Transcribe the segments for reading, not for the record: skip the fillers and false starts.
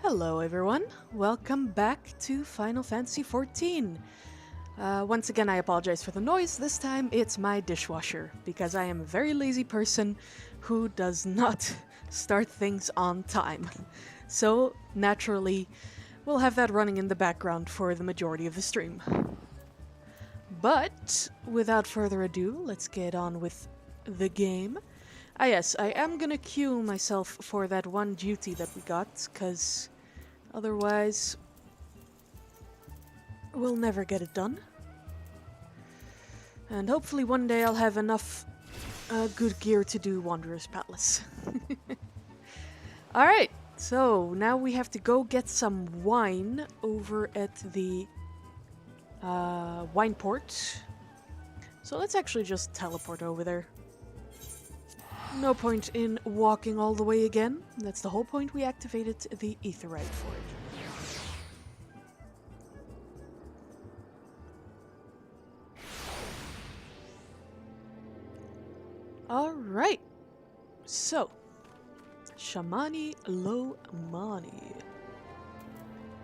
Hello everyone, welcome back to Final Fantasy XIV. Once again I apologize for the noise, this time it's my dishwasher, because I am a very lazy person who does not start things on time. So naturally, we'll have that running in the background for the majority of the stream. But without further ado, let's get on with the game. Yes, I am gonna queue myself for that one duty that we got, because otherwise we'll never get it done. And hopefully one day I'll have enough good gear to do Wanderer's Palace. Alright, so now we have to go get some wine over at the wine port. So let's actually just teleport over there. No point in walking all the way again. That's the whole point we activated the Aetherite for it. Alright. So, Shamani Lo Mani.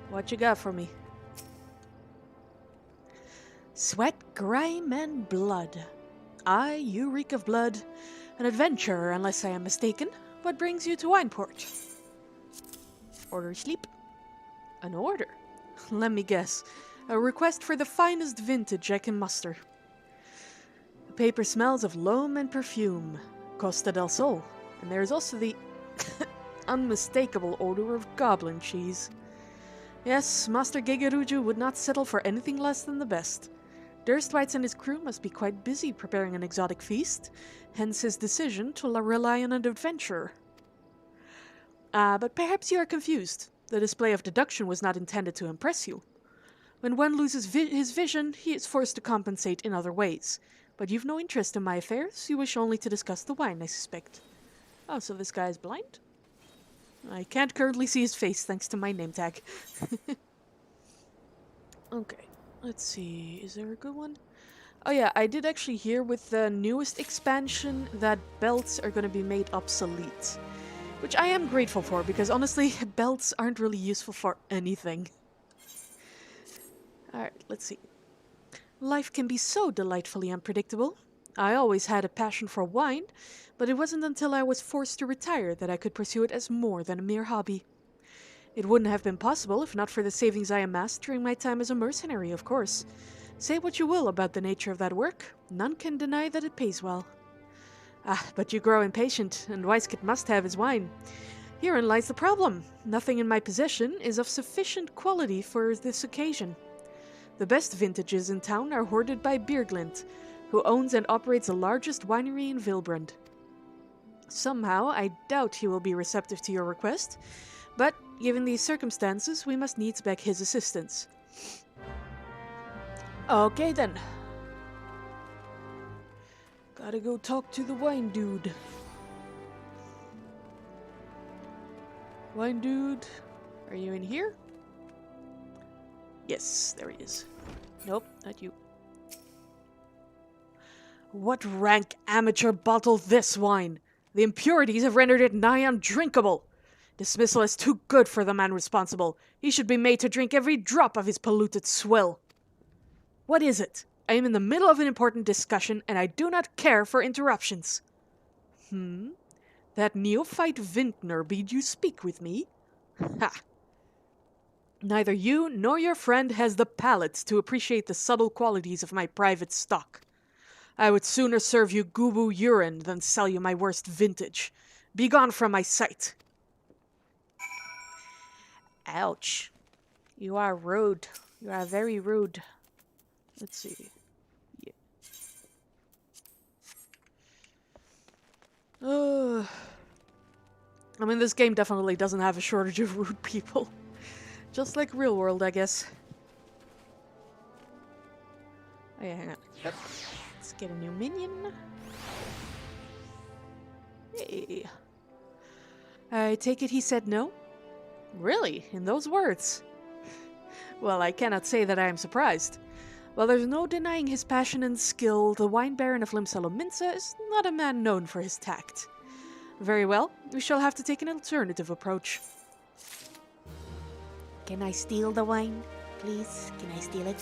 What you got for me? Sweat, grime, and blood. I, you reek of blood. An adventure, unless I am mistaken. What brings you to Wineport? Order sleep. An order? Let me guess. A request for the finest vintage I can muster. The paper smells of loam and perfume. Costa del Sol. And there is also the unmistakable odor of goblin cheese. Yes, Master Gegeruju would not settle for anything less than the best. Durstwites and his crew must be quite busy preparing an exotic feast, hence his decision to rely on an adventurer. But perhaps you are confused. The display of deduction was not intended to impress you. When one loses his vision, he is forced to compensate in other ways. But you've no interest in my affairs, you wish only to discuss the wine, I suspect. Oh, so this guy is blind? I can't currently see his face thanks to my name tag. Okay. Let's see, is there a good one? Oh yeah, I did actually hear with the newest expansion that belts are going to be made obsolete. Which I am grateful for, because honestly, belts aren't really useful for anything. Alright, let's see. Life can be so delightfully unpredictable. I always had a passion for wine, but it wasn't until I was forced to retire that I could pursue it as more than a mere hobby. It wouldn't have been possible if not for the savings I amassed during my time as a mercenary, of course. Say what you will about the nature of that work, none can deny that it pays well. But you grow impatient, and Weiskit must have his wine. Herein lies the problem. Nothing in my possession is of sufficient quality for this occasion. The best vintages in town are hoarded by Bierglint, who owns and operates the largest winery in Vilbrand. Somehow, I doubt he will be receptive to your request, but given these circumstances, we must needs beg his assistance. Okay then. Gotta go talk to the wine dude. Wine dude, are you in here? Yes, there he is. Nope, not you. What rank amateur bottled this wine? The impurities have rendered it nigh undrinkable. Dismissal is too good for the man responsible. He should be made to drink every drop of his polluted swill. What is it? I am in the middle of an important discussion, and I do not care for interruptions. That neophyte vintner bid you speak with me? Ha! Neither you nor your friend has the palate to appreciate the subtle qualities of my private stock. I would sooner serve you Gubu urine than sell you my worst vintage. Begone from my sight. Ouch. You are rude. You are very rude. Let's see. Yeah. I mean, this game definitely doesn't have a shortage of rude people. Just like real world, I guess. Oh yeah, hang on. Yep. Let's get a new minion. Hey. I take it he said no? Really? In those words? Well, I cannot say that I am surprised. While there's no denying his passion and skill, the wine baron of Limsalominsa is not a man known for his tact. Very well, we shall have to take an alternative approach. Can I steal the wine? Please, can I steal it?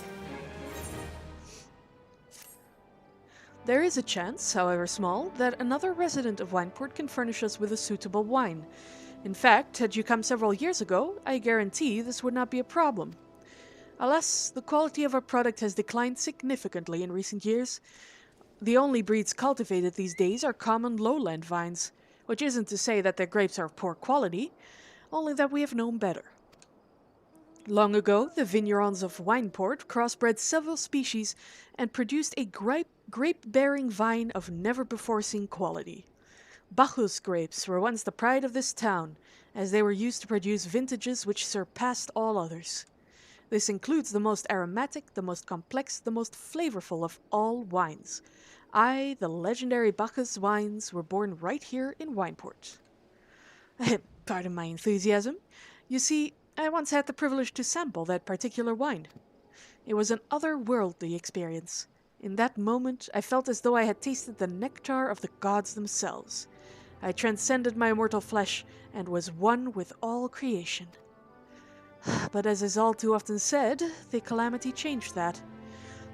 There is a chance, however small, that another resident of Wineport can furnish us with a suitable wine. In fact, had you come several years ago, I guarantee this would not be a problem. Alas, the quality of our product has declined significantly in recent years. The only breeds cultivated these days are common lowland vines, which isn't to say that their grapes are of poor quality, only that we have known better. Long ago, the vignerons of Wineport crossbred several species and produced a grape-bearing vine of never-before-seen quality. Bacchus grapes were once the pride of this town, as they were used to produce vintages which surpassed all others. This includes the most aromatic, the most complex, the most flavorful of all wines. The legendary Bacchus wines, were born right here in Wineport. Pardon my enthusiasm. You see, I once had the privilege to sample that particular wine. It was an otherworldly experience. In that moment, I felt as though I had tasted the nectar of the gods themselves. I transcended my mortal flesh and was one with all creation. But as is all too often said, the calamity changed that.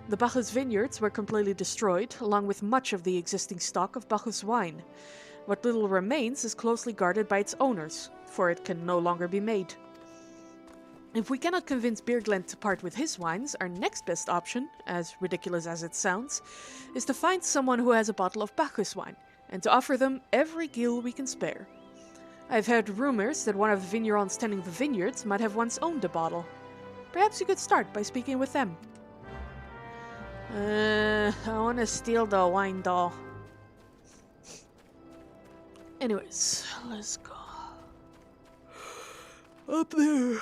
The Bacchus vineyards were completely destroyed, along with much of the existing stock of Bacchus wine. What little remains is closely guarded by its owners, for it can no longer be made. If we cannot convince Beerglen to part with his wines, our next best option, as ridiculous as it sounds, is to find someone who has a bottle of Bacchus wine, and to offer them every gil we can spare. I've heard rumors that one of the vignerons tending the vineyards might have once owned a bottle. Perhaps you could start by speaking with them. I want to steal the wine doll. Anyways, let's go. Up there.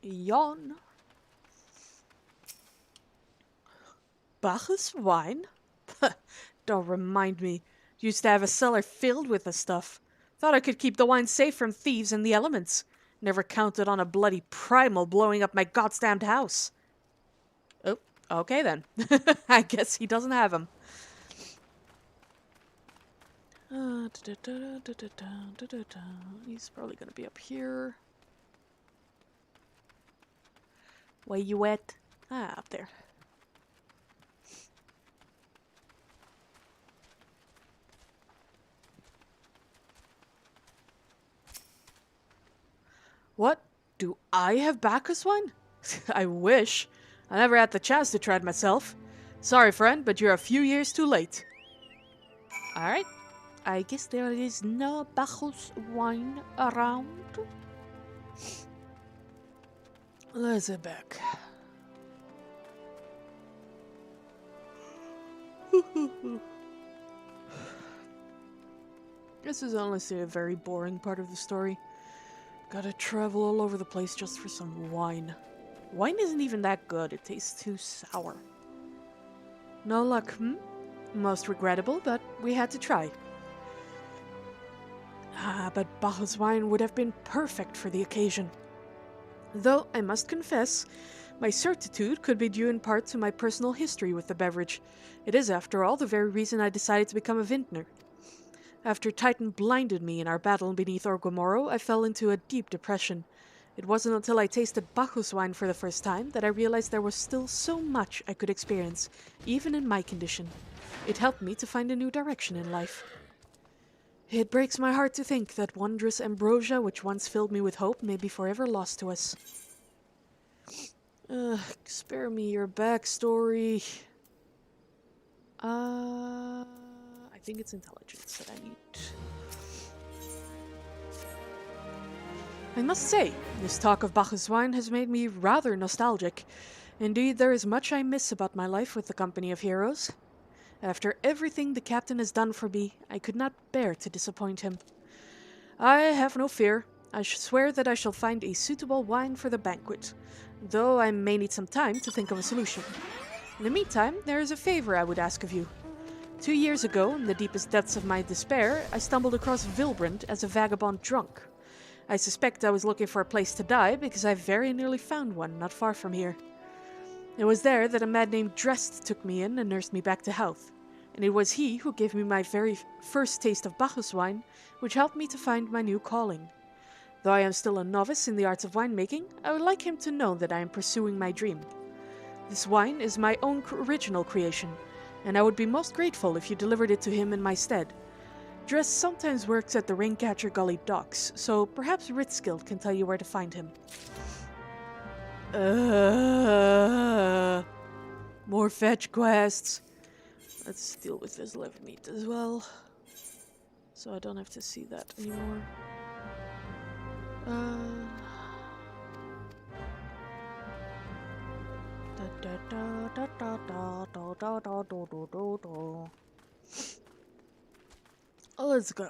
Yawn. Bacchus wine? Don't remind me. Used to have a cellar filled with the stuff. Thought I could keep the wine safe from thieves and the elements. Never counted on a bloody primal blowing up my goddamned house. Oh, okay then. I guess he doesn't have them. He's probably gonna be up here. Where you at? Up there. What? Do I have Bacchus wine? I wish. I never had the chance to try it myself. Sorry, friend, but you're a few years too late. Alright. I guess there is no Bacchus wine around. Let's head back. This is honestly a very boring part of the story. Gotta travel all over the place just for some wine. Wine isn't even that good, it tastes too sour. No luck, Most regrettable, but we had to try. But Bacchus wine would have been perfect for the occasion. Though, I must confess, my certitude could be due in part to my personal history with the beverage. It is, after all, the very reason I decided to become a vintner. After Titan blinded me in our battle beneath Orgomoro, I fell into a deep depression. It wasn't until I tasted Bacchus wine for the first time that I realized there was still so much I could experience, even in my condition. It helped me to find a new direction in life. It breaks my heart to think that wondrous ambrosia which once filled me with hope may be forever lost to us. Spare me your backstory. I think it's intelligence that I need. I must say, this talk of Bacchus wine has made me rather nostalgic. Indeed, there is much I miss about my life with the company of heroes. After everything the captain has done for me, I could not bear to disappoint him. I have no fear. I swear that I shall find a suitable wine for the banquet, though I may need some time to think of a solution. In the meantime, there is a favor I would ask of you. 2 years ago, in the deepest depths of my despair, I stumbled across Vilbrand as a vagabond drunk. I suspect I was looking for a place to die because I very nearly found one not far from here. It was there that a man named Drest took me in and nursed me back to health, and it was he who gave me my very first taste of Bacchus wine, which helped me to find my new calling. Though I am still a novice in the arts of winemaking, I would like him to know that I am pursuing my dream. This wine is my own original creation, and I would be most grateful if you delivered it to him in my stead. Dress sometimes works at the Raincatcher Gully docks, so perhaps Ritzkill can tell you where to find him. More fetch quests. Let's deal with this live meat as well, so I don't have to see that anymore. Let's go.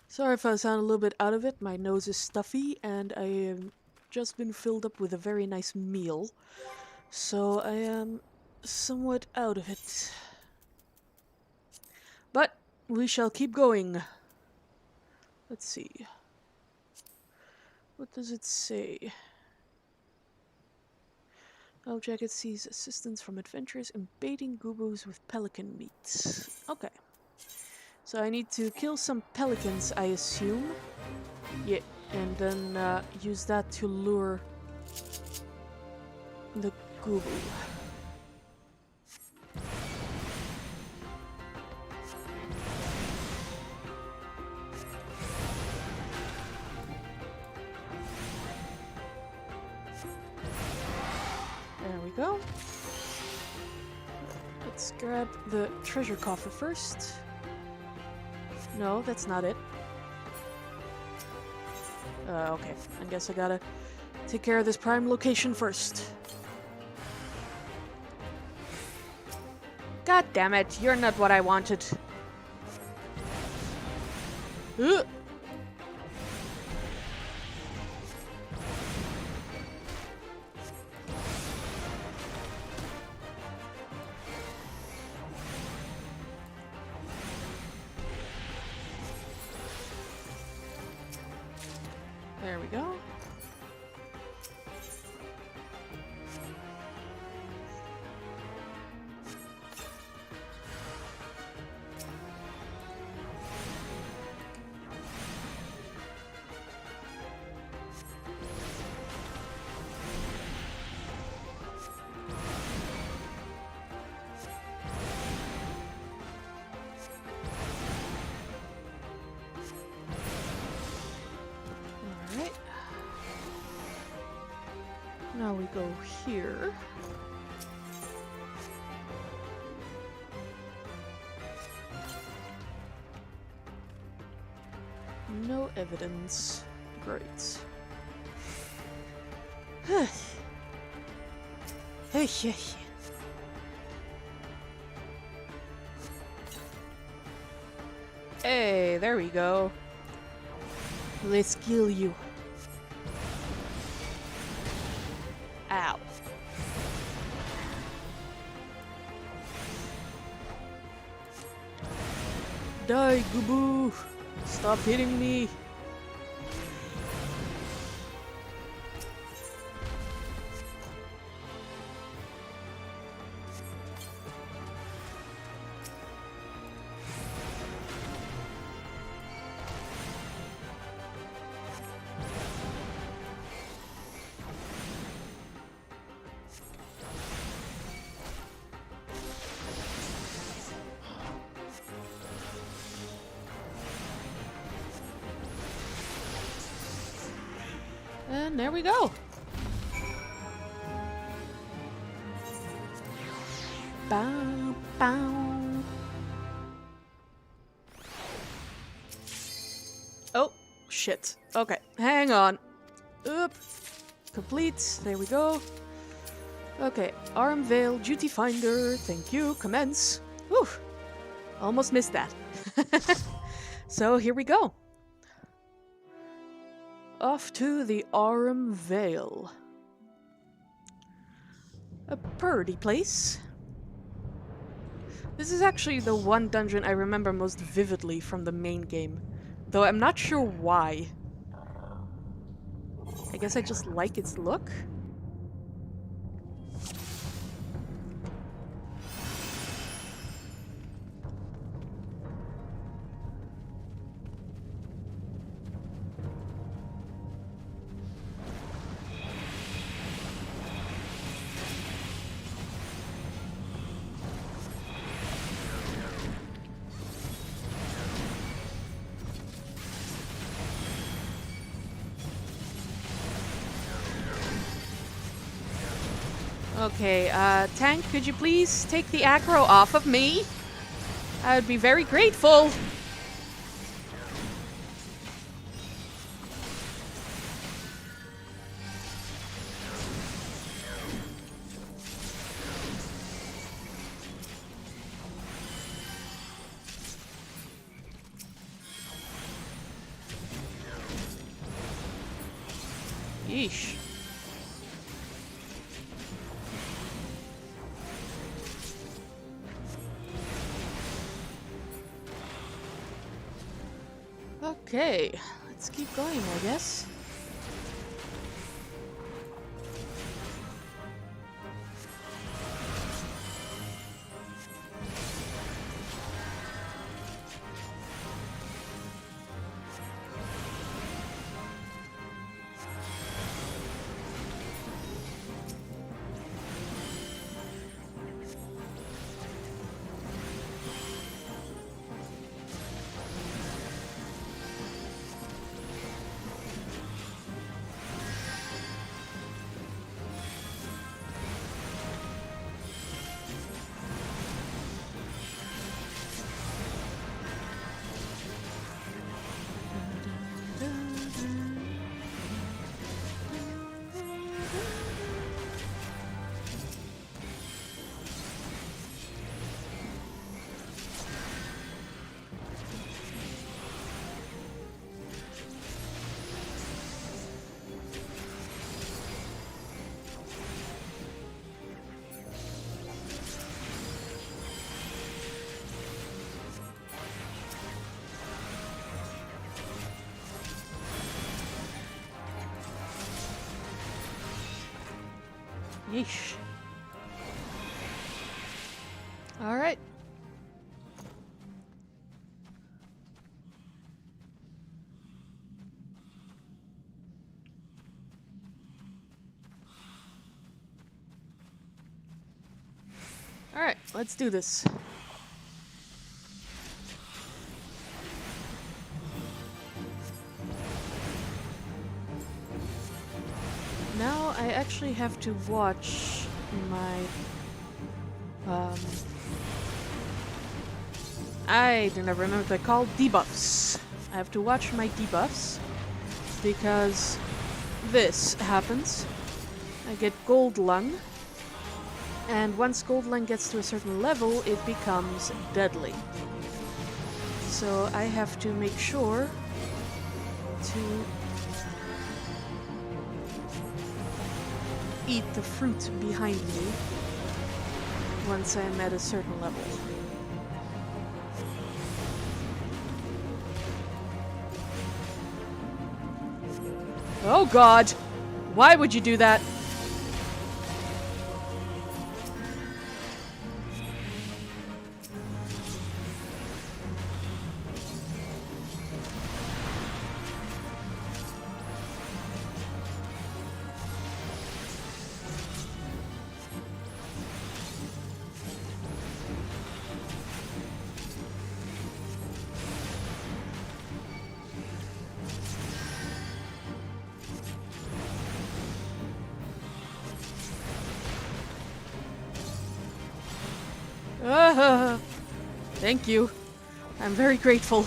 Sorry if I sound a little bit out of it. My nose is stuffy and I have just been filled up with a very nice meal. So I am somewhat out of it. But we shall keep going. Let's see. What does it say? Elf Jacket sees assistance from adventurers in baiting goobos with pelican meat. Okay. So I need to kill some pelicans, I assume. Yeah, and then use that to lure the goobo. There we go. Let's grab the treasure coffer first. No, that's not it. Okay. I guess I gotta take care of this prime location first. God damn it, you're not what I wanted. Ugh. There we go. Now we go here. No evidence. Great. Hey, there we go. Let's kill you. Ow. Die, Gooboo! Stop hitting me! And there we go. Bow, bow. Oh, shit. Okay, hang on. Oop. Complete. There we go. Okay, Arm Veil, Duty Finder. Thank you. Commence. Whew. Almost missed that. So here we go. Off to the Arum Vale. A pretty place. This is actually the one dungeon I remember most vividly from the main game, though I'm not sure why. I guess I just like its look. Okay, tank, could you please take the aggro off of me? I would be very grateful. Yeesh. Okay, let's keep going, I guess. Yeesh. Alright. Alright, let's do this. Now I actually have to watch my... I do not remember what they're called. Debuffs. I have to watch my debuffs because this happens. I get Gold Lung, and once Gold Lung gets to a certain level, it becomes deadly. So I have to make sure to eat the fruit behind me once I'm at a certain level. Oh god! Why would you do that? Thank you. I'm very grateful.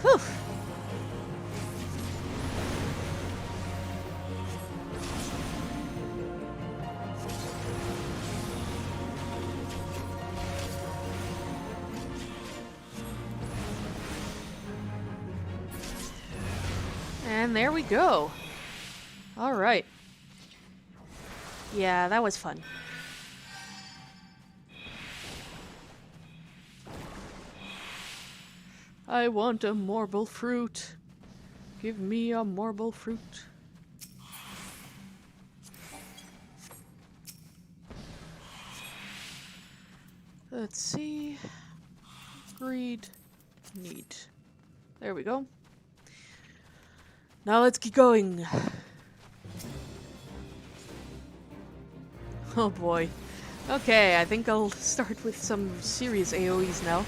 Whew. And there we go. All right. Yeah, that was fun. I want a marble fruit. Give me a marble fruit. Let's see. Greed. Need. There we go. Now let's keep going. Oh boy. Okay, I think I'll start with some serious AoEs now.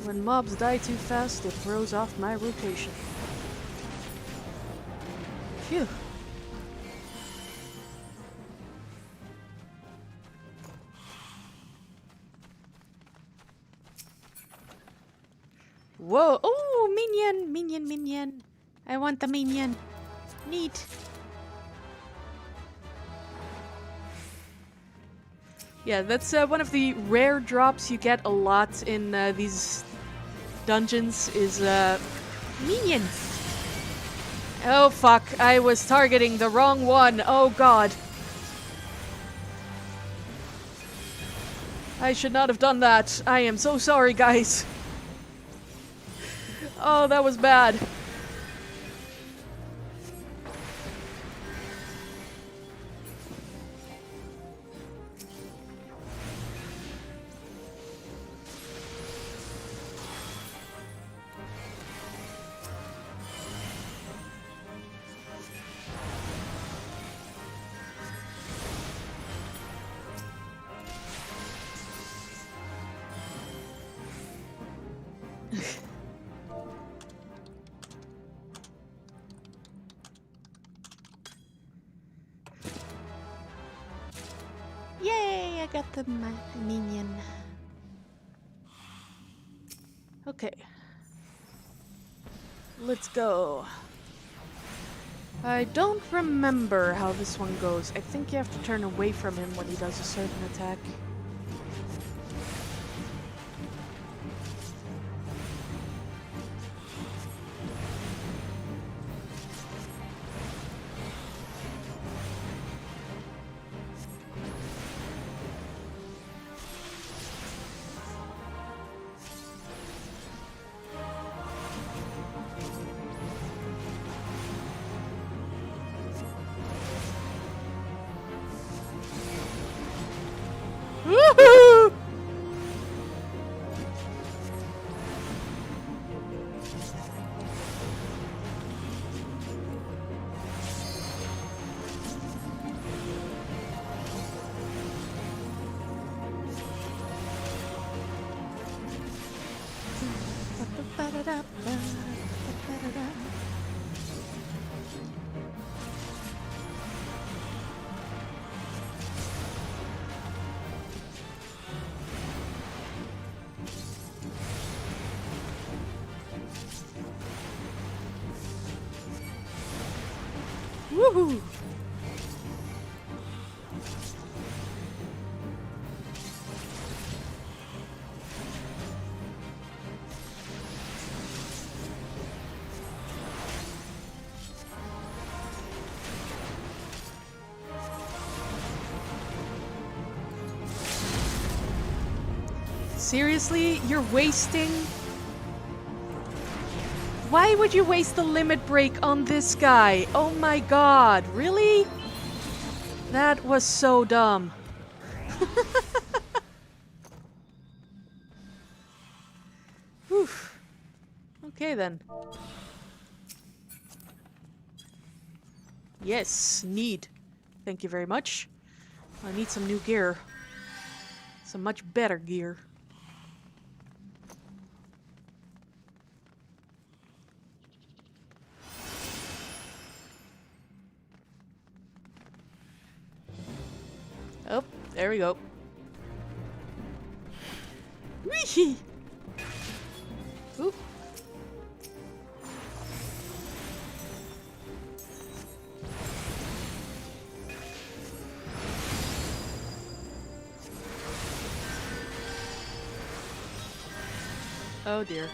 When mobs die too fast, it throws off my rotation. Phew. Whoa! Oh, minion! Minion, minion! I want the minion. Neat. Yeah, that's one of the rare drops you get a lot in these dungeons is minions. Oh fuck, I was targeting the wrong one. Oh god. I should not have done that. I am so sorry, guys. Oh, that was bad. Yay, I got the minion. Okay. Let's go. I don't remember how this one goes. I think you have to turn away from him when he does a certain attack. Woohoo! Woohoo! Seriously? You're wasting... Why would you waste the limit break on this guy? Oh my god, really? That was so dumb. Whew. Okay then. Yes, need. Thank you very much. I need some new gear. Some much better gear. Oh, there we go. Whee! Oop. Oh dear.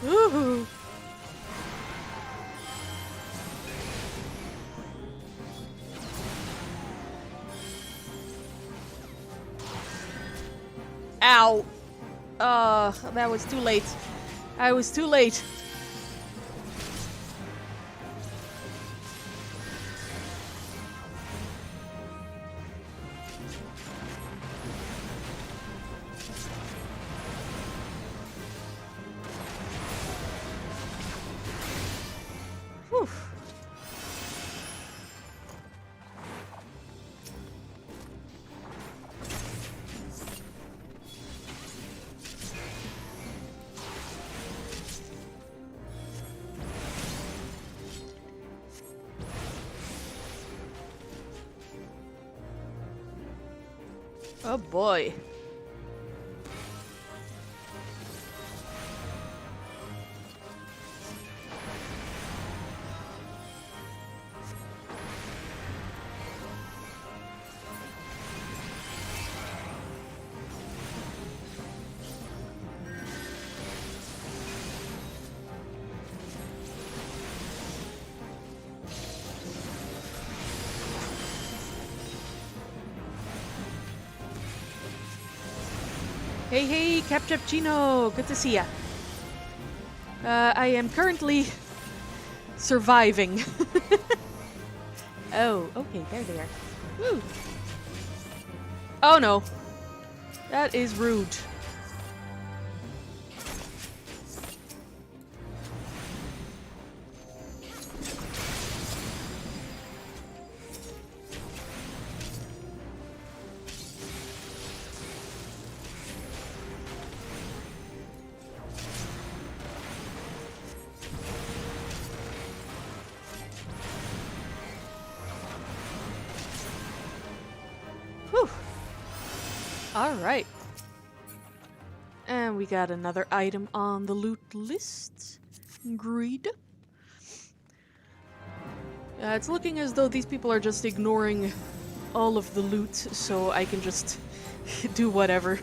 Woohoo! That was too late. I was too late. Whew. Oh boy. Hey, hey, Cappuccino! Good to see ya. I am currently surviving. Oh, okay, there they are. Woo! Oh no. That is rude. Whew. Alright. And we got another item on the loot list. Greed. It's looking as though these people are just ignoring all of the loot, so I can just do whatever.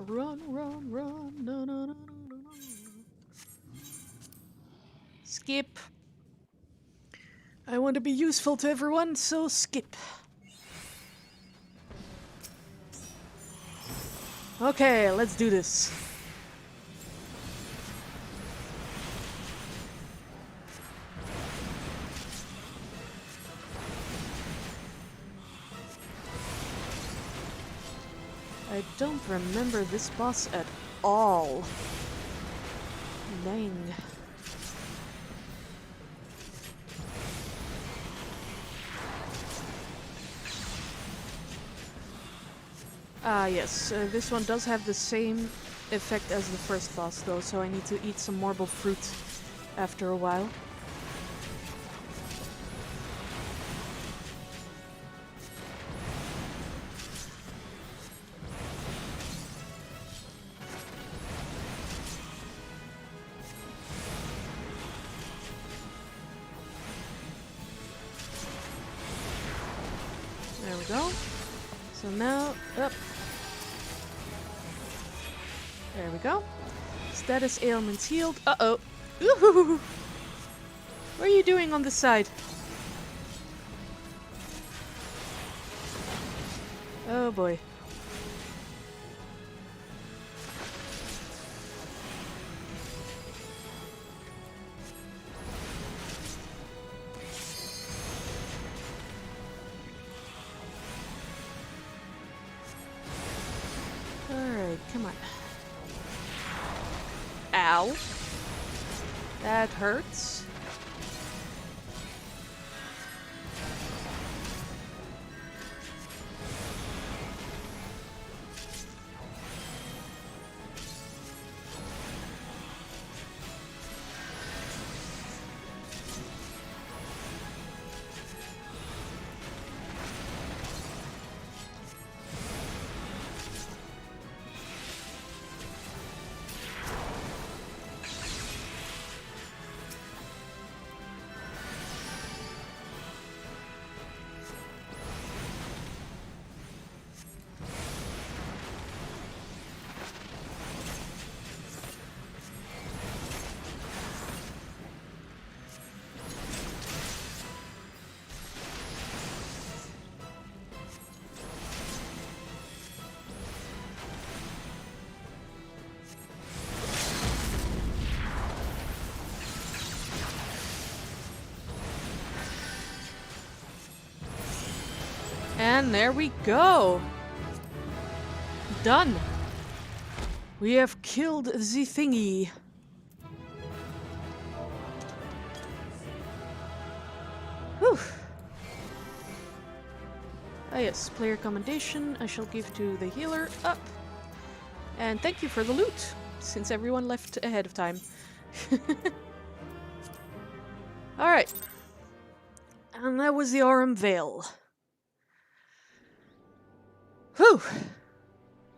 Run, run, run, no, no, no, no, no, no. Skip. I want to be useful to everyone, so skip. Okay, let's do this. I don't remember this boss at all. Dang. Ah, yes. This one does have the same effect as the first boss, though, so I need to eat some marble fruit after a while. There we go. So now, up. There we go. Status ailments healed. Uh-oh. Ooh. What are you doing on this side? Oh boy. Alright, come on. Ow. That hurts. And there we go. Done. We have killed the thingy. Whew. Ah yes, player commendation I shall give to the healer up. And thank you for the loot, since everyone left ahead of time. Alright. And that was the Aurum Vale. Whew!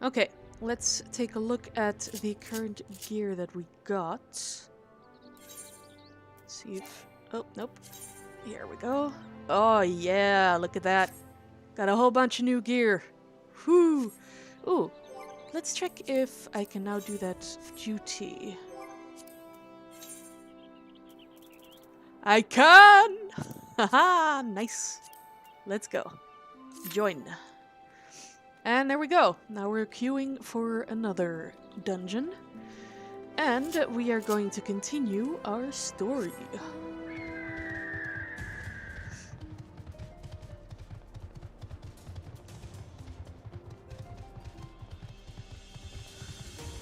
Okay, let's take a look at the current gear that we got. See if... oh, nope. Here we go. Oh yeah, look at that. Got a whole bunch of new gear. Whew! Ooh, let's check if I can now do that duty. I can! Haha, nice. Let's go. Join. And there we go. Now we're queuing for another dungeon. And we are going to continue our story.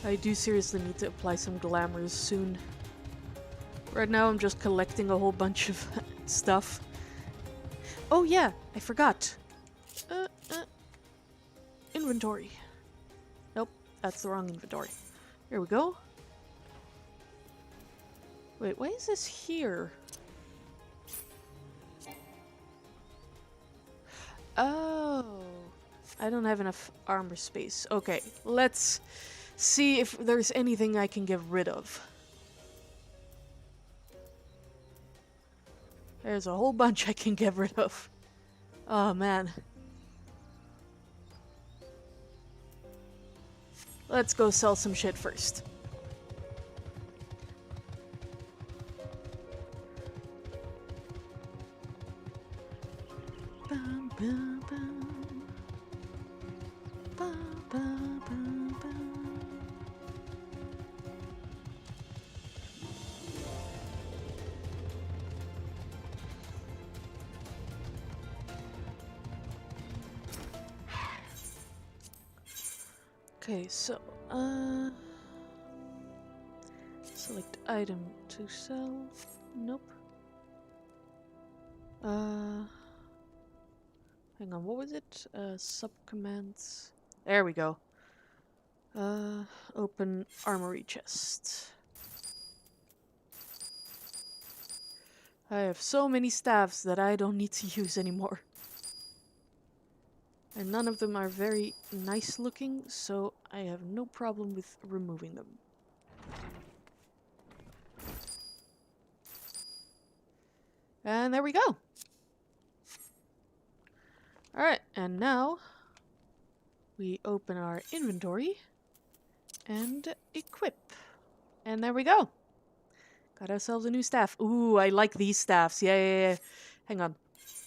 I do seriously need to apply some glamours soon. Right now I'm just collecting a whole bunch of stuff. Oh yeah, I forgot. Inventory. Nope, that's the wrong inventory. Here we go. Wait, why is this here? Oh, I don't have enough armor space. Okay, let's see if there's anything I can get rid of. There's a whole bunch I can get rid of. Oh man. Let's go sell some shit first. Bum, bum, bum. Bum, bum, bum, bum. Okay, so, select item to sell. Nope. Hang on, what was it? Subcommands. There we go. Open armory chest. I have so many staffs that I don't need to use anymore. And none of them are very nice looking, so I have no problem with removing them. And there we go. Alright, and now we open our inventory and equip. And there we go. Got ourselves a new staff. Ooh, I like these staffs. Yeah. Hang on.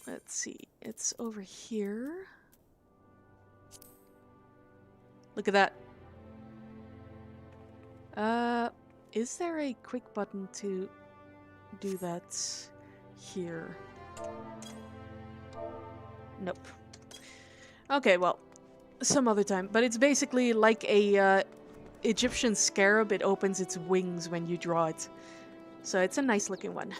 Let's see. It's over here. Look at that. Is there a quick button to do that here? Nope. Okay, well, some other time. But it's basically like a Egyptian scarab. It opens its wings when you draw it. So it's a nice looking one.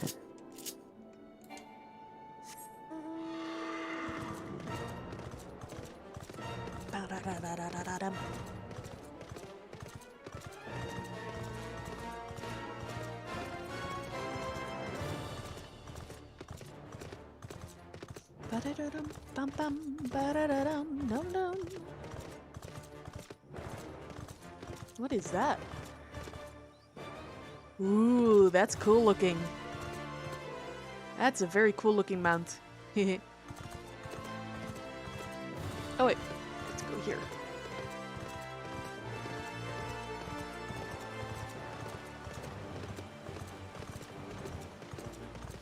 What is that? Ooh, that's cool looking. That's a very cool looking mount. Oh wait, let's go here.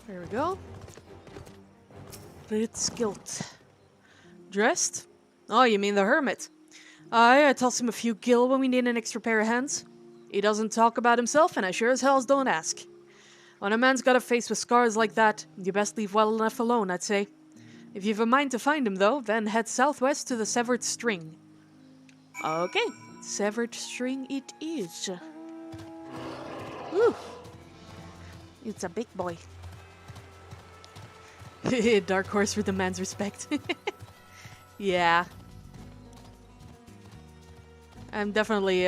There we go. Blitzgilt. Dressed? Oh, you mean the hermit? I toss him a few gil when we need an extra pair of hands. He doesn't talk about himself, and I sure as hell don't ask. When a man's got a face with scars like that, you best leave well enough alone, I'd say. If you've a mind to find him, though, then head southwest to the Severed String. Okay, Severed String it is. Woo! It's a big boy. Dark Horse demands respect. Yeah. I'm definitely,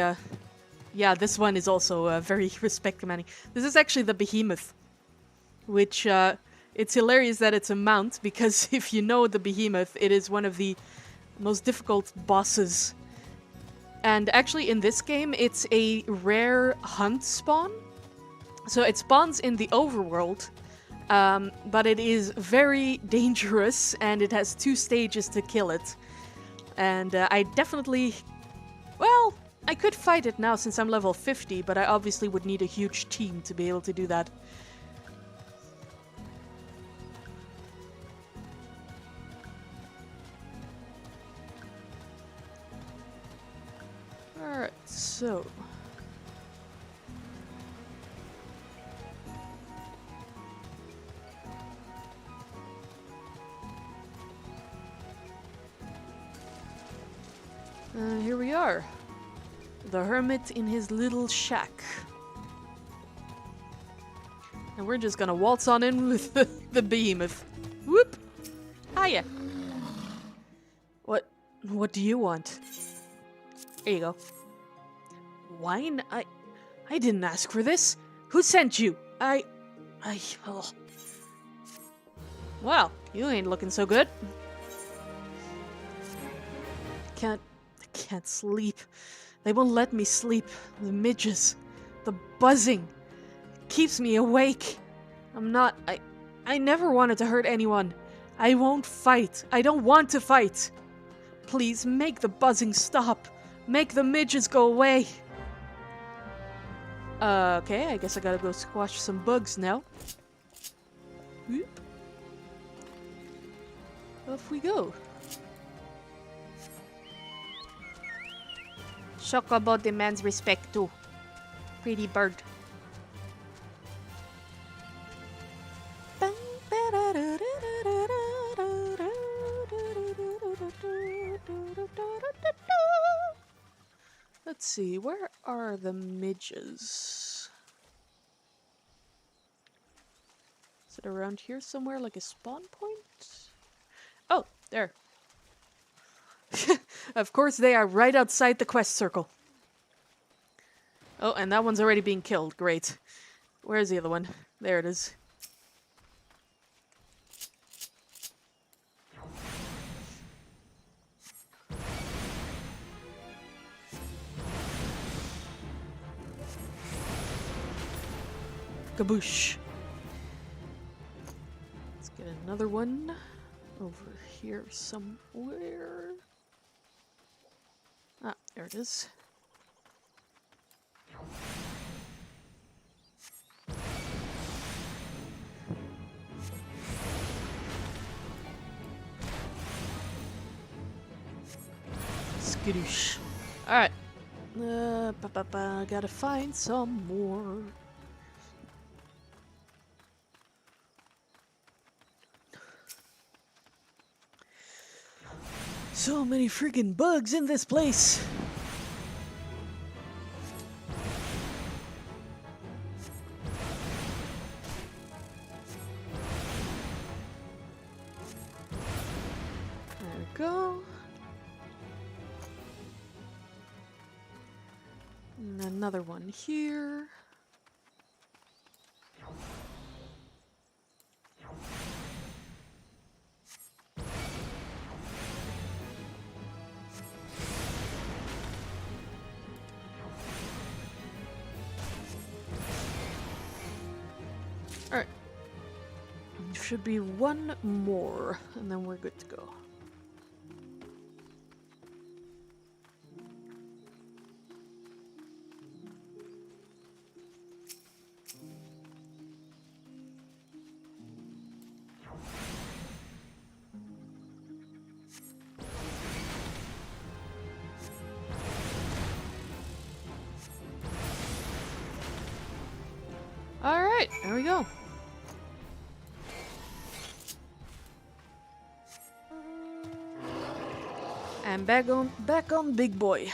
yeah, this one is also very respect commanding. This is actually the Behemoth, which, it's hilarious that it's a mount, because if you know the Behemoth, it is one of the most difficult bosses. And actually in this game, it's a rare hunt spawn. So it spawns in the overworld, but it is very dangerous, and it has 2 stages to kill it. And I definitely... Well, I could fight it now since I'm level 50, but I obviously would need a huge team to be able to do that. Alright, so... here we are. The hermit in his little shack. And we're just gonna waltz on in with the behemoth. Whoop! Hiya! What do you want? There you go. Wine? I didn't ask for this. Who sent you? Oh. Well, you ain't looking so good. I can't sleep. They won't let me sleep. The midges. The buzzing. Keeps me awake. I never wanted to hurt anyone. I won't fight. I don't want to fight. Please, make the buzzing stop. Make the midges go away. Okay, I guess I gotta go squash some bugs now. Whoop. Off we go. Chocobo demands respect too. Pretty bird. Let's see, where are the midges? Is it around here somewhere, like a spawn point? Oh, there. Of course they are right outside the quest circle. Oh, and that one's already being killed. Great. Where's the other one? There it is. Kaboosh. Let's get another one over here somewhere. Ah, there it is. Skadoosh. Alright. Gotta find some more. So many friggin' bugs in this place. There we go. And another one here. Alright. Should be one more, and then we're good to go. Alright, there we go. I'm back on Big Boy.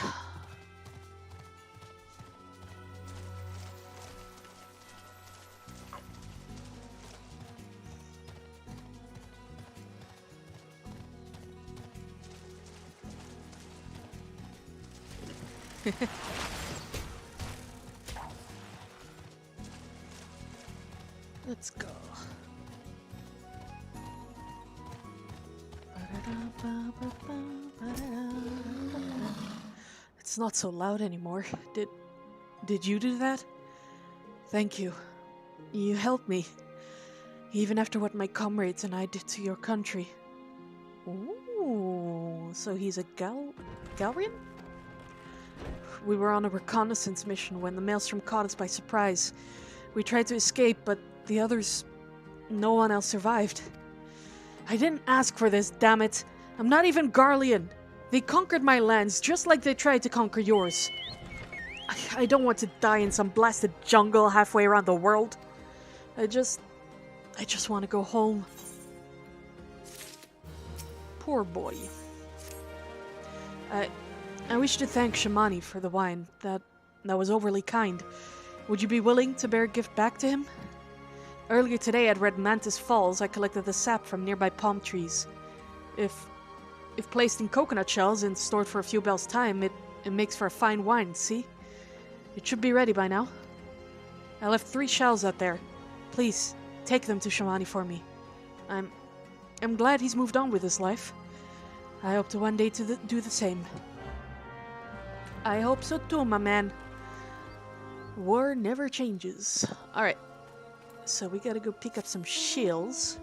Let's go. It's not so loud anymore. Did you do that? Thank you. You helped me. Even after what my comrades and I did to your country. Ooh, so he's a Galrian? We were on a reconnaissance mission when the Maelstrom caught us by surprise. We tried to escape, but the others... no one else survived. I didn't ask for this, damn it. I'm not even Garlean. They conquered my lands just like they tried to conquer yours. I don't want to die in some blasted jungle halfway around the world. I just want to go home. Poor boy. I wish to thank Shamani for the wine. That was overly kind. Would you be willing to bear a gift back to him? Earlier today at Red Mantis Falls, I collected the sap from nearby palm trees. If placed in coconut shells and stored for a few bells' time, it makes for a fine wine, see? It should be ready by now. I left 3 shells out there. Please, take them to Shamani for me. I'm glad he's moved on with his life. I hope to one day do the same. I hope so too, my man. War never changes. Alright. So we gotta go pick up some shells.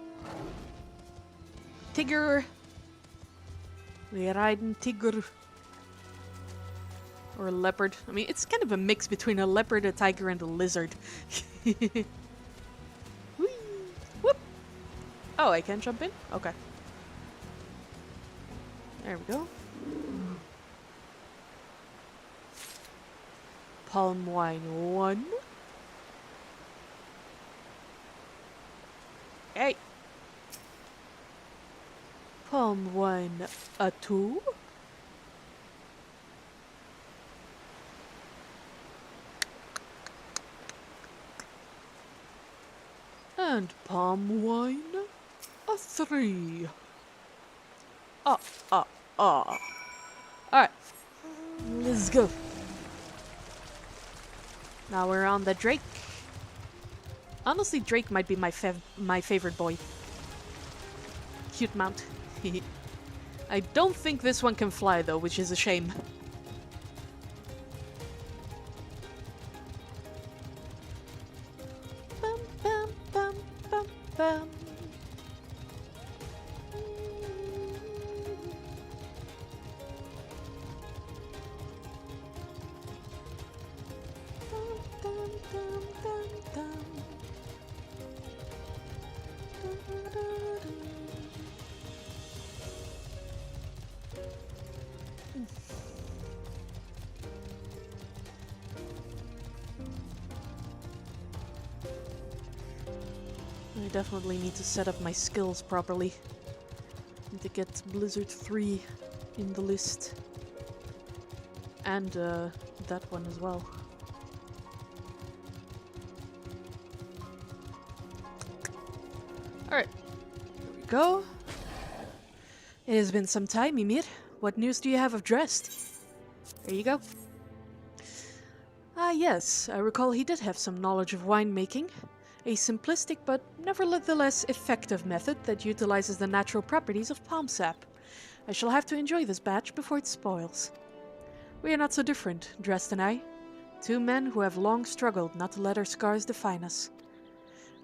Tigger! We're riding Tigger. Or a leopard. I mean, it's kind of a mix between a leopard, a tiger, and a lizard. Whee! Whoop! Oh, I can jump in? Okay. There we go. Palm wine 1. Hey! Palm wine 2. And palm wine 3. Alright. Let's go. Now we're on the Drake. Honestly, Drake might be my favorite boy. Cute mount. I don't think this one can fly though, which is a shame. Bum, bum, bum, bum, bum. I definitely need to set up my skills properly. Need to get Blizzard 3 in the list. And that one as well. Alright, here we go. It has been some time, Ymir. What news do you have of Drest? There you go. Ah yes, I recall he did have some knowledge of winemaking. A simplistic but nevertheless effective method that utilizes the natural properties of palm sap. I shall have to enjoy this batch before it spoils. We are not so different, Drest and I. 2 men who have long struggled not to let our scars define us.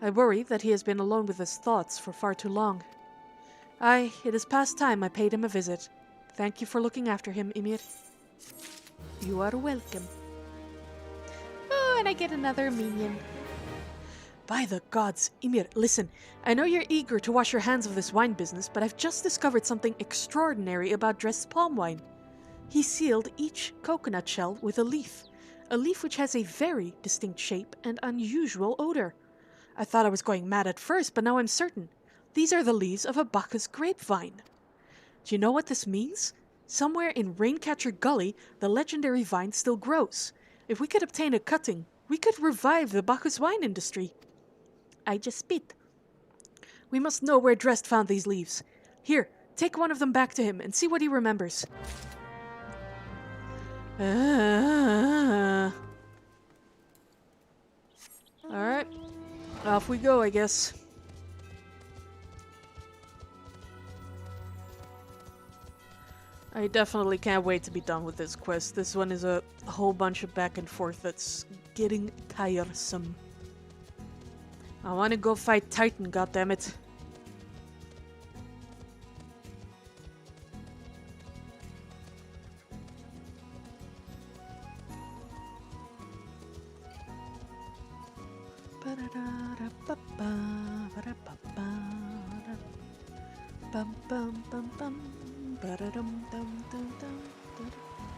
I worry that he has been alone with his thoughts for far too long. Aye, it is past time I paid him a visit. Thank you for looking after him, Ymir. You are welcome. Oh, and I get another minion. By the gods, Ymir, listen. I know you're eager to wash your hands of this wine business, but I've just discovered something extraordinary about Drest's palm wine. He sealed each coconut shell with a leaf which has a very distinct shape and unusual odor. I thought I was going mad at first, but now I'm certain. These are the leaves of a Bacchus grapevine. Do you know what this means? Somewhere in Raincatcher Gully, the legendary vine still grows. If we could obtain a cutting, we could revive the Bacchus wine industry. I just spit. We must know where Drest found these leaves. Here, take one of them back to him and see what he remembers. Alright. Off we go, I guess. I definitely can't wait to be done with this quest. This one is a whole bunch of back and forth that's getting tiresome. I want to go fight Titan, goddammit.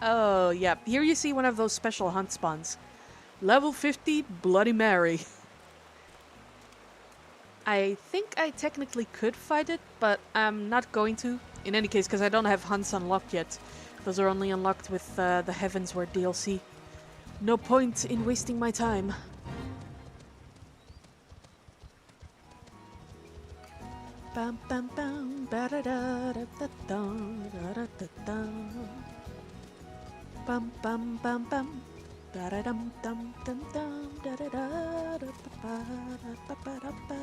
Oh, yeah. Here you see one of those special hunt spawns. Level 50, Bloody Mary. I think I technically could fight it, but I'm not going to. In any case, because I don't have hunts unlocked yet. Those are only unlocked with the Heavensward DLC. No point in wasting my time. Bam bam bam ba da da da da da da da da. Bam bam bam bam da da dum dum dum dum da da da da ba da ba da ba.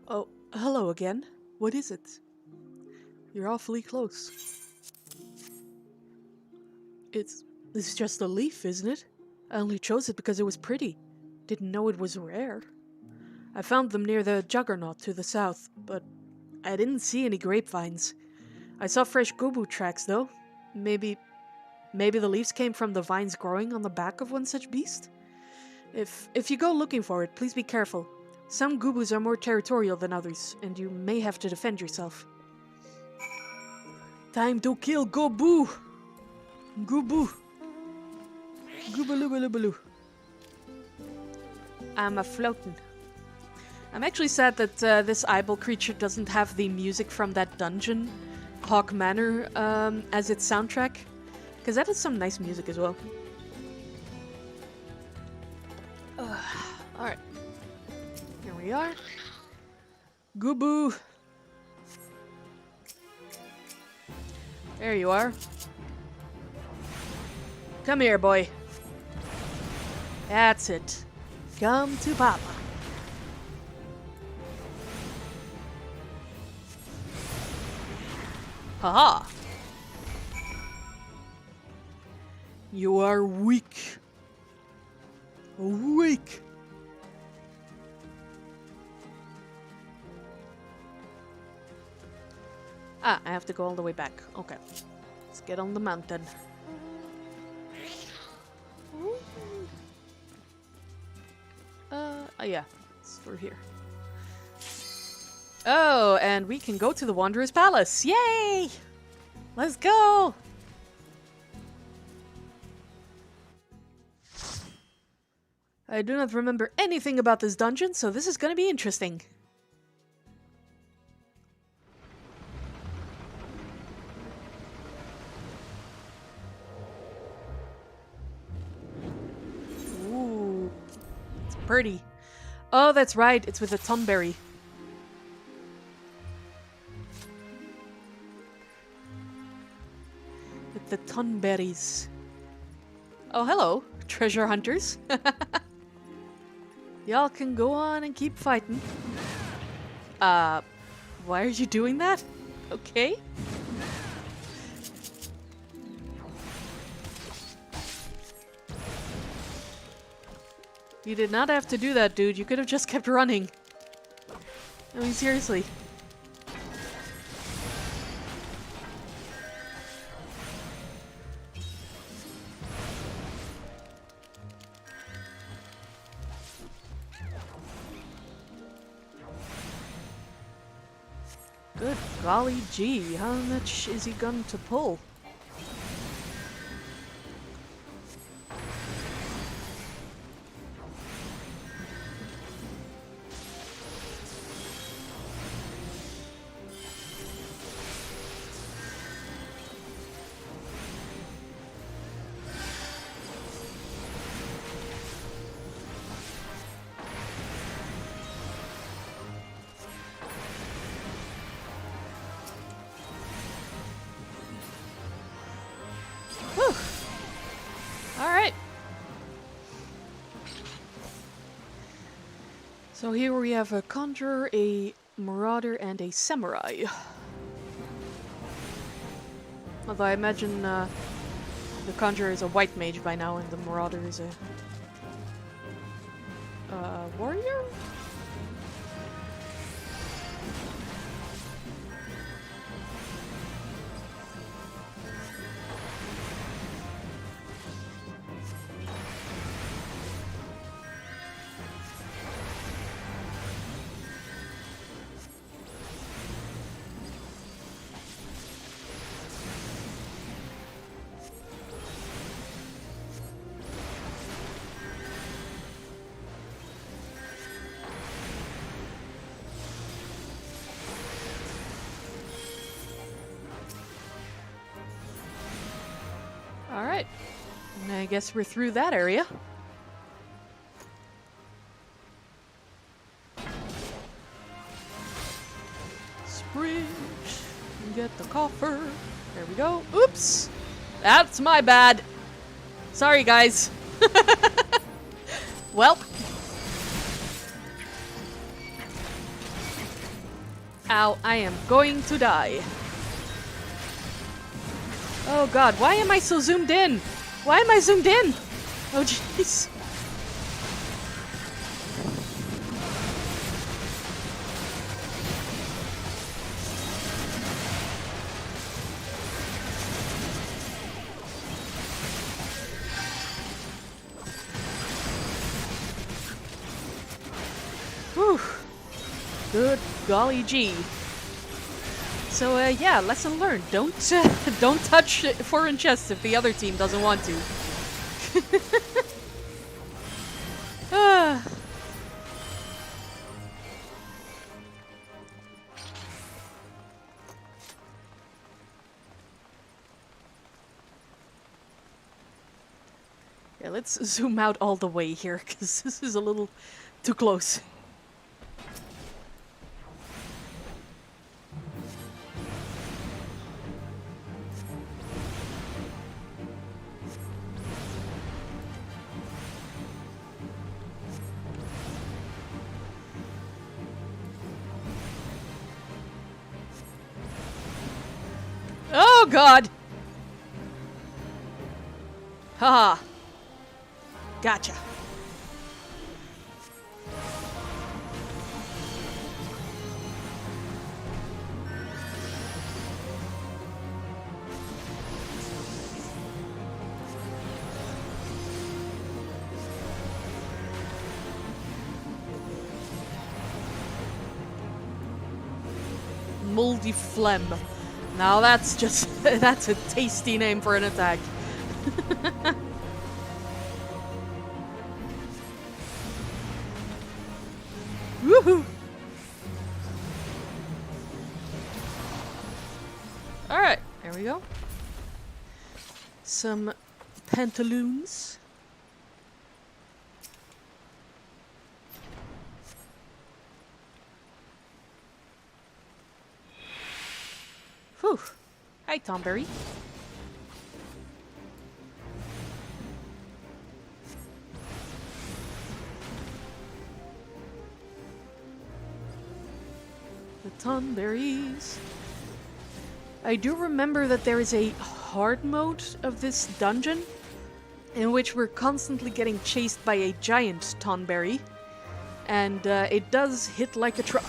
Oh, hello again. What is it? You're awfully close. It's just a leaf, isn't it? I only chose it because it was pretty. Didn't know it was rare. I found them near the Juggernaut to the south, but I didn't see any grapevines. I saw fresh gubu tracks, though. Maybe the leaves came from the vines growing on the back of one such beast? If you go looking for it, please be careful. Some gubus are more territorial than others, and you may have to defend yourself. Time to kill Gobu! Gubu! Goobaloobaloobaloo. I'm a-floatin'. I'm actually sad that this eyeball creature doesn't have the music from that dungeon, Hawk Manor, as its soundtrack. Because that is some nice music as well. Alright. Here we are. Gubu! There you are. Come here, boy. That's it. Come to Papa. Haha. You are weak. Weak. Ah, I have to go all the way back. Okay. Let's get on the mountain. Oh yeah, it's through here. Oh, and we can go to the Wanderer's Palace. Yay! Let's go! I do not remember anything about this dungeon, so this is gonna be interesting. Ooh, it's pretty. Oh, that's right, it's with a Tonberry. With the Tonberries. Oh, hello, treasure hunters. Y'all can go on and keep fighting. Why are you doing that? Okay. You did not have to do that, dude. You could have just kept running. I mean, seriously. Good golly gee, how much is he going to pull? So here we have a conjurer, a marauder, and a samurai. Although I imagine the conjurer is a white mage by now, and the marauder is a warrior? Alright. I guess we're through that area. Sprint. Get the coffer. There we go. Oops! That's my bad. Sorry, guys. Welp. Ow, I am going to die. Oh god, why am I so zoomed in? Why am I zoomed in? Oh jeez. Whew. Good golly gee. So yeah, lesson learned. Don't don't touch foreign chests if the other team doesn't want to. Ah. Yeah, let's zoom out all the way here, because this is a little too close. Oh god! Haha. Gotcha. Moldy phlegm. Now that's just that's a tasty name for an attack. Woohoo! Alright, there we go. Some pantaloons. Whew. Hi, Tomberry. The Tonberries. I do remember that there is a hard mode of this dungeon in which we're constantly getting chased by a giant Tonberry, and it does hit like a truck.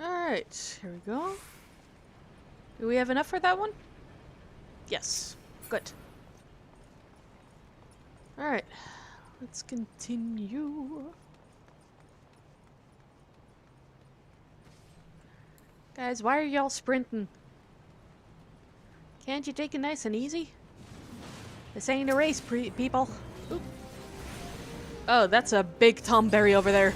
Alright, here we go. Do we have enough for that one? Yes. Good. Alright. Let's continue. Guys, why are y'all sprinting? Can't you take it nice and easy? This ain't a race, people. Oop. Oh, that's a big tomberry over there.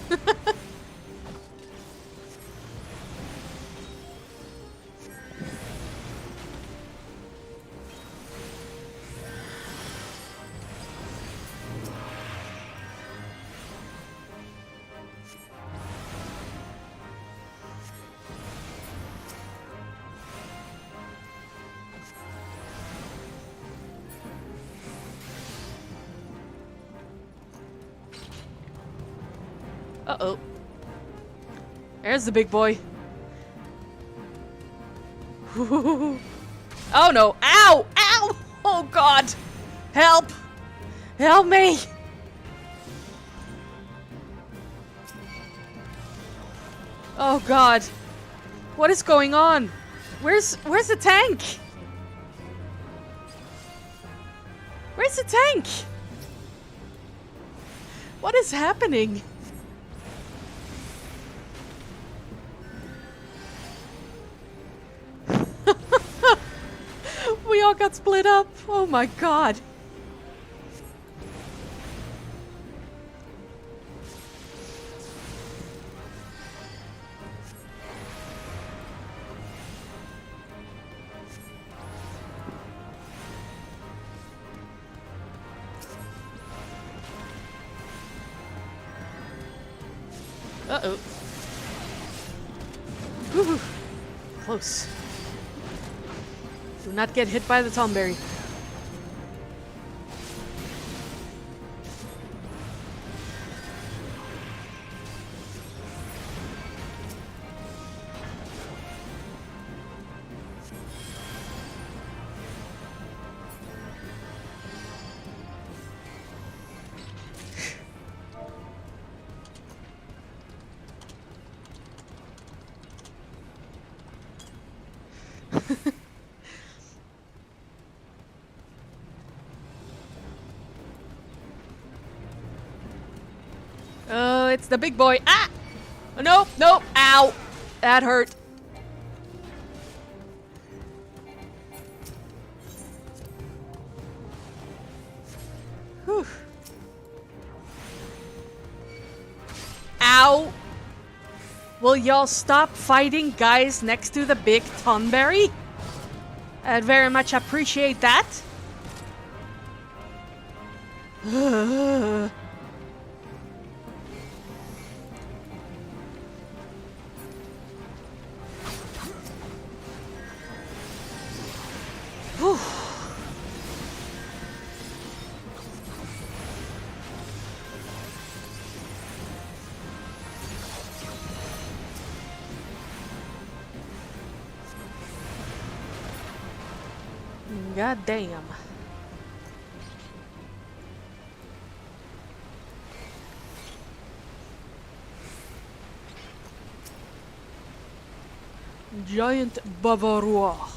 Uh-oh. There's the big boy. Oh no. Ow! Ow! Oh god! Help! Help me! Oh god. What is going on? Where's the tank? Where's the tank? What is happening? We all got split up. Oh my god. Uh-oh. Whew. Close. Do not get hit by the tomberry. Oh, it's the big boy. Ah! Oh, nope, nope. Ow. That hurt. Whew. Ow. Will y'all stop fighting guys next to the big tomberry? I'd very much appreciate that. God damn. Giant Bavarois.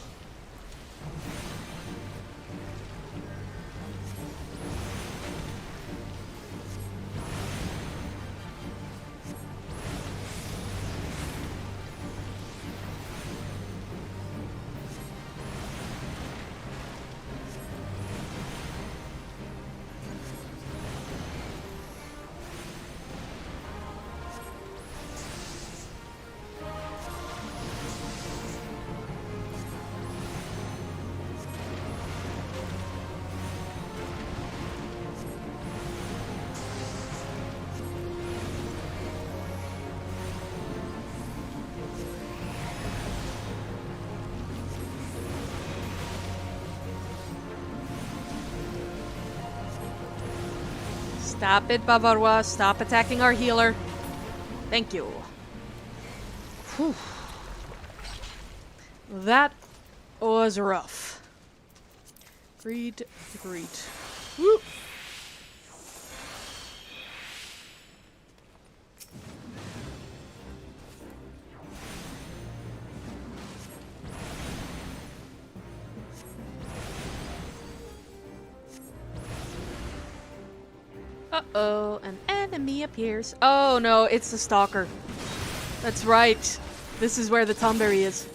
Stop it, Bavarois. Stop attacking our healer. Thank you. Whew. That was rough. Greed. Woo. Uh-oh, an enemy appears. Oh no, it's the stalker. That's right. This is where the Tomberry is.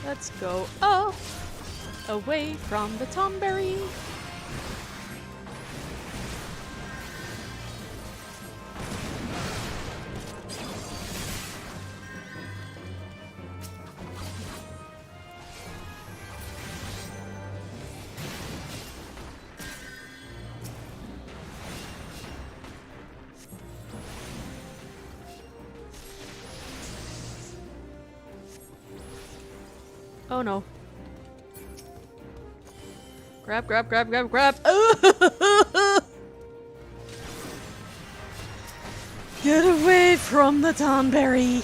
Let's go away from the Tomberry. Oh no. Grab, grab, grab, grab, grab. Get away from the Tomberry.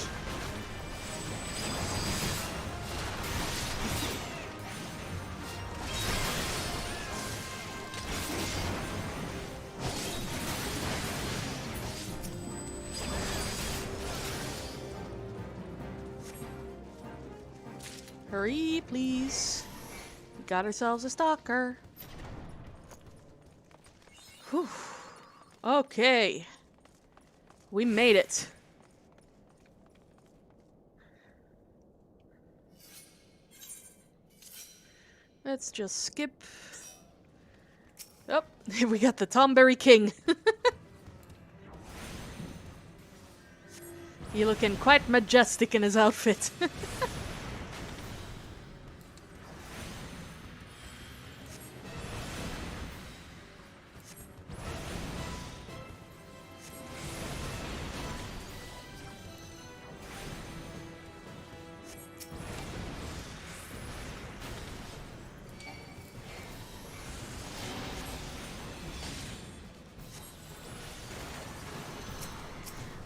Hurry, please. We got ourselves a stalker. Whew. Okay. We made it. Let's just skip. Oh, we got the Tomberry King. He looking quite majestic in his outfit.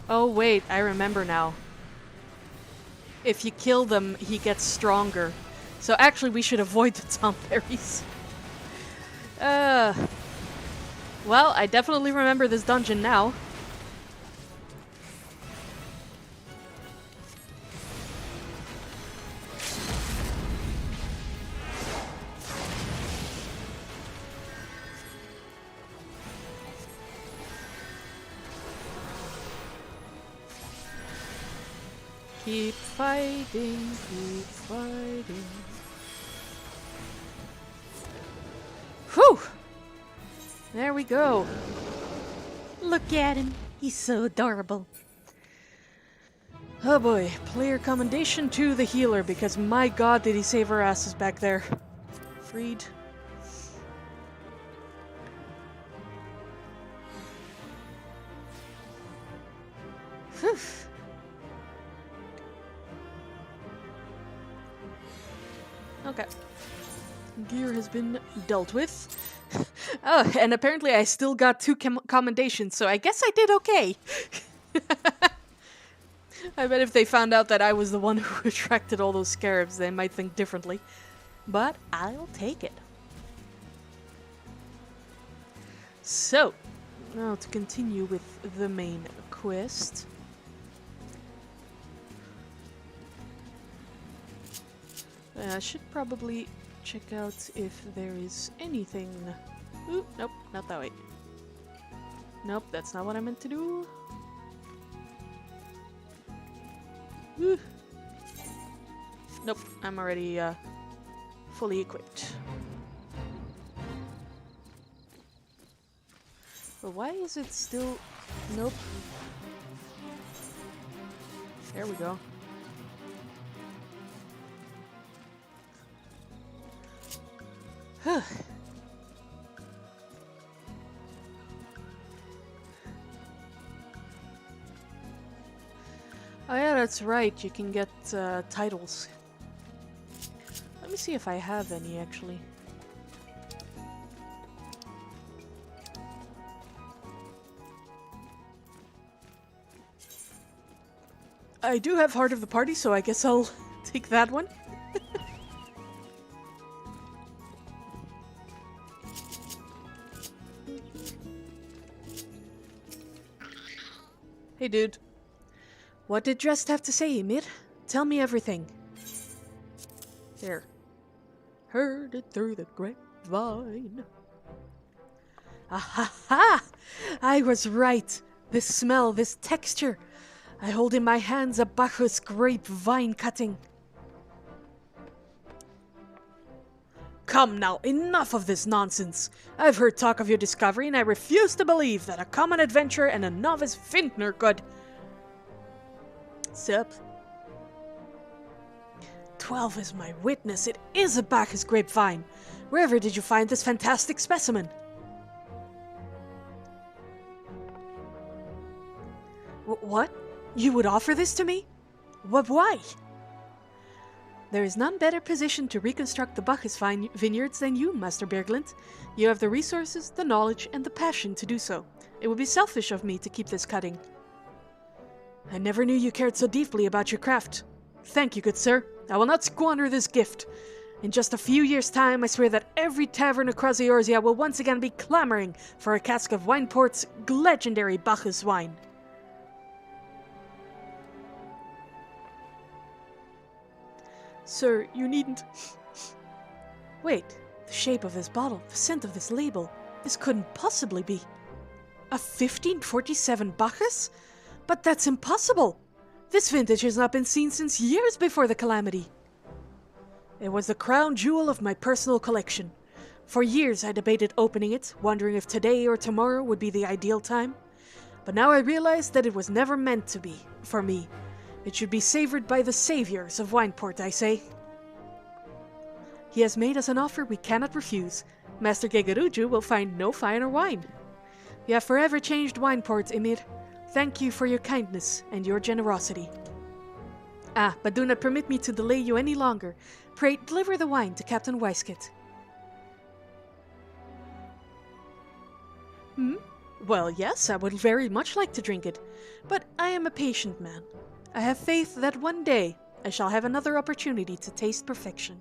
Oh wait, I remember now. If you kill them, he gets stronger. So actually we should avoid the Tomberries. Well, I definitely remember this dungeon now. Keep fighting, keep fighting. Whew! There we go. Look at him. He's so adorable. Oh boy. Player commendation to the healer, because my god did he save our asses back there. Freed. Whew. Okay. Gear has been dealt with. Oh, and apparently I still got 2 commendations, so I guess I did okay. I bet if they found out that I was the one who attracted all those scarabs, they might think differently. But I'll take it. So, now to continue with the main quest. I should probably check out if there is anything. Ooh, nope, not that way. Nope, that's not what I meant to do. Ooh. Nope, I'm already fully equipped. But why is it still... Nope. There we go. Huh. Oh yeah, that's right. You can get titles. Let me see if I have any, actually. I do have Heart of the Party, so I guess I'll take that one. Hey, dude. What did Drest have to say, Ymir? Tell me everything. There. Heard it through the grapevine. Ah-ha-ha! I was right. This smell, this texture. I hold in my hands a Bacchus grapevine cutting. Come now, enough of this nonsense. I've heard talk of your discovery, and I refuse to believe that a common adventurer and a novice vintner could... Sup? 12 is my witness. It is a Bacchus grapevine. Wherever did you find this fantastic specimen? What? You would offer this to me? Why? There is none better positioned to reconstruct the Bacchus vineyards than you, Master Berglund. You have the resources, the knowledge, and the passion to do so. It would be selfish of me to keep this cutting. I never knew you cared so deeply about your craft. Thank you, good sir. I will not squander this gift. In just a few years' time, I swear that every tavern across Eorzea will once again be clamoring for a cask of Wineport's legendary Bacchus wine. Sir, you needn't... Wait, the shape of this bottle, the scent of this label, this couldn't possibly be... A 1547 Bacchus? But that's impossible! This vintage has not been seen since years before the calamity. It was the crown jewel of my personal collection. For years I debated opening it, wondering if today or tomorrow would be the ideal time. But now I realize that it was never meant to be, for me. It should be savored by the saviors of Wineport, I say. He has made us an offer we cannot refuse. Master Gegeruju will find no finer wine. You have forever changed Wineport, Ymir. Thank you for your kindness and your generosity. Ah, but do not permit me to delay you any longer. Pray, deliver the wine to Captain Weiskett. Well, yes, I would very much like to drink it, but I am a patient man. I have faith that one day I shall have another opportunity to taste perfection.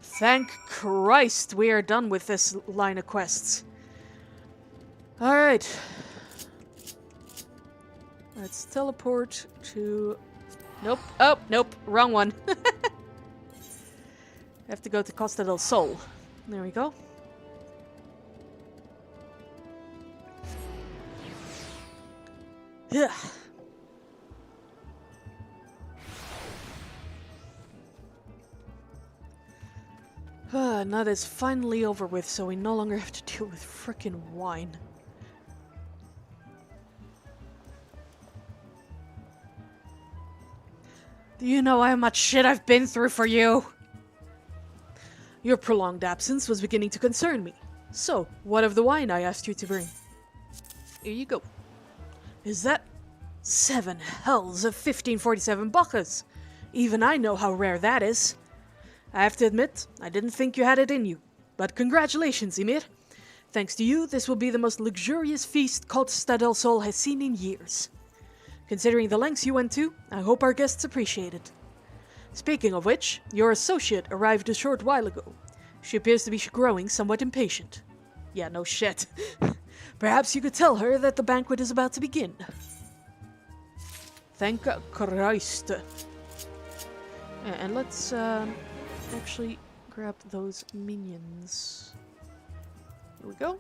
Thank Christ we are done with this line of quests. Alright. Let's teleport to... Nope. Oh, nope. Wrong one. I have to go to Costa del Sol. There we go. Yeah. Now that's finally over with, so we no longer have to deal with frickin' wine. Do you know how much shit I've been through for you? Your prolonged absence was beginning to concern me. So, what of the wine I asked you to bring? Here you go. Is that 7 hells of 1547 Bacchus? Even I know how rare that is. I have to admit, I didn't think you had it in you. But congratulations, Ymir. Thanks to you, this will be the most luxurious feast Costa del Sol has seen in years. Considering the lengths you went to, I hope our guests appreciate it. Speaking of which, your associate arrived a short while ago. She appears to be growing somewhat impatient. Yeah, no shit. Perhaps you could tell her that the banquet is about to begin. Thank Christ. And let's actually grab those minions. Here we go.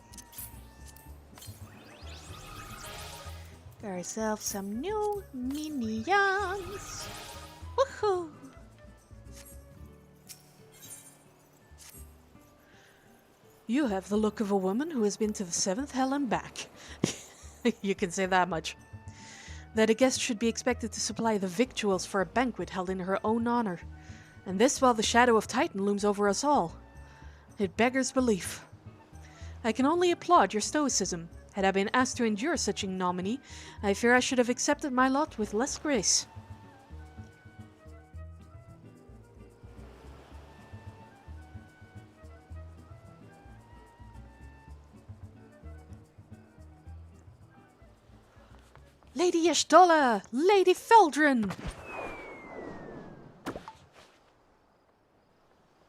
Got ourselves some new minions. Woohoo! You have the look of a woman who has been to the 7th hell and back. You can say that much. That a guest should be expected to supply the victuals for a banquet held in her own honor. And this while the shadow of Titan looms over us all. It beggars belief. I can only applaud your stoicism. Had I been asked to endure such ignominy, I fear I should have accepted my lot with less grace. Lady Y'shtola! Lady Feldrin!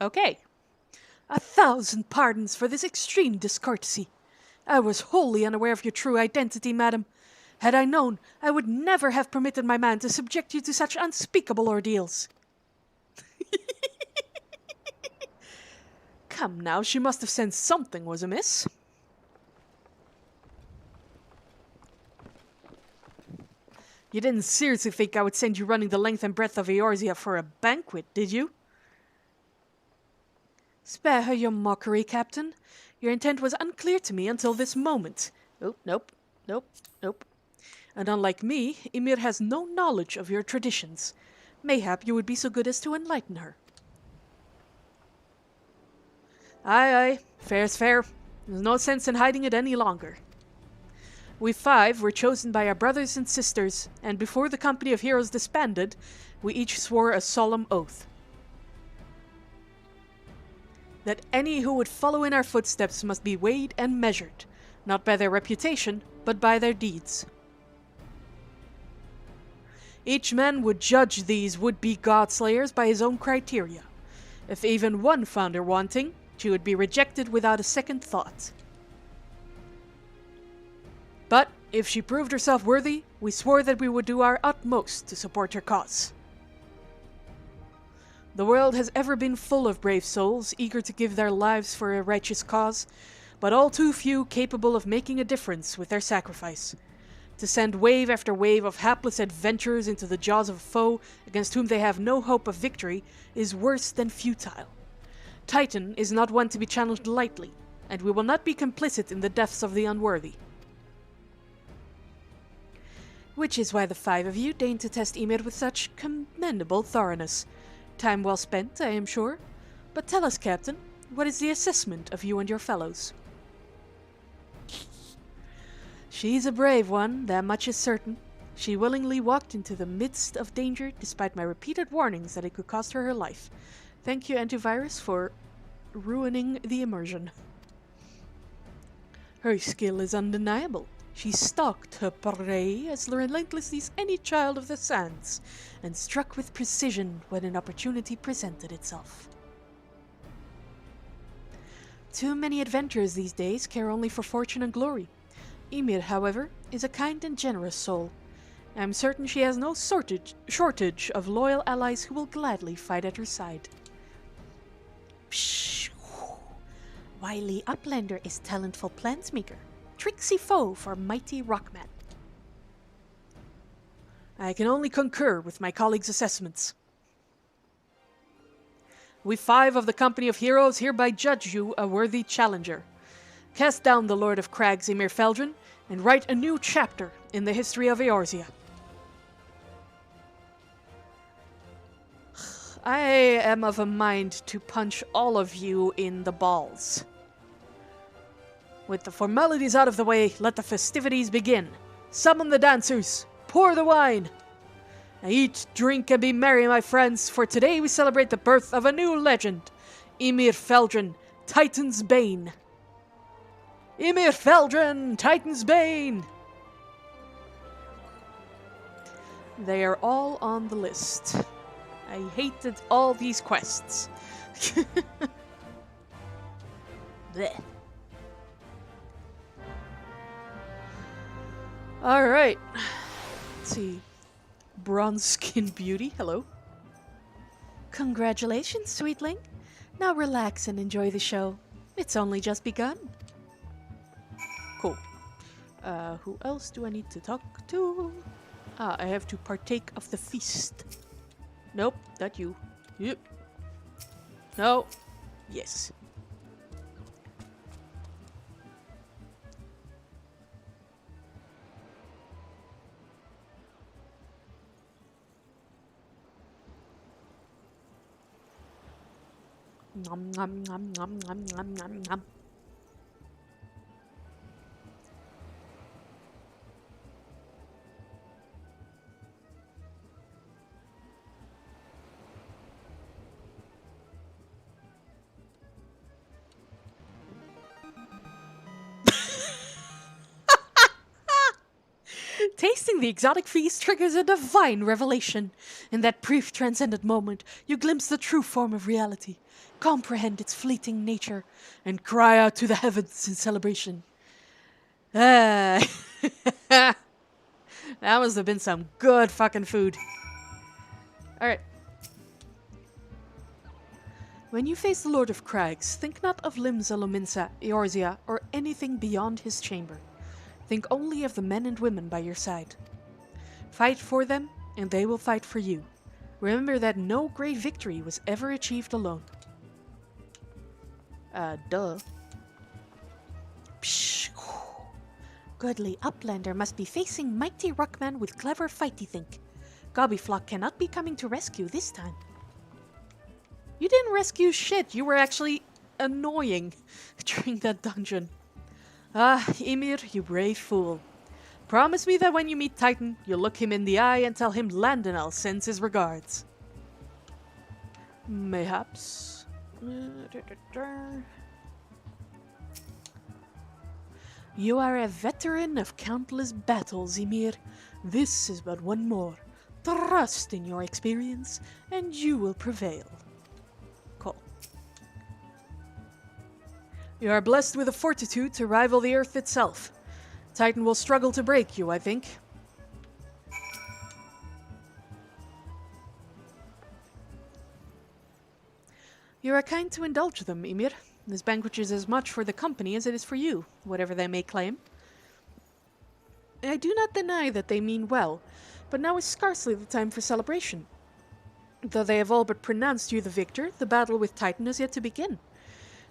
Okay. 1,000 pardons for this extreme discourtesy. I was wholly unaware of your true identity, madam. Had I known, I would never have permitted my man to subject you to such unspeakable ordeals. Come now, she must have sensed something was amiss. You didn't seriously think I would send you running the length and breadth of Eorzea for a banquet, did you? Spare her your mockery, Captain. Your intent was unclear to me until this moment. Oh, nope. And unlike me, Ymir has no knowledge of your traditions. Mayhap you would be so good as to enlighten her. Aye, fair's fair. There's no sense in hiding it any longer. We 5 were chosen by our brothers and sisters, and before the company of heroes disbanded, we each swore a solemn oath. That any who would follow in our footsteps must be weighed and measured, not by their reputation, but by their deeds. Each man would judge these would-be godslayers by his own criteria. If even one found her wanting, she would be rejected without a second thought. But if she proved herself worthy, we swore that we would do our utmost to support her cause. The world has ever been full of brave souls, eager to give their lives for a righteous cause, but all too few capable of making a difference with their sacrifice. To send wave after wave of hapless adventurers into the jaws of a foe against whom they have no hope of victory is worse than futile. Titan is not one to be challenged lightly, and we will not be complicit in the deaths of the unworthy. Which is why the 5 of you deigned to test Ymir with such commendable thoroughness. Time well spent, I am sure. But tell us, Captain, what is the assessment of you and your fellows? She's a brave one, that much is certain. She willingly walked into the midst of danger, despite my repeated warnings that it could cost her her life. Thank you, Antivirus, for ruining the immersion. Her skill is undeniable. She stalked her prey as relentlessly as any child of the sands, and struck with precision when an opportunity presented itself. Too many adventurers these days care only for fortune and glory. Ymir, however, is a kind and generous soul. I am certain she has no shortage of loyal allies who will gladly fight at her side. Pshh! Wily Uplander is talentful plansmaker. Tricksy foe for mighty rockman. I can only concur with my colleagues' assessments. We 5 of the company of heroes hereby judge you a worthy challenger. Cast down the Lord of Crags, Ymir Feldrin, and write a new chapter in the history of Eorzea. I am of a mind to punch all of you in the balls. With the formalities out of the way, let the festivities begin. Summon the dancers. Pour the wine. Now eat, drink, and be merry, my friends, for today we celebrate the birth of a new legend. Ymir Feldrin, Titan's Bane. Ymir Feldrin, Titan's Bane! They are all on the list. I hated all these quests. Blech. Alright. Let's see. Bronze Skin Beauty, hello. Congratulations, sweetling. Now relax and enjoy the show. It's only just begun. Cool. Who else do I need to talk to? I have to partake of the feast. Nope, not you. Yep. No. Yes. Nom nom nom nom nom nom nom nom. Tasting the exotic feast triggers a divine revelation. In that brief transcendent moment, you glimpse the true form of reality, comprehend its fleeting nature, and cry out to the heavens in celebration. Ah. That must have been some good fucking food. Alright. When you face the Lord of Crags, think not of Limsa Lominsa, Eorzea, or anything beyond his chamber. Think only of the men and women by your side. Fight for them, and they will fight for you. Remember that no great victory was ever achieved alone. Duh. Psh. Goodly Uplander must be facing mighty Ruckman with clever fighty think. Gobbyflock cannot be coming to rescue this time. You didn't rescue shit, you were actually annoying during that dungeon. Ah, Ymir, you brave fool. Promise me that when you meet Titan, you'll look him in the eye and tell him Landonel sends his regards. Mayhaps. You are a veteran of countless battles, Ymir. This is but one more. Trust in your experience, and you will prevail. Cool. You are blessed with a fortitude to rival the earth itself. Titan will struggle to break you, I think. You are kind to indulge them, Ymir. This banquet is as much for the company as it is for you, whatever they may claim. I do not deny that they mean well, but now is scarcely the time for celebration. Though they have all but pronounced you the victor, the battle with Titan has yet to begin.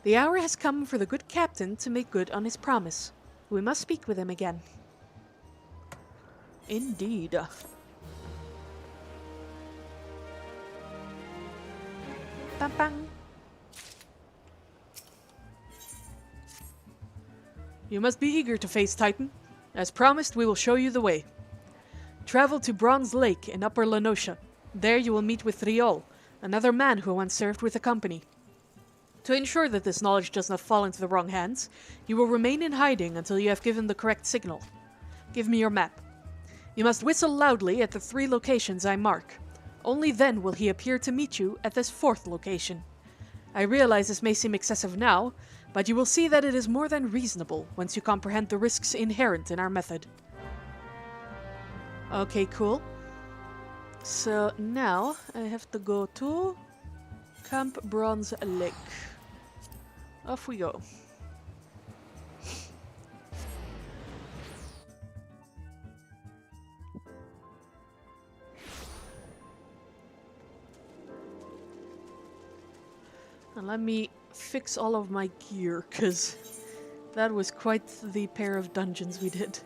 The hour has come for the good captain to make good on his promise. We must speak with him again. Indeed. Bang bang. You must be eager to face Titan. As promised, we will show you the way. Travel to Bronze Lake in Upper Lenosha. There you will meet with Riol, another man who once served with the company. To ensure that this knowledge does not fall into the wrong hands, you will remain in hiding until you have given the correct signal. Give me your map. You must whistle loudly at the 3 locations I mark. Only then will he appear to meet you at this 4th location. I realize this may seem excessive now, but you will see that it is more than reasonable once you comprehend the risks inherent in our method. Okay, cool. So now I have to go to Camp Bronze Lake. Off we go. And let me fix all of my gear, because that was quite the pair of dungeons we did.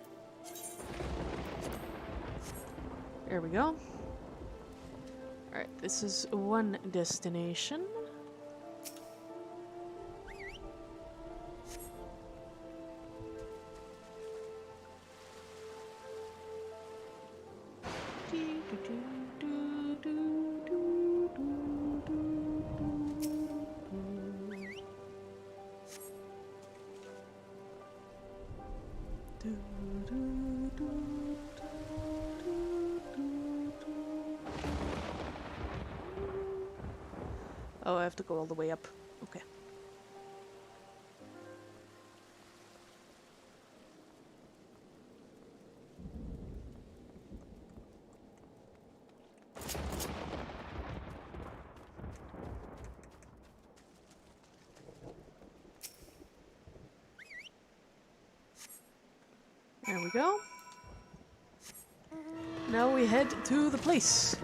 There we go. Alright, this is one destination. Oh, I have to go all the way up. Okay. There we go. Now we head to the place.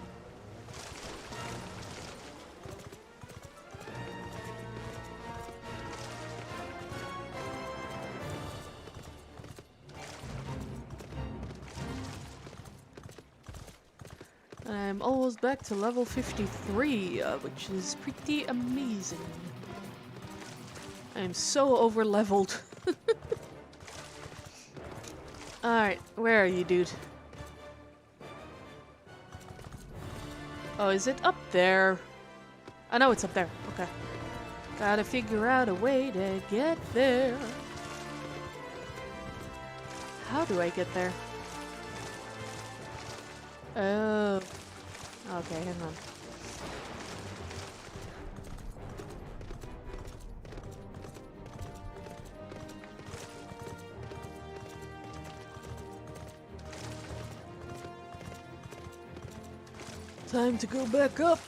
I'm almost back to level 53, which is pretty amazing. I'm so over-leveled. Alright, where are you, dude? Oh, is it up there? I know it's up there. Okay. Gotta figure out a way to get there. How do I get there? Oh. Okay, hang on. Time to go back up.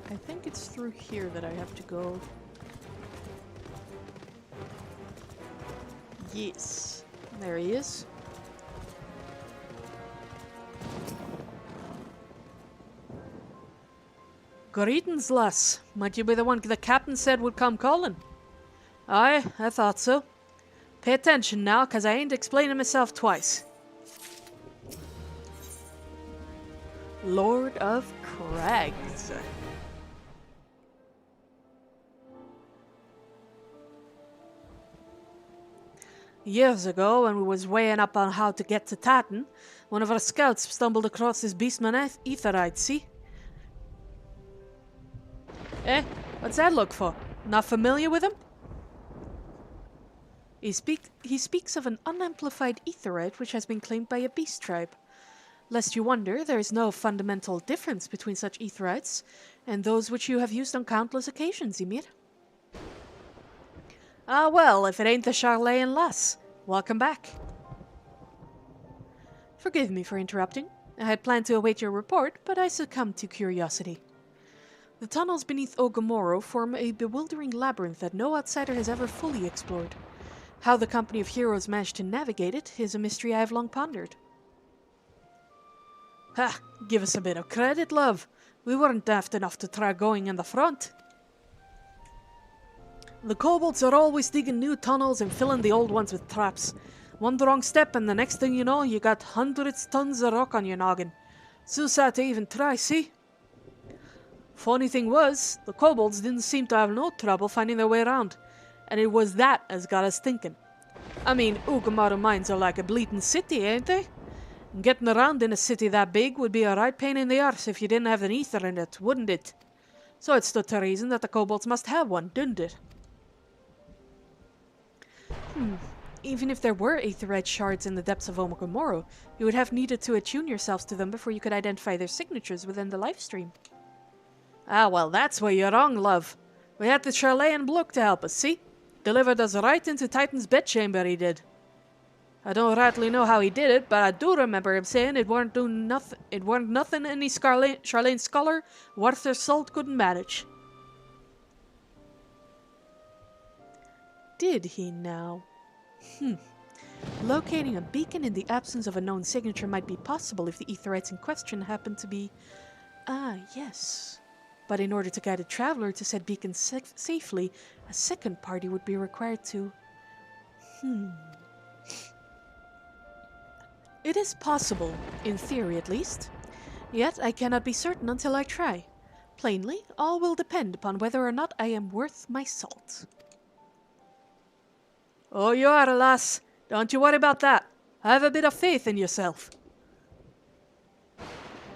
I think it's through here that I have to go. Yes. There he is. Greetings, lass. Might you be the one the captain said would come calling? Aye, I thought so. Pay attention now, 'cause I ain't explaining myself twice. Lord of Crags. Years ago, when we was weighing up on how to get to Titan, one of our scouts stumbled across this beastman Aetherite, see? Eh? What's that look for? Not familiar with him? He speaks of an unamplified Aetherite which has been claimed by a beast tribe. Lest you wonder, there is no fundamental difference between such Aetherites and those which you have used on countless occasions, Ymir. Ah well, if it ain't the Charlayan lass. Welcome back. Forgive me for interrupting. I had planned to await your report, but I succumbed to curiosity. The tunnels beneath Ogamoro form a bewildering labyrinth that no outsider has ever fully explored. How the company of heroes managed to navigate it is a mystery I have long pondered. Ha! Give us a bit of credit, love. We weren't daft enough to try going in the front. The kobolds are always digging new tunnels and filling the old ones with traps. One wrong step and the next thing you know, you got hundreds tons of rock on your noggin. So sad to even try, see? Funny thing was, the kobolds didn't seem to have no trouble finding their way around. And it was that as got us thinking. I mean, Ugamaru mines are like a bleating city, ain't they? Getting around in a city that big would be a right pain in the arse if you didn't have an ether in it, wouldn't it? So it stood to reason that the kobolds must have one, didn't it? Even if there were aetherite shards in the depths of Omokomoro, you would have needed to attune yourselves to them before you could identify their signatures within the lifestream. Ah, well, that's where you're wrong, love. We had the Charlayan bloke to help us, see? Delivered us right into Titan's bedchamber, he did. I don't rightly know how he did it, but I do remember him saying it weren't nothing any Charlayan scholar worth their salt couldn't manage. Did he now? Locating a beacon in the absence of a known signature might be possible if the aetherites in question happen to be... Ah, yes. But in order to guide a traveler to said beacon safely, a second party would be required to... It is possible, in theory at least. Yet I cannot be certain until I try. Plainly, all will depend upon whether or not I am worth my salt. Oh, you are, lass. Don't you worry about that. Have a bit of faith in yourself.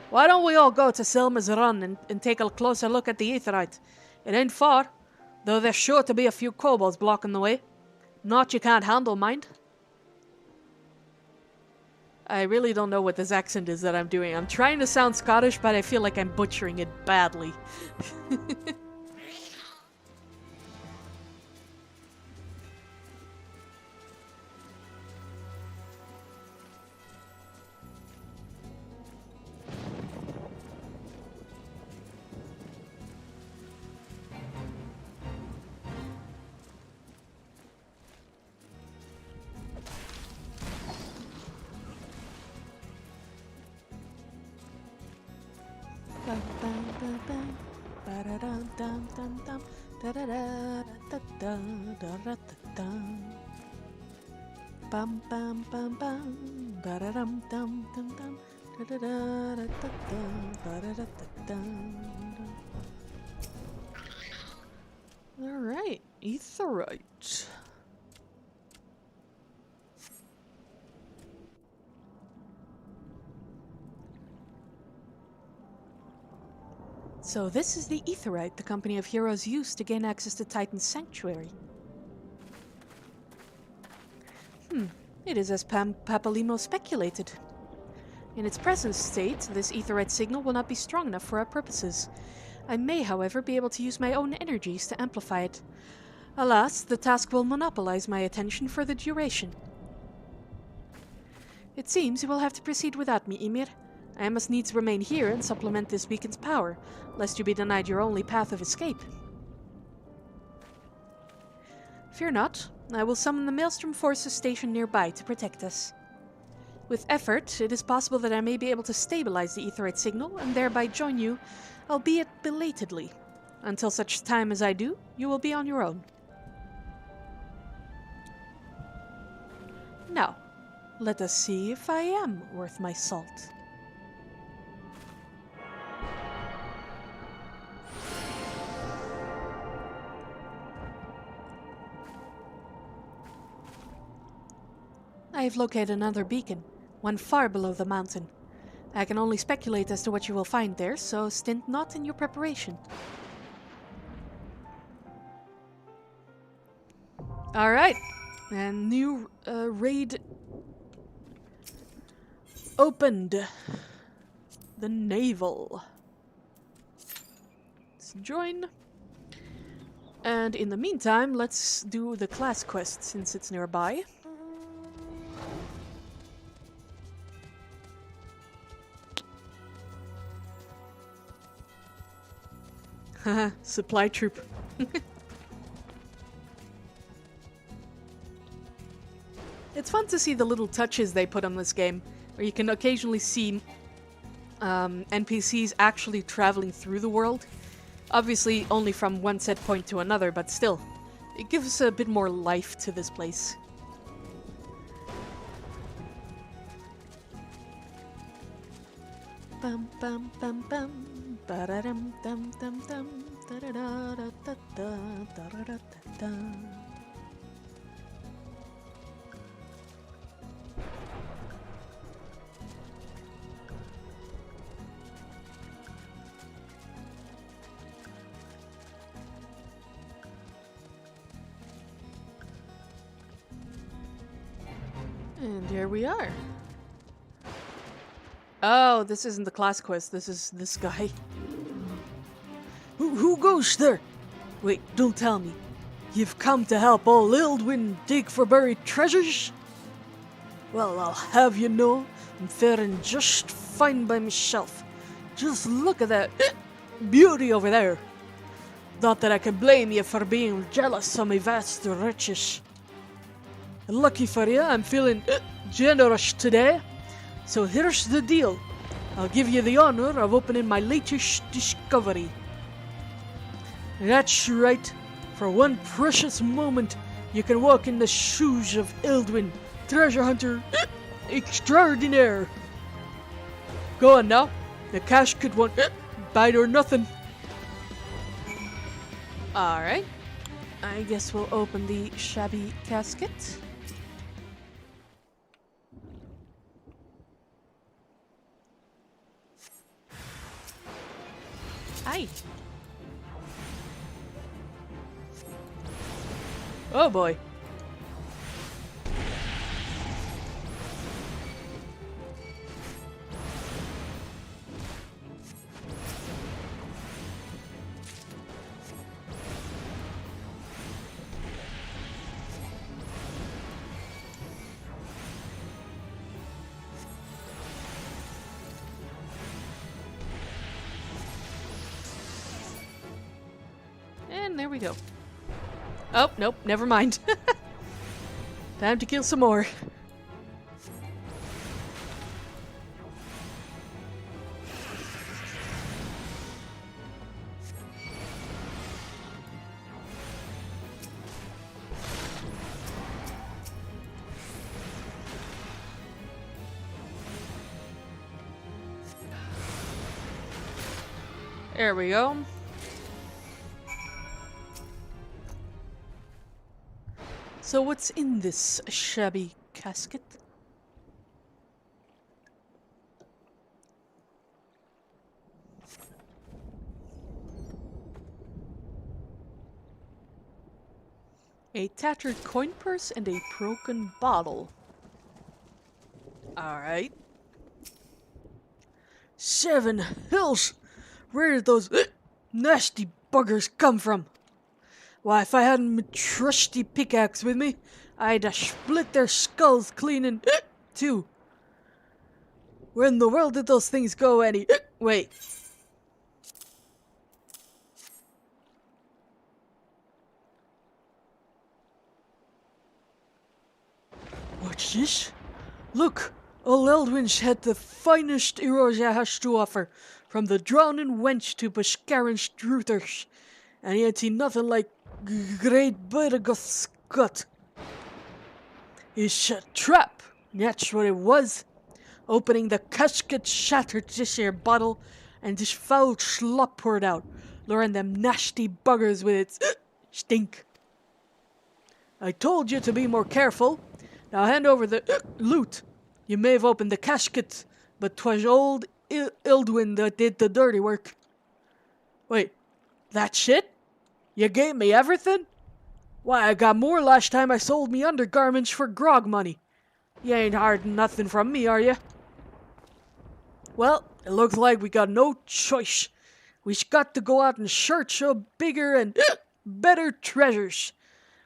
Why don't we all go to Selma's Run and take a closer look at the aetherite? It ain't far, though there's sure to be a few kobolds blocking the way. Not you can't handle, mind. I really don't know what this accent is that I'm doing. I'm trying to sound Scottish, but I feel like I'm butchering it badly. Alright, aetherite. So this is the Aetherite the Company of Heroes used to gain access to Titan's Sanctuary. It is as Papalimo speculated. In its present state, this Aetherite signal will not be strong enough for our purposes. I may, however, be able to use my own energies to amplify it. Alas, the task will monopolize my attention for the duration. It seems you will have to proceed without me, Ymir. I must needs remain here and supplement this beacon's power, lest you be denied your only path of escape. Fear not, I will summon the Maelstrom forces stationed nearby to protect us. With effort, it is possible that I may be able to stabilize the Aetherite signal and thereby join you, albeit belatedly. Until such time as I do, you will be on your own. Now, let us see if I am worth my salt. I have located another beacon, one far below the mountain. I can only speculate as to what you will find there, so stint not in your preparation. Alright, and new raid opened. The Naval. Let's join. And in the meantime, let's do the class quest since it's nearby. Haha, supply troop. It's fun to see the little touches they put on this game, where you can occasionally see NPCs actually traveling through the world. Obviously only from one set point to another, but still, it gives a bit more life to this place. Bum bum bum bum. Ba-da-dum dum dum dum. Da-da-da-da-da-da. Da-da-da-da-da. And here we are. Oh, this isn't the class quest. This is this guy. Who goes there? Wait, don't tell me. You've come to help old Ildwin dig for buried treasures? Well, I'll have you know, I'm faring just fine by myself. Just look at that beauty over there. Not that I can blame you for being jealous of my vast riches. Lucky for you, I'm feeling generous today. So here's the deal. I'll give you the honor of opening my latest discovery. That's right. For one precious moment, you can walk in the shoes of Ildwin, treasure hunter extraordinaire. Go on now. The cash could want bite or nothing. Alright. I guess we'll open the shabby casket. Aye. Oh boy. And there we go. Oh, nope, never mind. Time to kill some more. There we go. So what's in this shabby casket? A tattered coin purse and a broken bottle. Alright. 7 hills! Where did those nasty buggers come from? Why, if I hadn't my trusty pickaxe with me, I'd have split their skulls clean in two. Where in the world did those things go, Annie? Wait. What's this? Look, old Eldwin's had the finest Erosia has to offer, from the drowning wench to Bascaran Struthers, and he ain't seen nothing like great Butterguth's gut. It's a trap, that's what it was. Opening the casket shattered this here bottle, and this foul slop poured out, luring them nasty buggers with its stink. I told you to be more careful. Now hand over the loot. You may have opened the casket, but 'twas old Ildwin that did the dirty work. Wait, that's it? You gave me everything? Why, I got more last time I sold me undergarments for grog money. You ain't hiding nothing from me, are you? Well, it looks like we got no choice. We've got to go out in search of bigger and better treasures.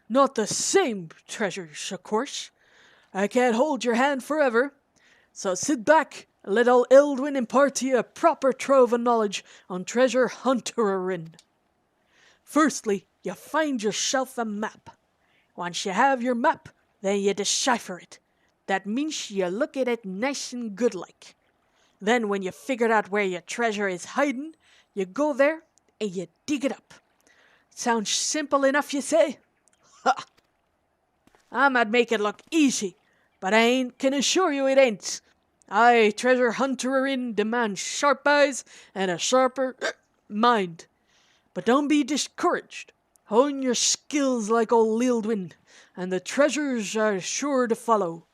Not the same treasures, of course. I can't hold your hand forever. So sit back and let old Eldwin impart to you a proper trove of knowledge on treasure hunterin'. Firstly, you find yourself a map. Once you have your map, then you decipher it. That means you look at it nice and good like. Then when you figured out where your treasure is hiding, you go there and you dig it up. Sounds simple enough, you say? Ha! I might make it look easy, but I can assure you it ain't. I, treasure hunterin', demand sharp eyes and a sharper mind. But don't be discouraged. Hone your skills like old Lildwin, and the treasures are sure to follow.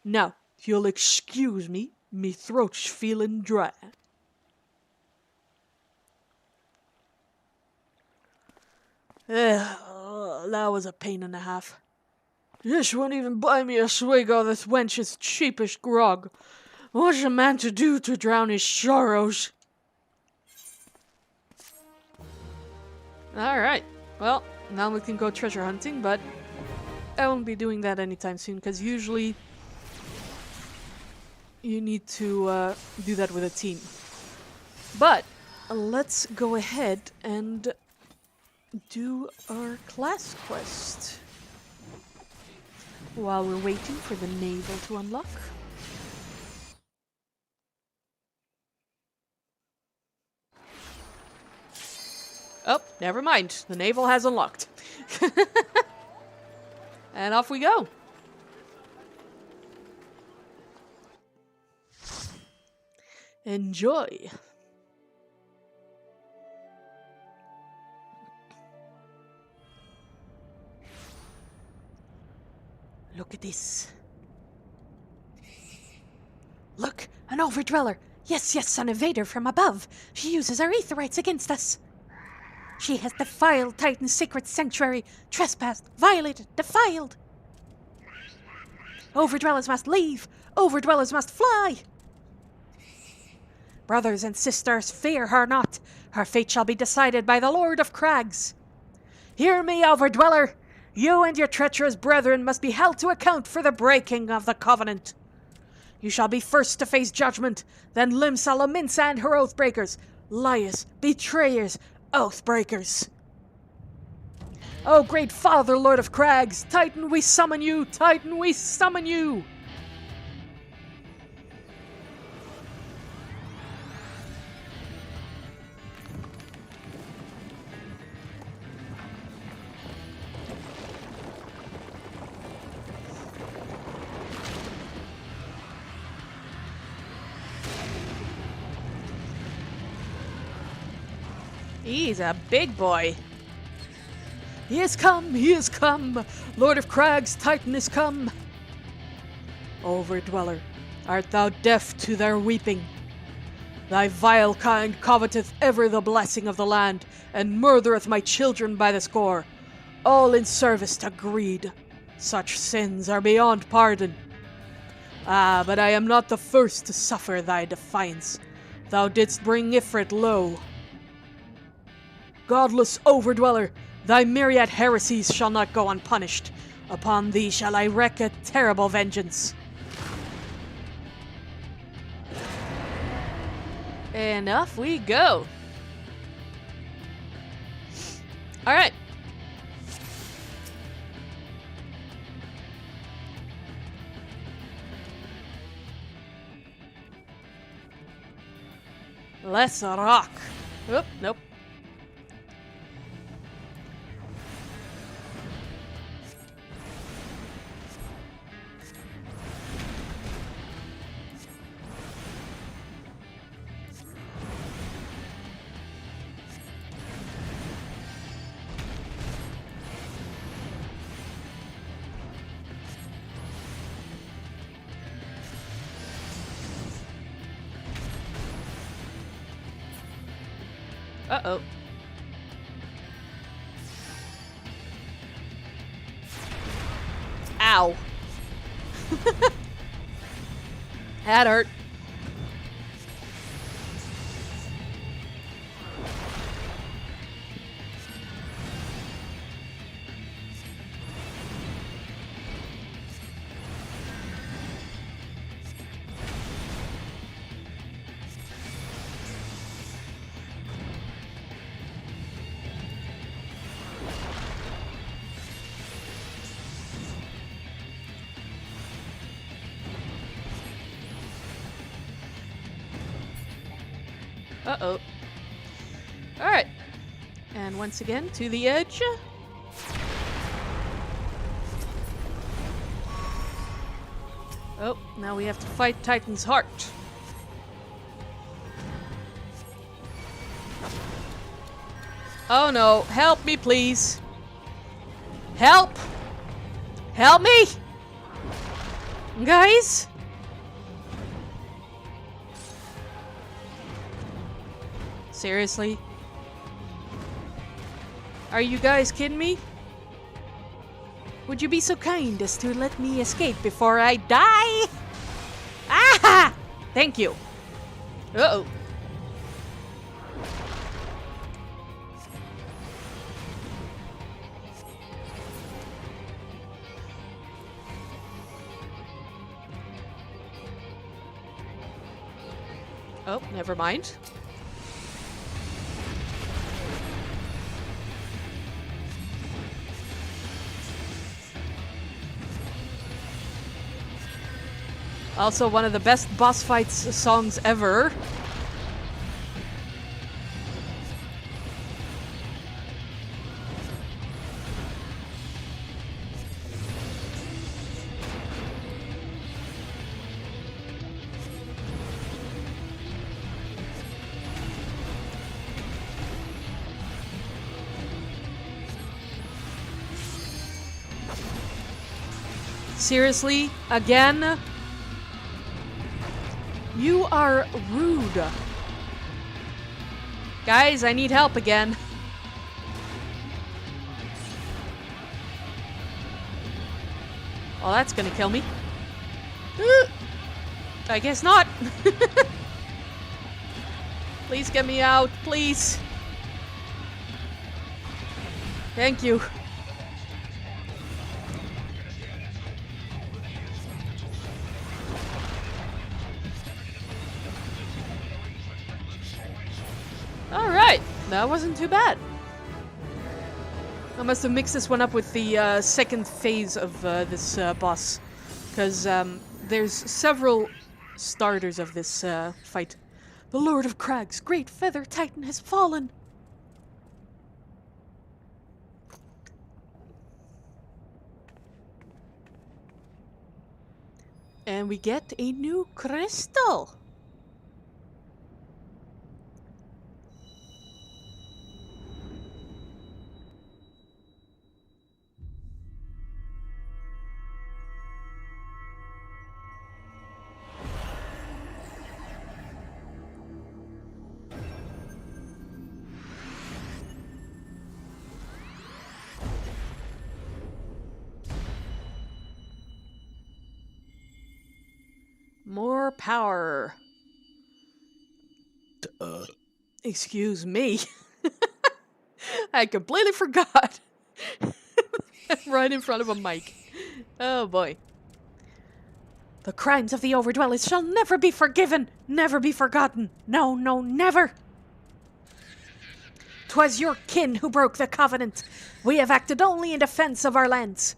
Now, if you'll excuse me, me throat's feeling dry. That was a pain and a half. This won't even buy me a swig of this wench's cheapest grog. What's a man to do to drown his sorrows? Alright, well, now we can go treasure hunting, but I won't be doing that anytime soon, because usually you need to do that with a team. But let's go ahead and do our class quest while we're waiting for the naval to unlock. Oh, never mind. The naval has unlocked. And off we go. Enjoy. Look at this. Look, an overdweller. Yes, an invader from above. She uses her aetherites against us. She has defiled Titan's sacred sanctuary, trespassed, violated, defiled. Overdwellers must leave. Overdwellers must fly. Brothers and sisters, fear her not. Her fate shall be decided by the Lord of Crags. Hear me, Overdweller. You and your treacherous brethren must be held to account for the breaking of the covenant. You shall be first to face judgment, then Limsa and her oathbreakers, liars, betrayers, oathbreakers. O great Father, Lord of Crags, Titan, we summon you! Titan, we summon you! He's a big boy. He has come, Lord of Crags, Titan is come. Overdweller, art thou deaf to their weeping? Thy vile kind coveteth ever the blessing of the land, and murdereth my children by the score. all in service to greed. Such sins are beyond pardon. Ah, but I am not the first to suffer thy defiance. Thou didst bring Ifrit low. Godless overdweller, thy myriad heresies shall not go unpunished. Upon thee shall I wreak a terrible vengeance. And off we go. Alright. Let's rock. Oop, nope. Uh-oh. Ow. That hurt. Uh-oh. Alright. And once again, to the edge. Oh, now we have to fight Titan's Heart. Oh no, help me please. Help! Help me! Guys? Seriously? Are you guys kidding me? Would you be so kind as to let me escape before I die? Ah! Thank you. Uh-oh. Oh, never mind. Also, one of the best boss fights songs ever. Seriously? Again? You are rude. Guys, I need help again. Well, that's gonna kill me. I guess not. Please get me out, please. Thank you. Alright, that wasn't too bad. I must have mixed this one up with the second phase of this boss. Because there's several starters of this fight. The Lord of Crag's great feather titan has fallen. And we get a new crystal. More power. Excuse me. I completely forgot. Right in front of a mic. Oh boy. The crimes of the Overdwellers shall never be forgiven, never be forgotten. No, no, never. 'Twas your kin who broke the covenant. We have acted only in defense of our lands.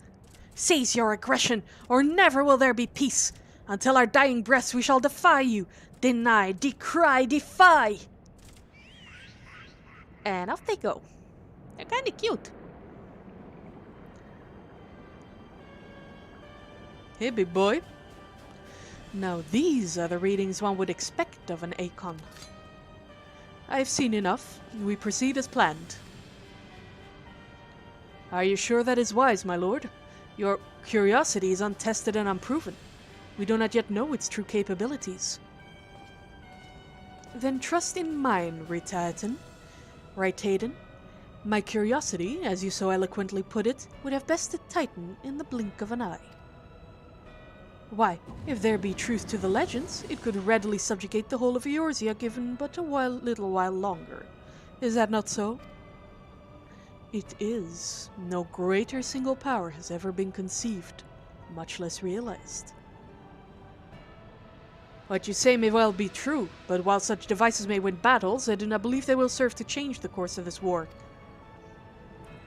Cease your aggression, or never will there be peace. Until our dying breaths we shall defy you. Deny, decry, defy. And off they go. They're kinda cute. Hey, big boy. Now these are the readings one would expect of an Acon. I've seen enough. We proceed as planned. Are you sure that is wise, my lord? Your curiosity is untested and unproven. We do not yet know its true capabilities. Then trust in mine, Ritaten. Right, Hayden? My curiosity, as you so eloquently put it, would have bested Titan in the blink of an eye. Why, if there be truth to the legends, it could readily subjugate the whole of Eorzea given but a little while longer. Is that not so? It is. No greater single power has ever been conceived, much less realized. What you say may well be true, but while such devices may win battles, I do not believe they will serve to change the course of this war.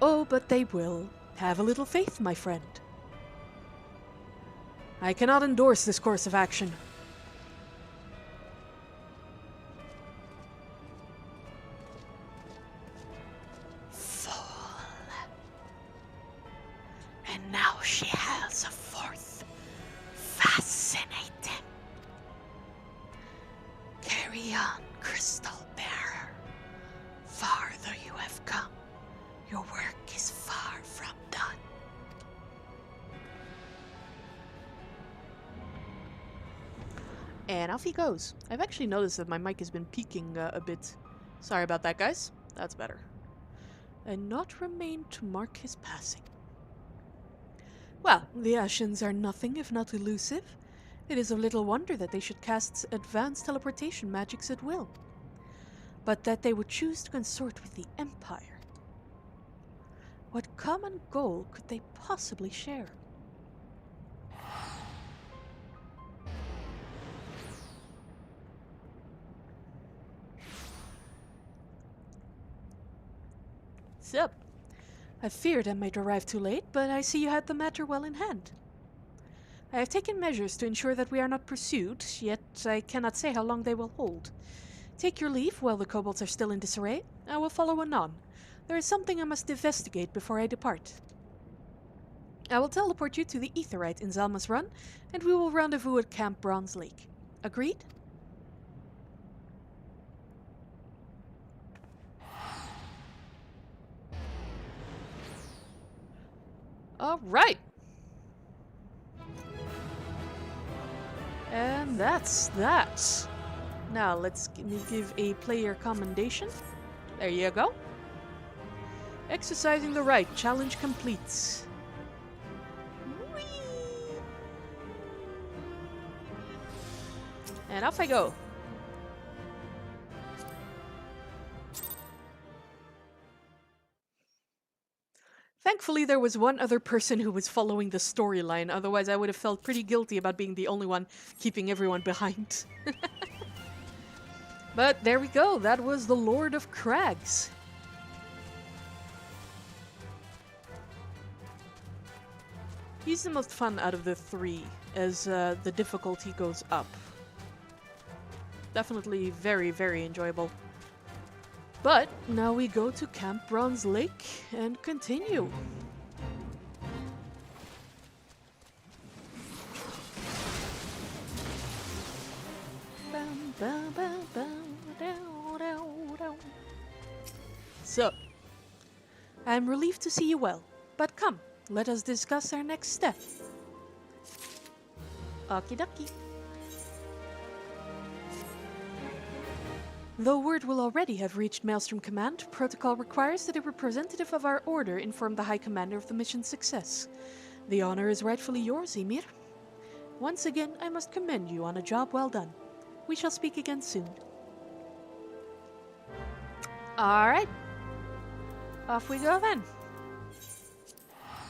Oh, but they will. Have a little faith, my friend. I cannot endorse this course of action. Fool. And now she has a fourth. Fascinating. Carry on, Crystal Bearer. Farther you have come. Your work is far from done. And off he goes. I've actually noticed that my mic has been peaking a bit. Sorry about that, guys. That's better. And not remain to mark his passing. Well, the Ashens are nothing if not elusive. It is of little wonder that they should cast advanced teleportation magics at will. But that they would choose to consort with the Empire. What common goal could they possibly share? Sup? I feared I might arrive too late, but I see you had the matter well in hand. I have taken measures to ensure that we are not pursued, yet I cannot say how long they will hold. Take your leave while the kobolds are still in disarray. I will follow anon. There is something I must investigate before I depart. I will teleport you to the Aetheryte in Zalma's Run, and we will rendezvous at Camp Bronze Lake. Agreed? All right. And that's that. Now let's give a player commendation. There you go. Exercising the right. Challenge complete. Whee! And off I go. Thankfully, there was one other person who was following the storyline, otherwise I would have felt pretty guilty about being the only one keeping everyone behind. But there we go, that was the Lord of Crags. He's the most fun out of the three, as the difficulty goes up. Definitely very, very enjoyable. But now we go to Camp Bronze Lake and continue. So, I'm relieved to see you well, but come, let us discuss our next step. Okie dokie. Though word will already have reached Maelstrom Command, protocol requires that a representative of our order inform the High Commander of the mission's success. The honor is rightfully yours, Ymir. Once again, I must commend you on a job well done. We shall speak again soon. Alright. Off we go then.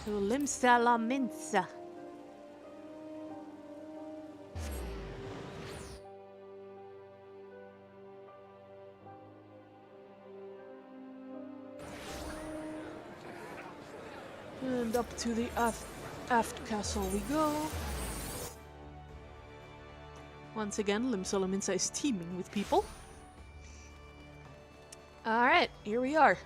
To Limsa. And up to the aft castle we go. Once again, Limsa is teeming with people. Alright, here we are.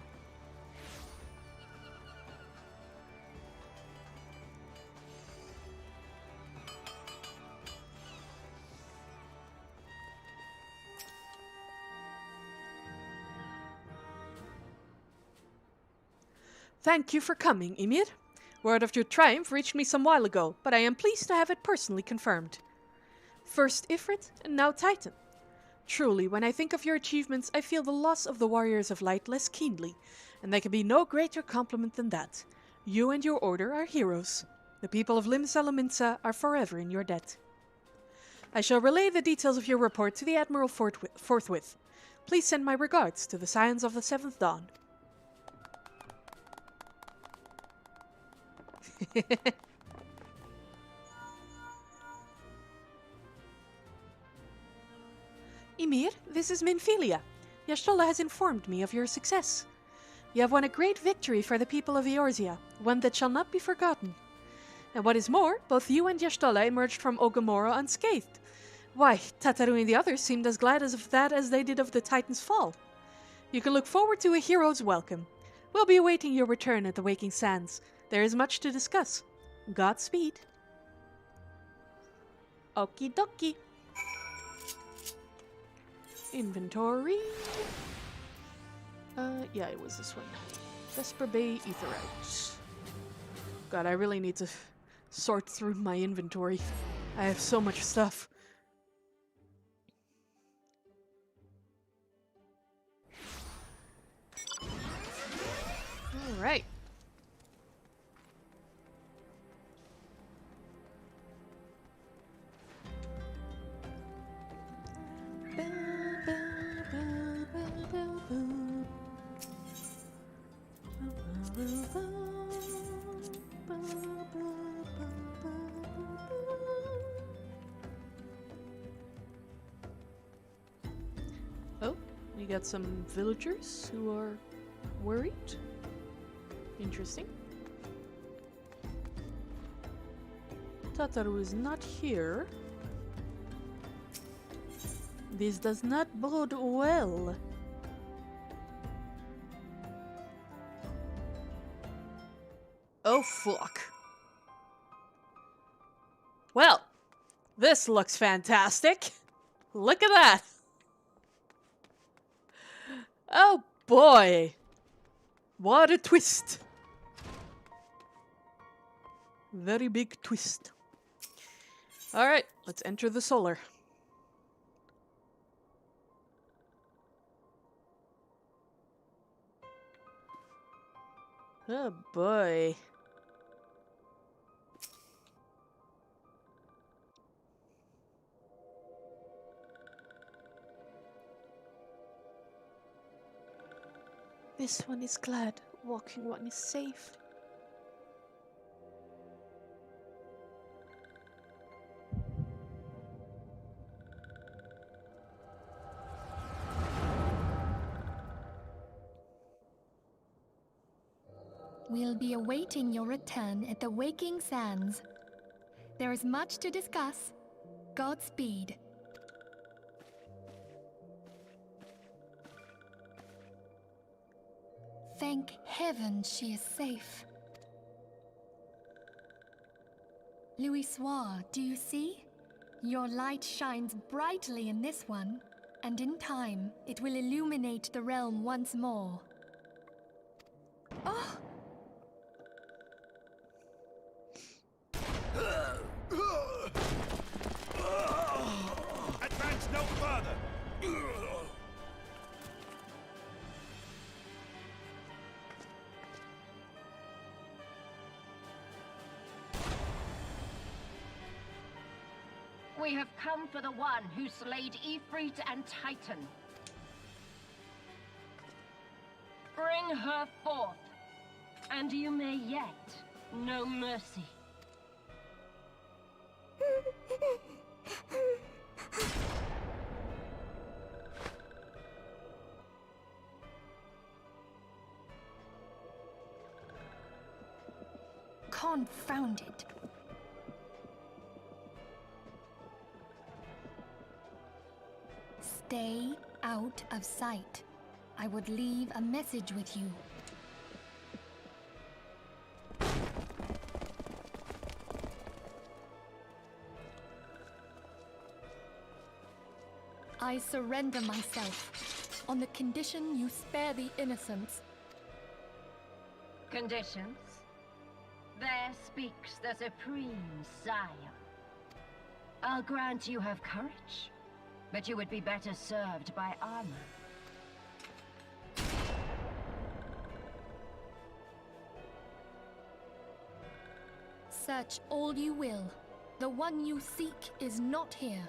Thank you for coming, Ymir. Word of your triumph reached me some while ago, but I am pleased to have it personally confirmed. First Ifrit, and now Titan. Truly, when I think of your achievements, I feel the loss of the Warriors of Light less keenly, and there can be no greater compliment than that. You and your order are heroes. The people of Limsa are forever in your debt. I shall relay the details of your report to the Admiral forthwith. Please send my regards to the Scions of the Seventh Dawn. Ymir, this is Minfilia. Y'shtola has informed me of your success. You have won a great victory for the people of Eorzea, one that shall not be forgotten. And what is more, both you and Y'shtola emerged from Ogamora unscathed. Why, Tataru and the others seemed as glad of that as they did of the Titan's fall. You can look forward to a hero's welcome. We'll be awaiting your return at the Waking Sands. There is much to discuss. Godspeed. Okie dokie. Inventory. Yeah, it was this one. Vesper Bay Aetheryte. God, I really need to sort through my inventory. I have so much stuff. Alright. Oh, we got some villagers who are worried. Interesting. Tataru is not here. This does not bode well. Oh, fuck. Well, this looks fantastic. Look at that. Oh, boy. What a twist. Very big twist. Alright, let's enter the solar. Oh boy. This one is glad, walking one is safe. We'll be awaiting your return at the Waking Sands. There is much to discuss. Godspeed. Thank heaven she is safe. Louisoix, do you see? Your light shines brightly in this one, and in time it will illuminate the realm once more. Oh! Advance no further! We have come for the one who slayed Ifrit and Titan. Bring her forth, and you may yet know mercy. Confound it. Stay out of sight. I would leave a message with you. I surrender myself on the condition you spare the innocents. Conditions? There speaks the Supreme Sire. I'll grant you have courage, but you would be better served by armor. Search all you will. The one you seek is not here.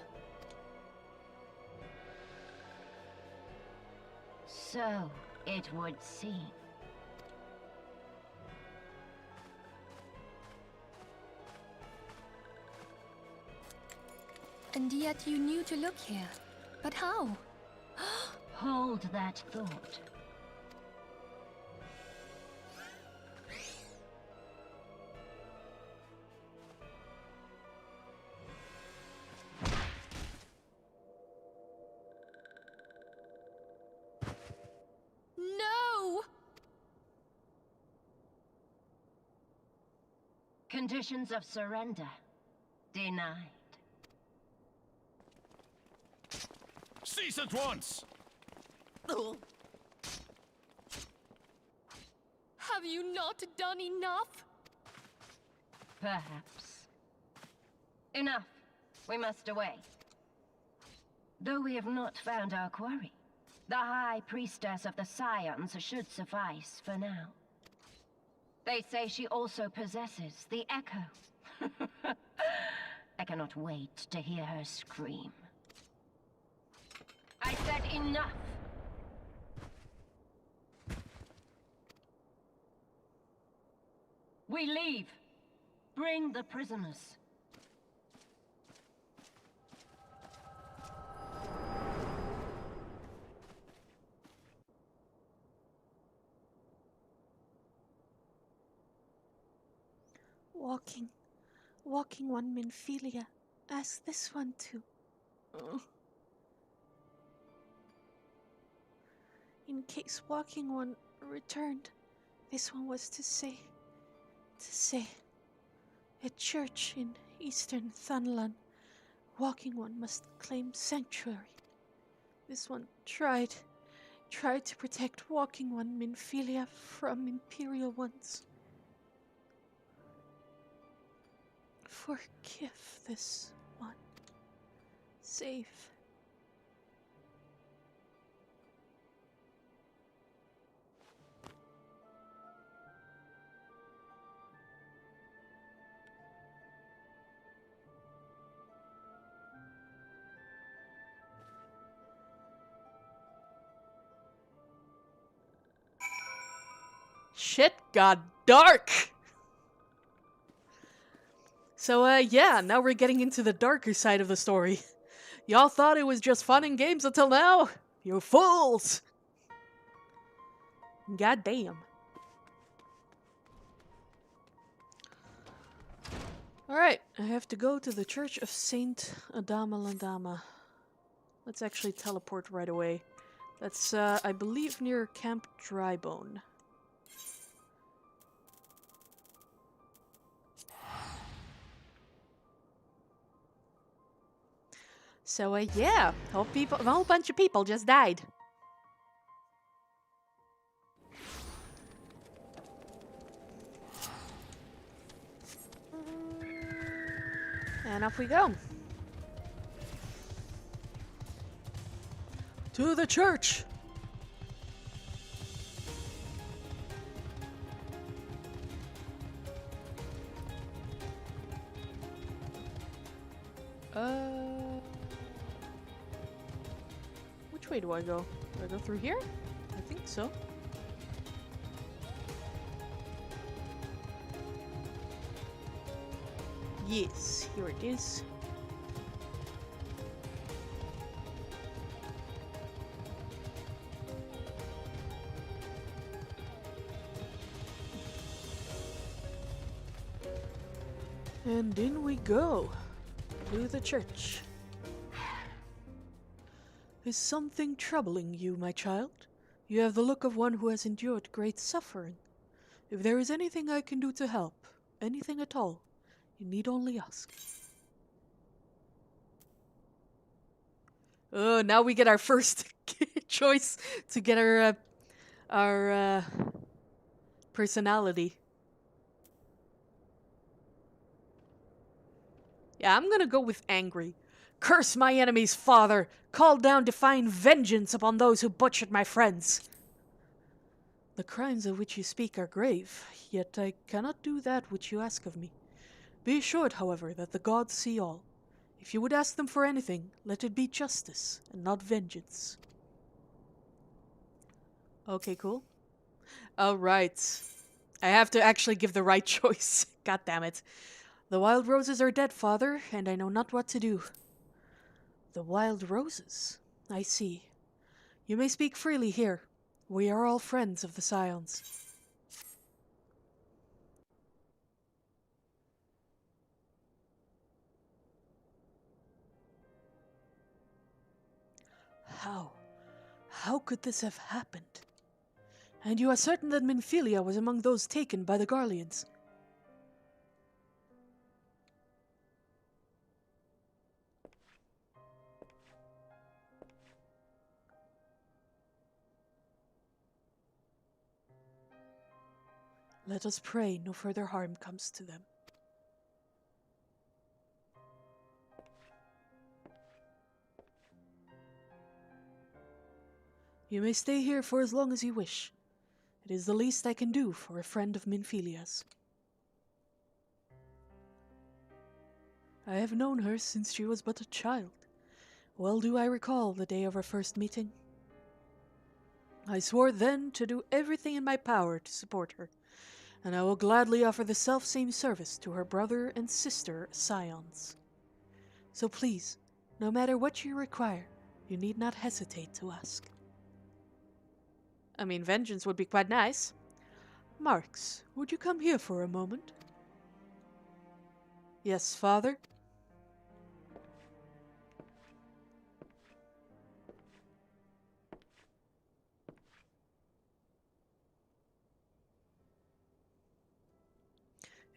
So it would seem. And yet you knew to look here. But how? Hold that thought. No! Conditions of surrender denied. Cease at once! Have you not done enough? Perhaps. Enough. We must away. Though we have not found our quarry, the High Priestess of the Scions should suffice for now. They say she also possesses the Echo. I cannot wait to hear her scream. I said enough! We leave. Bring the prisoners. Walking one Minfilia. Ask this one to. In case walking one returned, this one was to say, at church in eastern Thunlan, walking one must claim sanctuary. This one tried to protect walking one Minfilia from Imperial ones. Forgive this one. Save. Shit got dark! So, yeah, now we're getting into the darker side of the story. Y'all thought it was just fun and games until now? You fools! God damn. Alright, I have to go to the Church of Saint Adama Landama. Let's actually teleport right away. That's, I believe, near Camp Drybone. So, yeah, a whole bunch of people just died. And off we go. To the church! way do I go? Do I go through here? I think so. Yes, here it is. And in we go. To the church. Is something troubling you, my child? You have the look of one who has endured great suffering. If there is anything I can do to help, anything at all, you need only ask. Oh, now we get our first choice to get our personality. Yeah, I'm gonna go with angry. Curse my enemy's father! Call down divine vengeance upon those who butchered my friends! The crimes of which you speak are grave, yet I cannot do that which you ask of me. Be assured, however, that the gods see all. If you would ask them for anything, let it be justice, and not vengeance. Okay, cool. Alright. I have to actually give the right choice. God damn it. The wild roses are dead, father, and I know not what to do. The wild roses? I see. You may speak freely here. We are all friends of the Scions. How? How could this have happened? And you are certain that Minfilia was among those taken by the Garleans? Let us pray no further harm comes to them. You may stay here for as long as you wish. It is the least I can do for a friend of Minfilia's. I have known her since she was but a child. Well do I recall the day of our first meeting. I swore then to do everything in my power to support her, and I will gladly offer the self-same service to her brother and sister Scions. So please, no matter what you require, you need not hesitate to ask. I mean, vengeance would be quite nice. Marx, would you come here for a moment? Yes, father?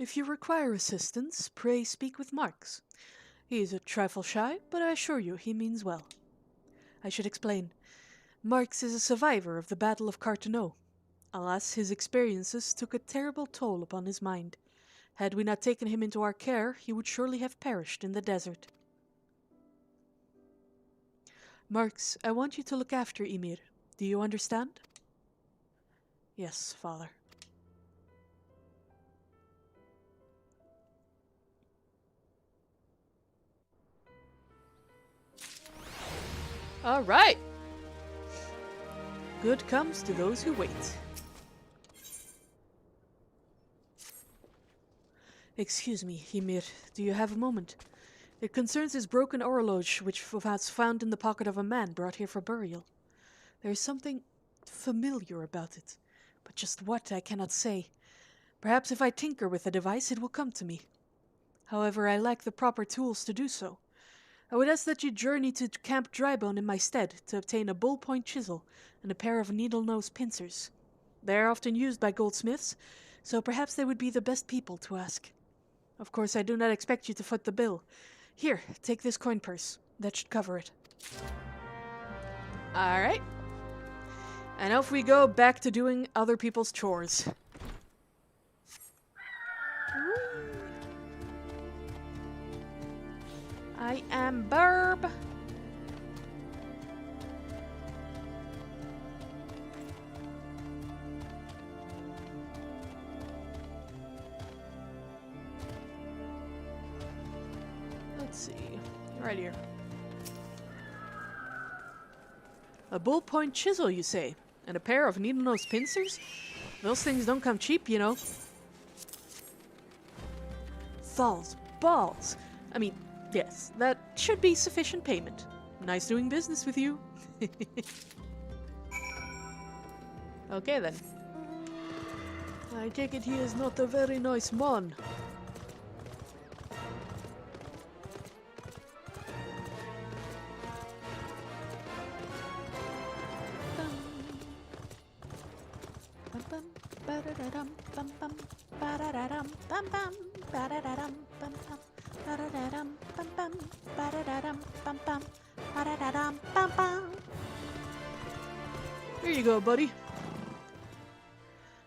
If you require assistance, pray speak with Marx. He is a trifle shy, but I assure you he means well. I should explain. Marx is a survivor of the Battle of Carteneau. Alas, his experiences took a terrible toll upon his mind. Had we not taken him into our care, he would surely have perished in the desert. Marx, I want you to look after Ymir. Do you understand? Yes, father. All right. Good comes to those who wait. Excuse me, Ymir, do you have a moment? It concerns his broken horologe, which was found in the pocket of a man brought here for burial. There is something familiar about it, but just what I cannot say. Perhaps if I tinker with the device, it will come to me. However, I lack the proper tools to do so. I would ask that you journey to Camp Drybone in my stead to obtain a bull-point chisel and a pair of needle-nose pincers. They are often used by goldsmiths, so perhaps they would be the best people to ask. Of course, I do not expect you to foot the bill. Here, take this coin purse. That should cover it. Alright. And off we go back to doing other people's chores. I am Burb. Let's see. Right here. A ballpoint chisel, you say? And a pair of needle-nose pincers? Those things don't come cheap, you know. Thal's balls. I mean, yes, that should be sufficient payment. Nice doing business with you. Okay then. I take it he is not a very nice man. Here you go, buddy.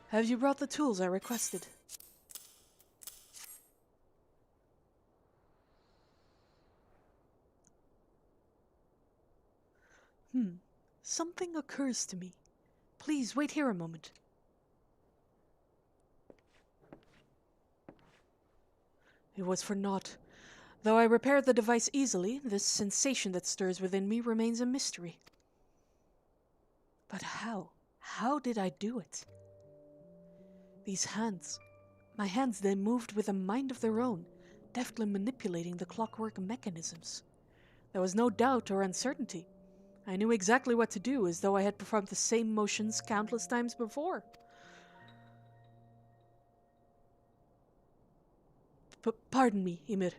Have you brought the tools I requested? Something occurs to me. Please wait here a moment. It was for naught. Though I repaired the device easily, this sensation that stirs within me remains a mystery. But how? How did I do it? These hands. My hands, they moved with a mind of their own, deftly manipulating the clockwork mechanisms. There was no doubt or uncertainty. I knew exactly what to do, as though I had performed the same motions countless times before. Pardon me, Ymir.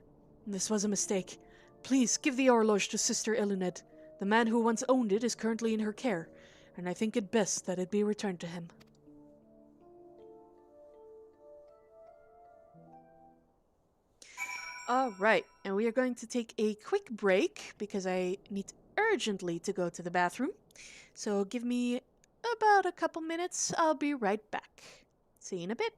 This was a mistake. Please, give the horloge to Sister Eluned. The man who once owned it is currently in her care, and I think it best that it be returned to him. Alright, and we are going to take a quick break, because I need urgently to go to the bathroom. So give me about a couple minutes. I'll be right back. See you in a bit.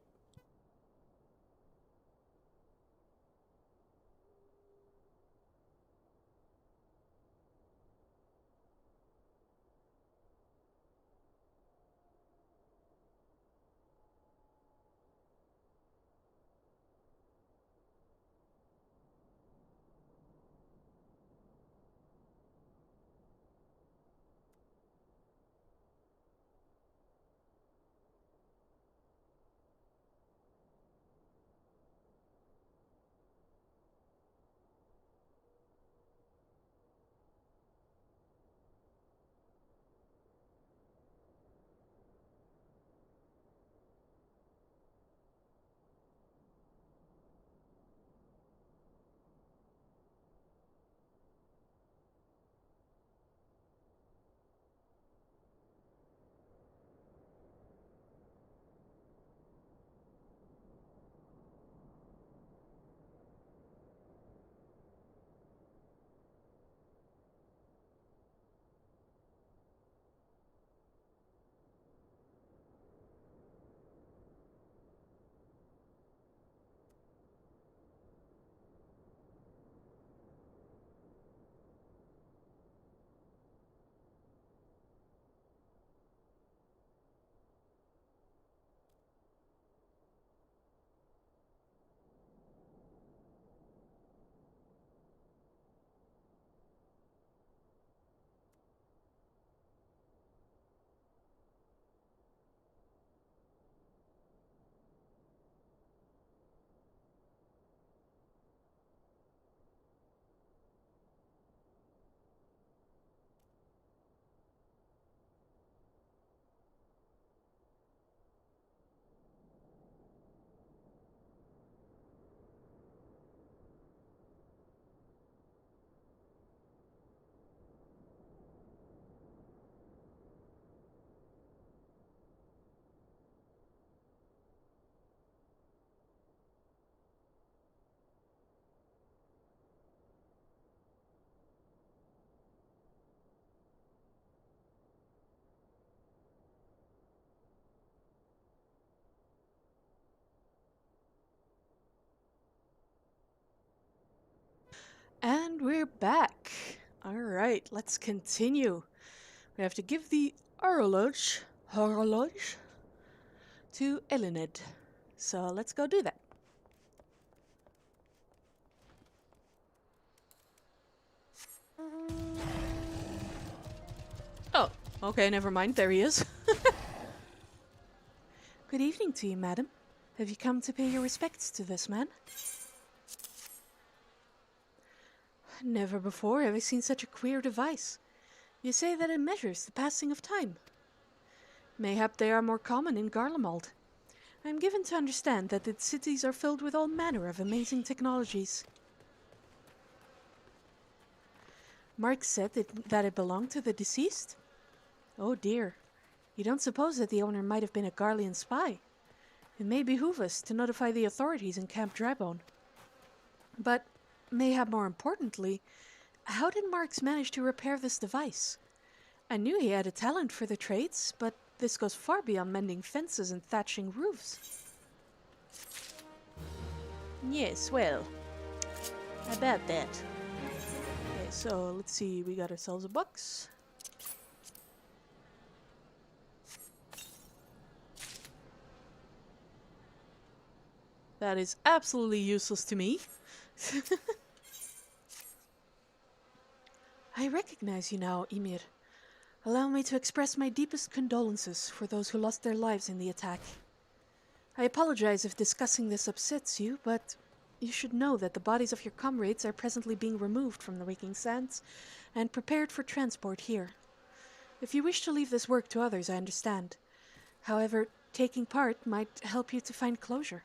And we're back. Alright, let's continue. We have to give the horloge to Eluned. So let's go do that. Oh, Okay, never mind. There he is. Good evening to you, madam. Have you come to pay your respects to this man? Never before have I seen such a queer device. You say that it measures the passing of time. Mayhap they are more common in Garlemald. I am given to understand that its cities are filled with all manner of amazing technologies. Mark said that it belonged to the deceased? Oh dear. You don't suppose that the owner might have been a Garlean spy? It may behoove us to notify the authorities in Camp Drybone. But, mayhap more importantly, how did Marks manage to repair this device? I knew he had a talent for the trades, but this goes far beyond mending fences and thatching roofs. Yes, well, about that. Okay, so let's see, we got ourselves a box. That is absolutely useless to me. I recognize you now, Ymir. Allow me to express my deepest condolences for those who lost their lives in the attack. I apologize if discussing this upsets you, but you should know that the bodies of your comrades are presently being removed from the Waking Sands and prepared for transport here. If you wish to leave this work to others, I understand. However, taking part might help you to find closure.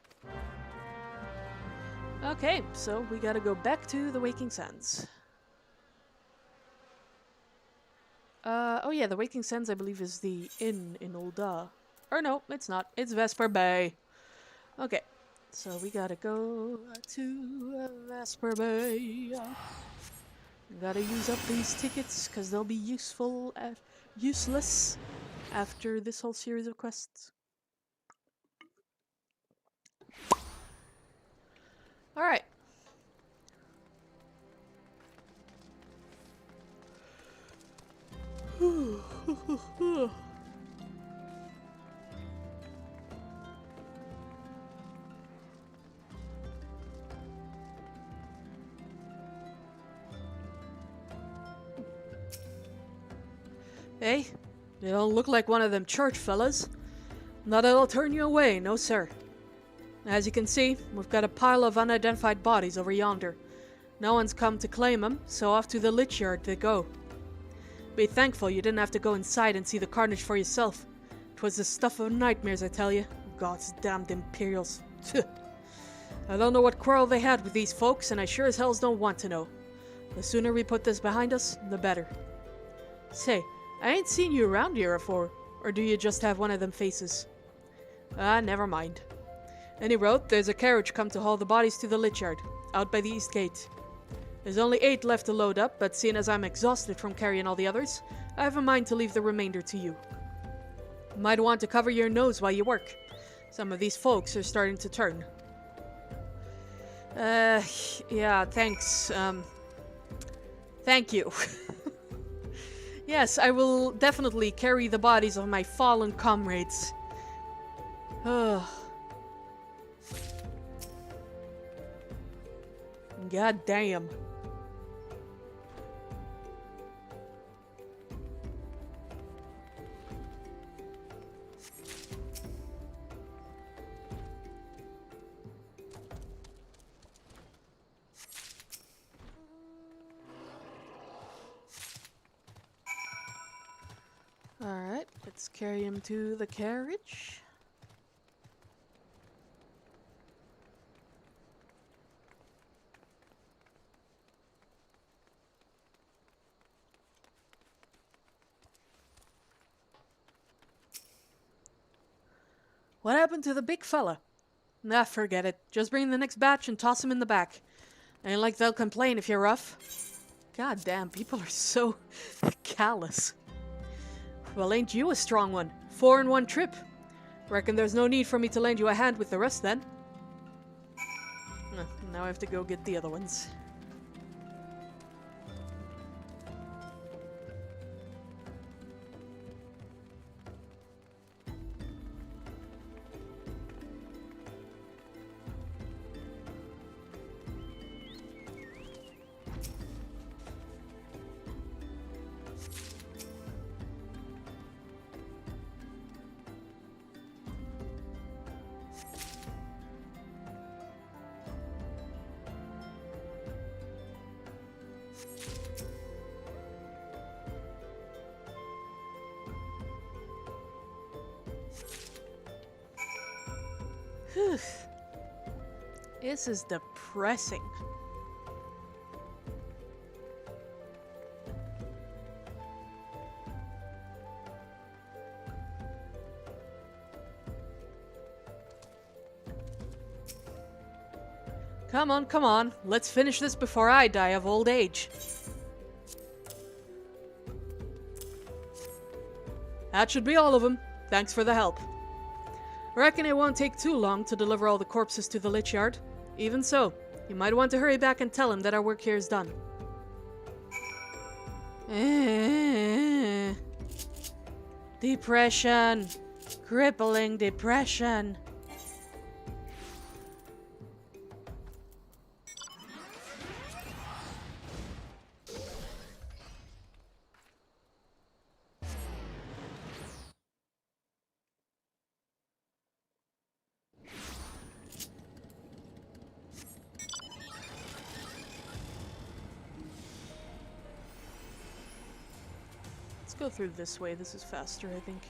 Okay, so we gotta go back to the Waking Sands. Oh yeah, the Waking Sands, I believe, is the inn in Ul'dah. Or no, it's not. It's Vesper Bay. Okay, so we gotta go to Vesper Bay. Gotta use up these tickets, because they'll be useless after this whole series of quests. Alright. Hey, you don't look like one of them church fellas. Not that'll turn you away, no sir. As you can see, we've got a pile of unidentified bodies over yonder. No one's come to claim them, so off to the lich yard they go. Be thankful you didn't have to go inside and see the carnage for yourself. 'Twas the stuff of nightmares, I tell you. God's damned Imperials. I don't know what quarrel they had with these folks, and I sure as hells don't want to know. The sooner we put this behind us, the better. Say, I ain't seen you around here before, or do you just have one of them faces? Ah, never mind. Any road, there's a carriage come to haul the bodies to the lich yard, out by the east gate. There's only 8 left to load up, but seeing as I'm exhausted from carrying all the others, I have a mind to leave the remainder to you. Might want to cover your nose while you work. Some of these folks are starting to turn. Yeah, thanks, thank you. Yes, I will definitely carry the bodies of my fallen comrades. Ugh. God damn. Alright, let's carry him to the carriage. What happened to the big fella? Nah, forget it. Just bring the next batch and toss him in the back. Ain't like they'll complain if you're rough. God damn, people are so callous. Well, ain't you a strong one? 4 in one trip. Reckon there's no need for me to lend you a hand with the rest then. Now I have to go get the other ones. This is depressing. Come on, come on. Let's finish this before I die of old age. That should be all of them. Thanks for the help. Reckon it won't take too long to deliver all the corpses to the Lich Yard. Even so, you might want to hurry back and tell him that our work here is done. Depression. Crippling depression. Go through this way. This is faster, I think.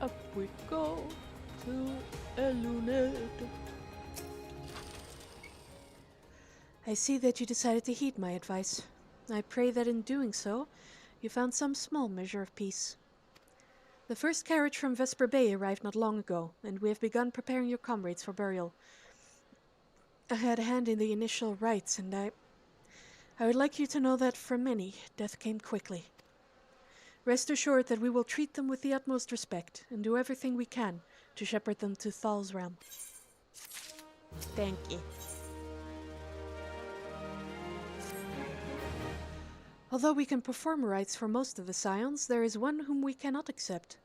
Up we go to Eluned. I see that you decided to heed my advice. I pray that in doing so, you found some small measure of peace. The first carriage from Vesper Bay arrived not long ago, and we have begun preparing your comrades for burial. I had a hand in the initial rites, and I would like you to know that for many, death came quickly. Rest assured that we will treat them with the utmost respect, and do everything we can to shepherd them to Thal's realm. Thank you. Although we can perform rites for most of the Scions, there is one whom we cannot accept.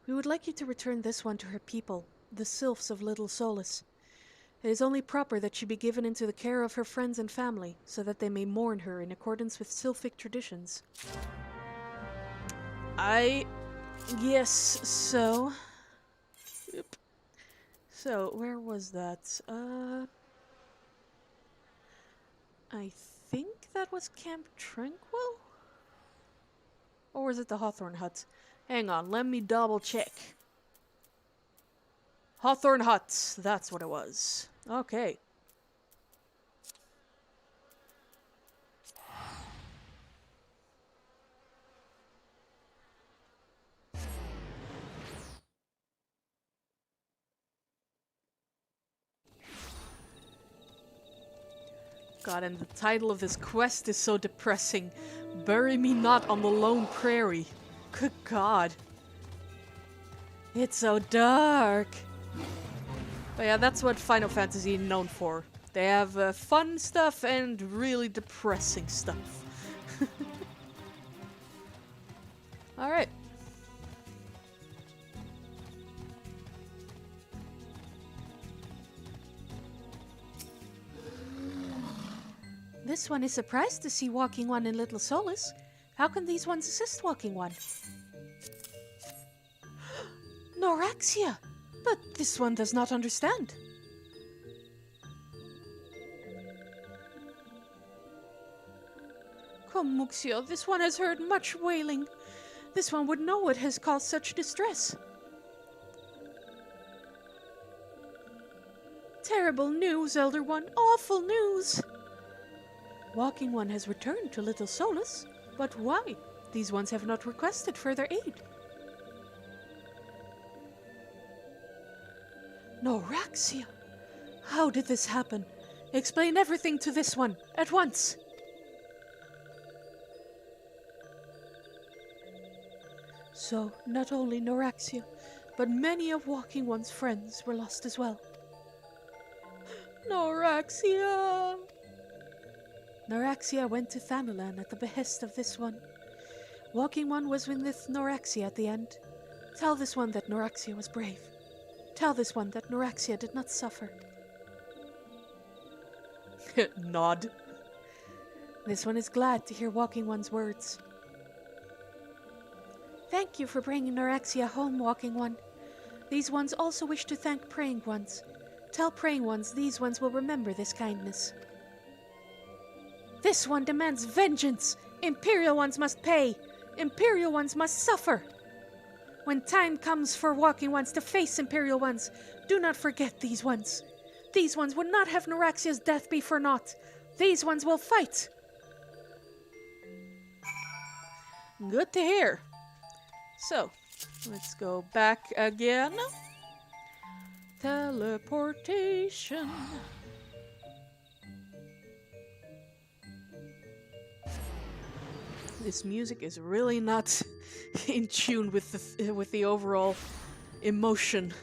We would like you to return this one to her people, the Sylphs of Little Solace. It is only proper that she be given into the care of her friends and family, so that they may mourn her in accordance with Sylphic traditions. I guess so. Yep. So, where was that? I think that was Camp Tranquil? Or was it the Hawthorne Hut? Hang on, let me double check. Hawthorne Hut, that's what it was. Okay. God, and the title of this quest is so depressing. Bury me not on the lone prairie. Good God. It's so dark. But yeah, that's what Final Fantasy is known for. They have fun stuff and really depressing stuff. Alright. This one is surprised to see Walking One in Little Solace. How can these ones assist Walking One? Noraxia! But this one does not understand. Come, Muxio, this one has heard much wailing. This one would know what has caused such distress. Terrible news, Elder One. Awful news. Walking One has returned to Little Solace, but why? These ones have not requested further aid. Noraxia! How did this happen? Explain everything to this one, at once! So, not only Noraxia, but many of Walking One's friends were lost as well. Noraxia! Noraxia went to Thanalan at the behest of this one. Walking One was with Noraxia at the end. Tell this one that Noraxia was brave. Tell this one that Noraxia did not suffer. Nod. This one is glad to hear Walking One's words. Thank you for bringing Noraxia home, Walking One. These ones also wish to thank Praying Ones. Tell praying ones these ones will remember this kindness. This one demands vengeance. Imperial ones must pay. Imperial ones must suffer. When time comes for walking ones to face Imperial ones, do not forget these ones. These ones would not have Neuraxia's death be for naught. These ones will fight. Good to hear. So, let's go back again. Teleportation. This music is really not in tune with the overall emotion.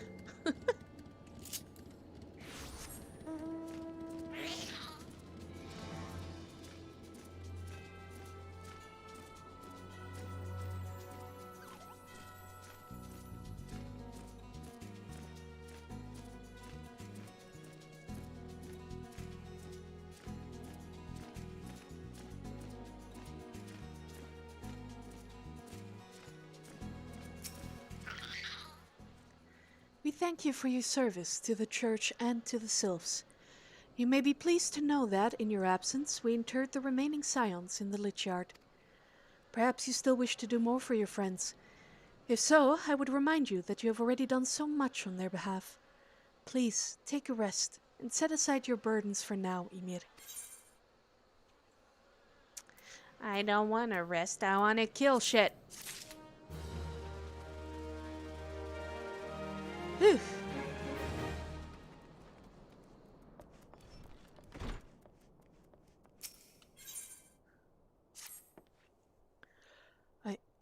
We thank you for your service to the Church and to the Sylphs. You may be pleased to know that, in your absence, we interred the remaining scions in the Lich Yard. Perhaps you still wish to do more for your friends. If so, I would remind you that you have already done so much on their behalf. Please, take a rest, and set aside your burdens for now, Ymir. I don't want to rest, I want to kill shit. Whew.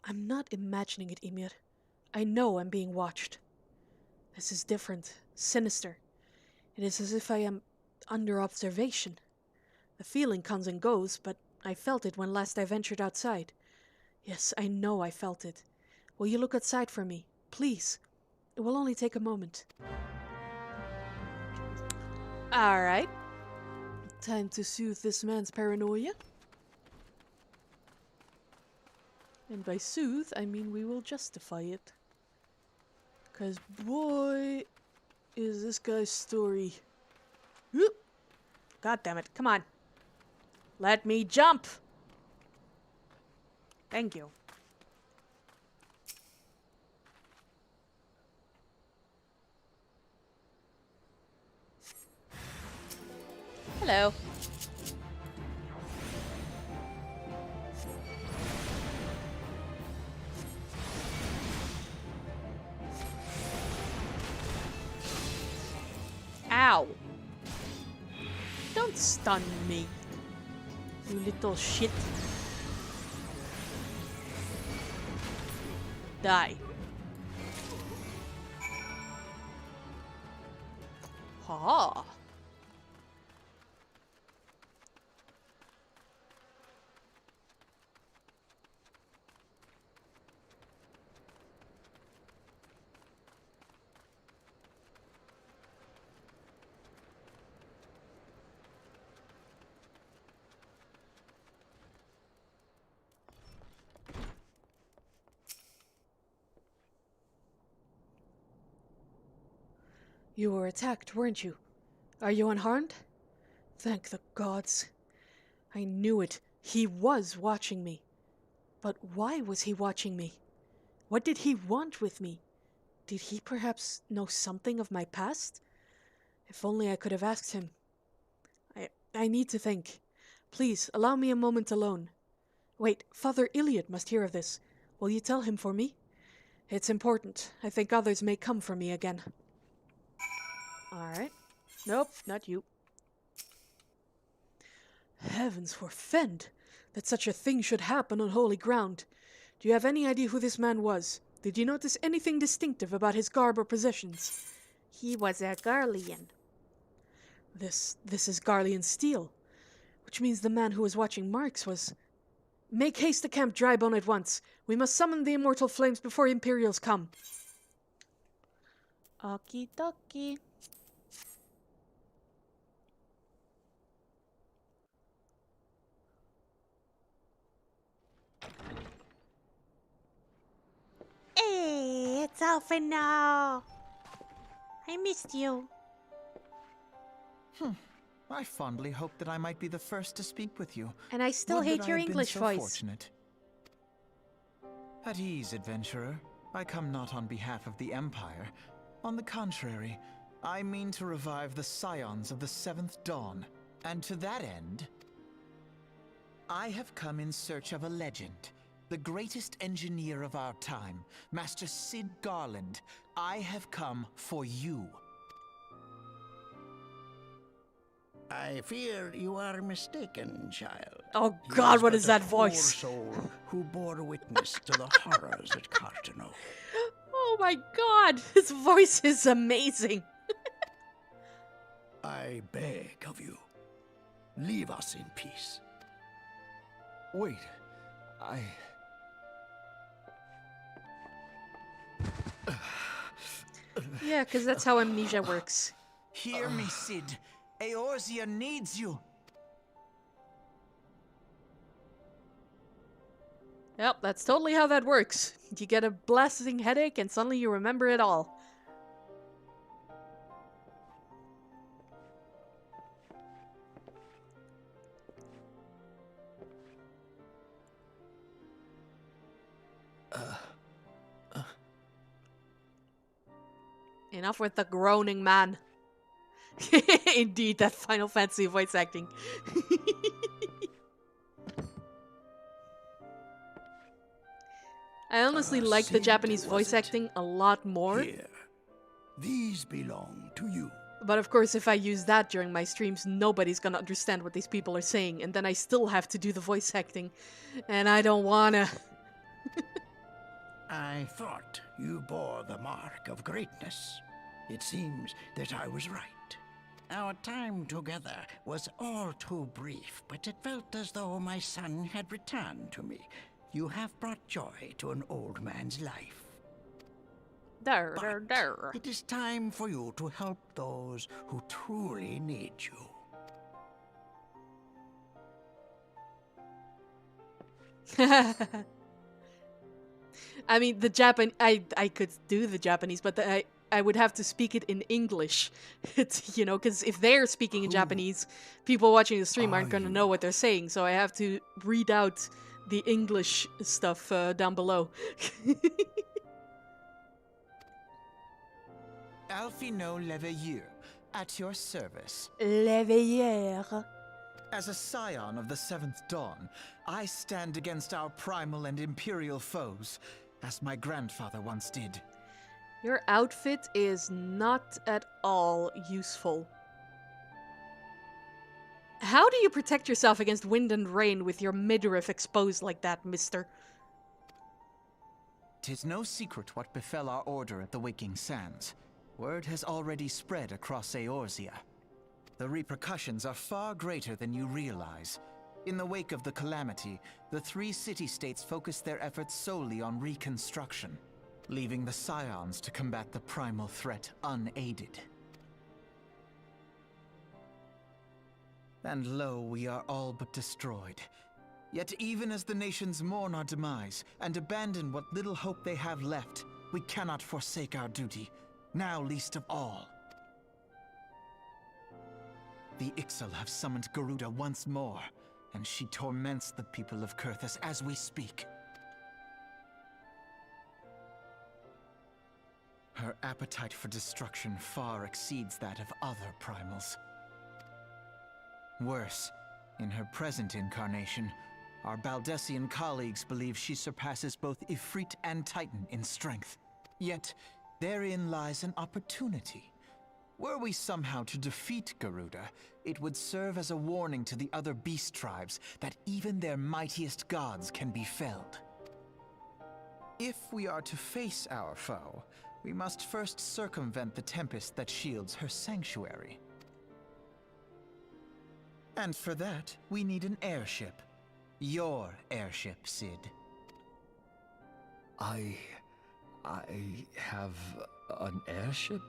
I'm not imagining it, Ymir. I know I'm being watched. This is different, sinister. It is as if I am under observation. The feeling comes and goes, but I felt it when last I ventured outside. Yes, I know I felt it. Will you look outside for me, please? It will only take a moment. Alright. Time to soothe this man's paranoia. And by soothe, I mean we will justify it. 'Cause boy, is this guy's story... Whoop. God damn it, come on. Let me jump! Thank you. Hello. Ow. Don't stun me, you little shit. Die. Ha. You were attacked, weren't you? Are you unharmed? Thank the gods. I knew it. He was watching me. But why was he watching me? What did he want with me? Did he perhaps know something of my past? If only I could have asked him. I need to think. Please, allow me a moment alone. Wait, Father Iliad must hear of this. Will you tell him for me? It's important. I think others may come for me again. Alright. Nope, not you. Heavens forfend that such a thing should happen on holy ground. Do you have any idea who this man was? Did you notice anything distinctive about his garb or possessions? He was a Garlean. This is Garlean steel, which means the man who was watching Marx was... Make haste to Camp Drybone at once. We must summon the immortal flames before Imperials come. Okie dokie. Hey, it's Alpha now. I missed you. I fondly hoped that I might be the first to speak with you. And I still Would that hate I your had been English so voice. Fortunate. At ease, adventurer. I come not on behalf of the Empire. On the contrary, I mean to revive the scions of the Seventh Dawn. And to that end, I have come in search of a legend. The greatest engineer of our time, Master Sid Garland. I have come for you. I fear you are mistaken, child. Oh He God, what but is a that poor voice? soul who bore witness to the horrors at Cartano. Oh my God, his voice is amazing. I beg of you, leave us in peace. Wait, Yeah, because that's how amnesia works. Hear me, Sid. Eorzea needs you. Yep, that's totally how that works. You get a blasting headache and suddenly you remember it all. Enough with the groaning, man. Indeed, that Final Fantasy voice acting. I honestly like the Sid, Japanese was voice it? acting a lot more. Here, these belong to you. But of course, if I use that during my streams, nobody's gonna understand what these people are saying, and then I still have to do the voice acting. And I don't wanna. I thought you bore the mark of greatness. It seems that I was right. Our time together was all too brief, but it felt as though my son had returned to me. You have brought joy to an old man's life. But it is time for you to help those who truly need you. I mean, I could do the Japanese, but I would have to speak it in English. It's, you know, because if they're speaking in Who Japanese, people watching the stream are aren't going to you? know what they're saying, so I have to read out the English stuff down below. Alphino Leveilleur, at your service. Leveilleur. As a scion of the Seventh Dawn, I stand against our primal and imperial foes, as my grandfather once did. Your outfit is not at all useful. How do you protect yourself against wind and rain with your midriff exposed like that, mister? 'Tis no secret what befell our order at the Waking Sands. Word has already spread across Eorzea. The repercussions are far greater than you realize. In the wake of the calamity, the three city-states focused their efforts solely on reconstruction, leaving the scions to combat the primal threat unaided. And lo, we are all but destroyed. Yet even as the nations mourn our demise and abandon what little hope they have left, we cannot forsake our duty, now least of all. The Ixal have summoned Garuda once more, and she torments the people of Kurthus as we speak. Her appetite for destruction far exceeds that of other primals. Worse, in her present incarnation, our Baldessian colleagues believe she surpasses both Ifrit and Titan in strength. Yet, therein lies an opportunity. Were we somehow to defeat Garuda, it would serve as a warning to the other beast tribes that even their mightiest gods can be felled. If we are to face our foe, we must first circumvent the tempest that shields her sanctuary. And for that, we need an airship. Your airship, Sid. I have an airship?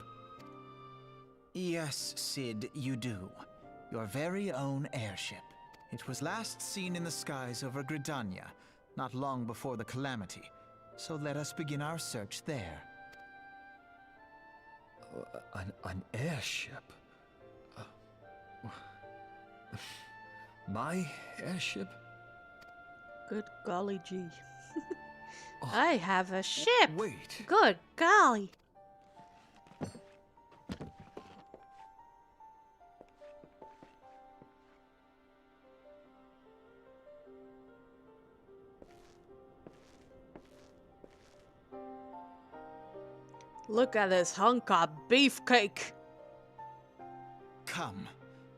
Yes, Sid, you do. Your very own airship. It was last seen in the skies over Gridania, not long before the calamity. So let us begin our search there. An airship? My airship? Good golly gee. I have a ship! Wait. Good golly! Look at this hunk of beefcake! Come,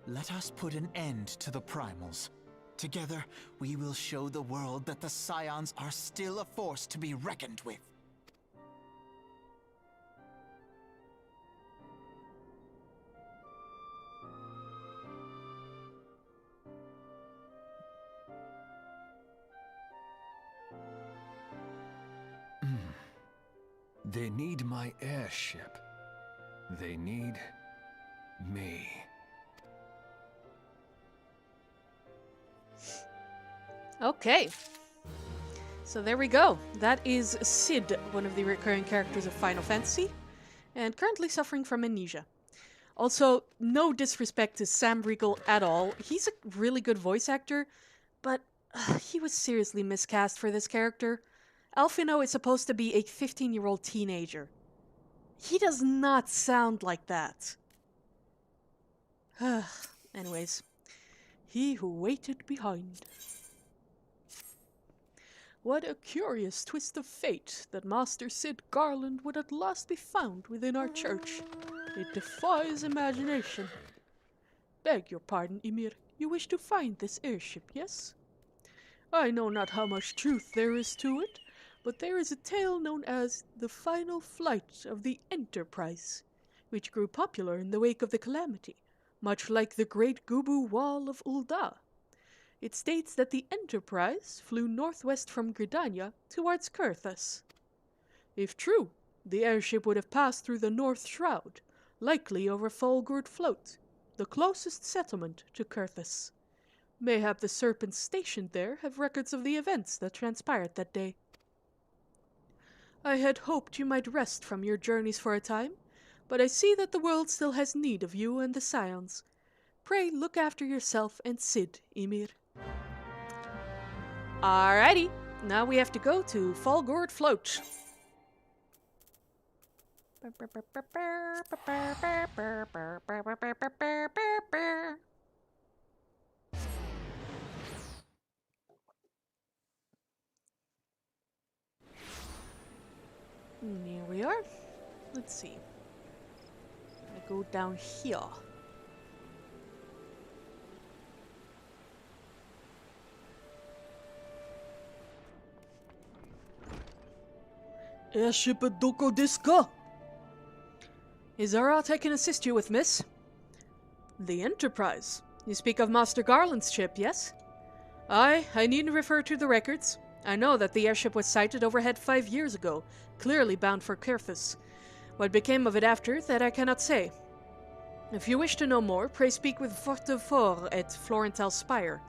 let us put an end to the primals. Together, we will show the world that the Scions are still a force to be reckoned with. They need my airship. They need me. Okay. So there we go. That is Sid, one of the recurring characters of Final Fantasy, and currently suffering from amnesia. Also, no disrespect to Sam Riegel at all. He's a really good voice actor, but he was seriously miscast for this character. Alphino is supposed to be a 15-year-old teenager. He does not sound like that. Anyways, he who waited behind. What a curious twist of fate that Master Sid Garland would at last be found within our church. It defies imagination. Beg your pardon, Ymir. You wish to find this airship, yes? I know not how much truth there is to it, but there is a tale known as the final flight of the Enterprise, which grew popular in the wake of the calamity, much like the Great Gubu Wall of Ul'dah. It states that the Enterprise flew northwest from Gridania towards Kurthus. If true, the airship would have passed through the North Shroud, likely over Folgord Float, the closest settlement to Kurthus. Mayhap the serpents stationed there have records of the events that transpired that day. I had hoped you might rest from your journeys for a time, but I see that the world still has need of you and the Scions. Pray look after yourself and Sid, Ymir. Alrighty, now we have to go to Folgord Float. Here we are. Let's see. I go down here. Airship at Doko Diska. Is there aught I can assist you with, miss? The Enterprise. You speak of Master Garland's ship, yes? Aye, I needn't refer to the records. I know that the airship was sighted overhead 5 years ago, clearly bound for Kurthus. What became of it after, that I cannot say. If you wish to know more, pray speak with Fortefort at Florental Spire.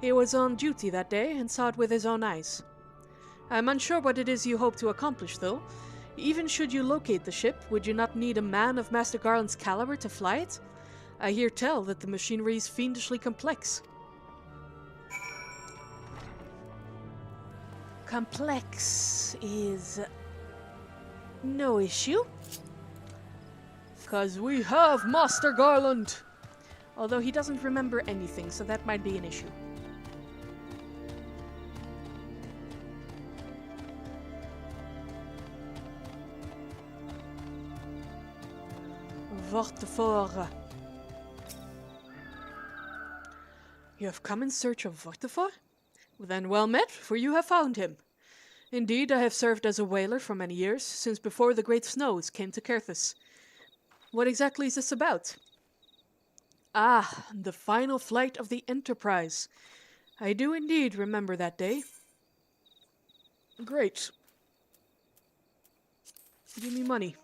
He was on duty that day and saw it with his own eyes. I'm unsure what it is you hope to accomplish, though. Even should you locate the ship, would you not need a man of Master Garland's caliber to fly it? I hear tell that the machinery is fiendishly complex. Complex is no issue. 'Cause we have Master Garland! Although he doesn't remember anything, so that might be an issue. Vortefor. You have come in search of Vortefor? Then well met, for you have found him. Indeed, I have served as a whaler for many years, since before the great snows came to Kurthus. What exactly is this about? Ah, the final flight of the Enterprise. I do indeed remember that day. Great. Give me money.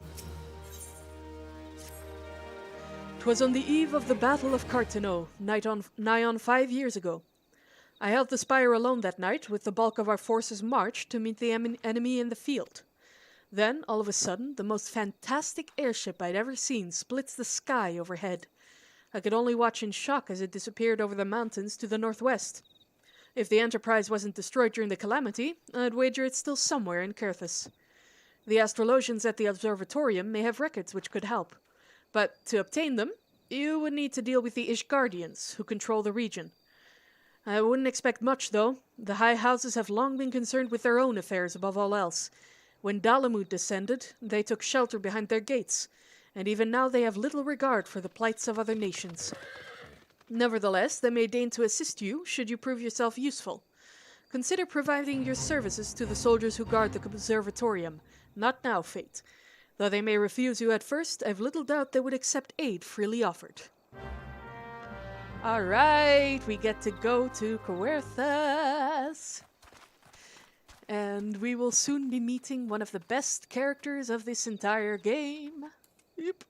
'Twas on the eve of the Battle of Carteneau, nigh on 5 years ago. I held the spire alone that night, with the bulk of our forces marched to meet the enemy in the field. Then, all of a sudden, the most fantastic airship I'd ever seen splits the sky overhead. I could only watch in shock as it disappeared over the mountains to the northwest. If the Enterprise wasn't destroyed during the calamity, I'd wager it's still somewhere in Kerthus. The astrologians at the observatorium may have records which could help, but to obtain them, you would need to deal with the Ishgardians, who control the region. I wouldn't expect much, though. The high houses have long been concerned with their own affairs above all else. When Dalamud descended, they took shelter behind their gates, and even now they have little regard for the plights of other nations. Nevertheless, they may deign to assist you should you prove yourself useful. Consider providing your services to the soldiers who guard the observatorium. Not now, Fate. Though they may refuse you at first, I've little doubt they would accept aid freely offered. Alright, we get to go to Coerthas. And we will soon be meeting one of the best characters of this entire game. Yep.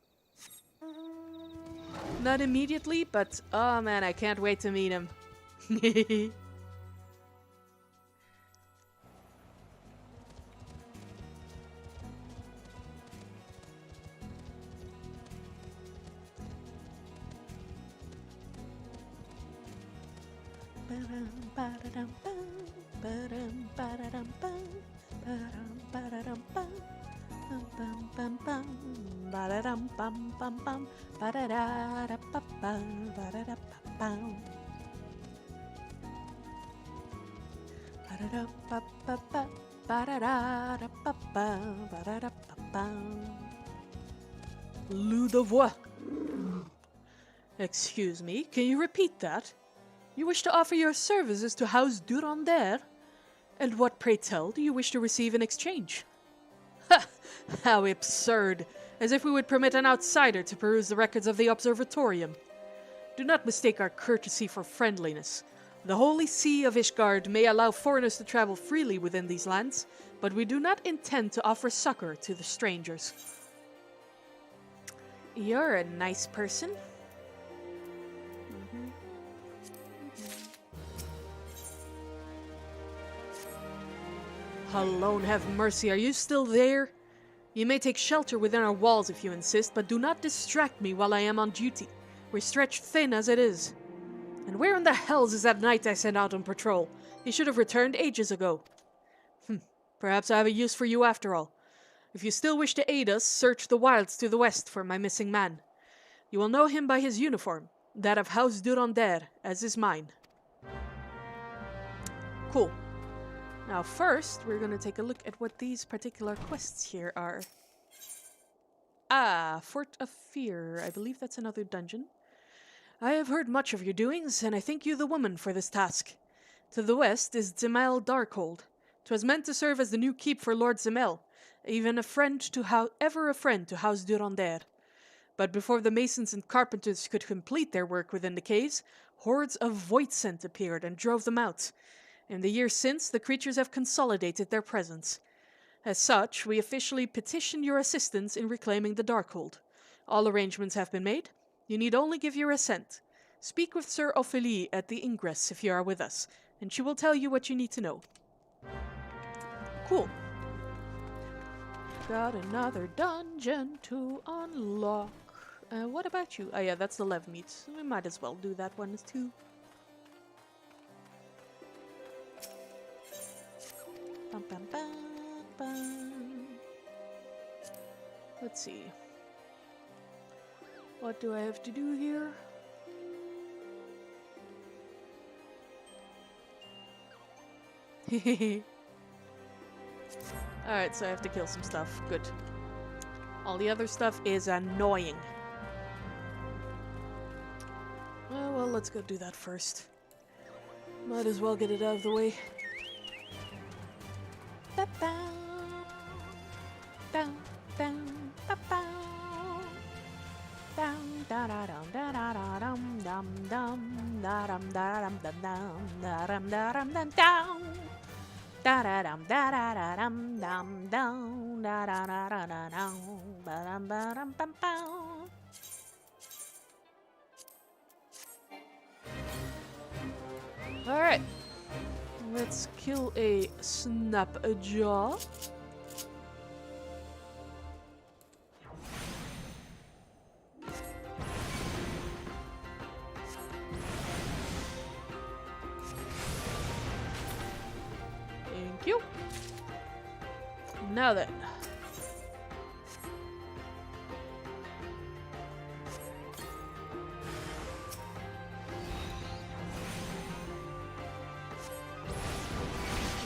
Not immediately, but oh man, I can't wait to meet him. Ludovois. Excuse me, can you repeat that? You wish to offer your services to House Durandere? And what, pray tell, do you wish to receive in exchange? Ha! How absurd! As if we would permit an outsider to peruse the records of the observatorium. Do not mistake our courtesy for friendliness. The Holy See of Ishgard may allow foreigners to travel freely within these lands, but we do not intend to offer succor to the strangers. You're a nice person. Alone have mercy, are you still there? You may take shelter within our walls if you insist, but do not distract me while I am on duty. We're stretched thin as it is. And where in the hells is that knight I sent out on patrol? He should have returned ages ago. Perhaps I have a use for you after all. If you still wish to aid us, search the wilds to the west for my missing man. You will know him by his uniform, that of House Durandere, as is mine. Cool. Now first, we're going to take a look at what these particular quests here are. Ah, Fort of Fear. I believe that's another dungeon. I have heard much of your doings, and I think you the woman for this task. To the west is Zemel Darkhold. 'Twas meant to serve as the new keep for Lord Zemel, ever a friend to House Durandere. But before the masons and carpenters could complete their work within the caves, hordes of Voidsent appeared and drove them out. In the years since, the creatures have consolidated their presence. As such, we officially petition your assistance in reclaiming the Darkhold. All arrangements have been made. You need only give your assent. Speak with Sir Ophélie at the ingress if you are with us, and she will tell you what you need to know. Cool. Got another dungeon to unlock. What about you? Oh yeah, that's the Lev meat. We might as well do that one too. Bum, bum, bum, bum. Let's see. What do I have to do here? Alright, so I have to kill some stuff. Good. All the other stuff is annoying. Oh, well, let's go do that first. Might as well get it out of the way. Alright. Let's kill a Snapjaw. Thank you. Now then.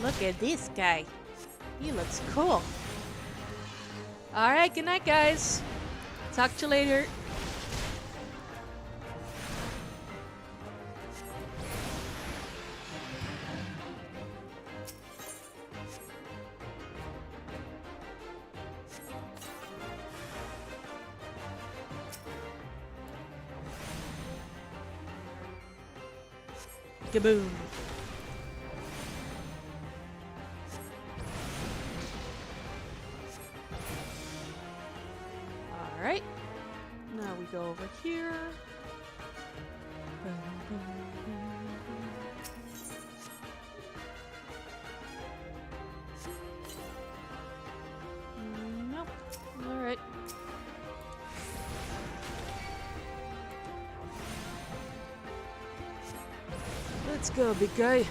Look at this guy. He looks cool. Alright, good night, guys. Talk to you later. Kaboom. Alright. Now we go over here. Nope. Alright. Let's go, big guy.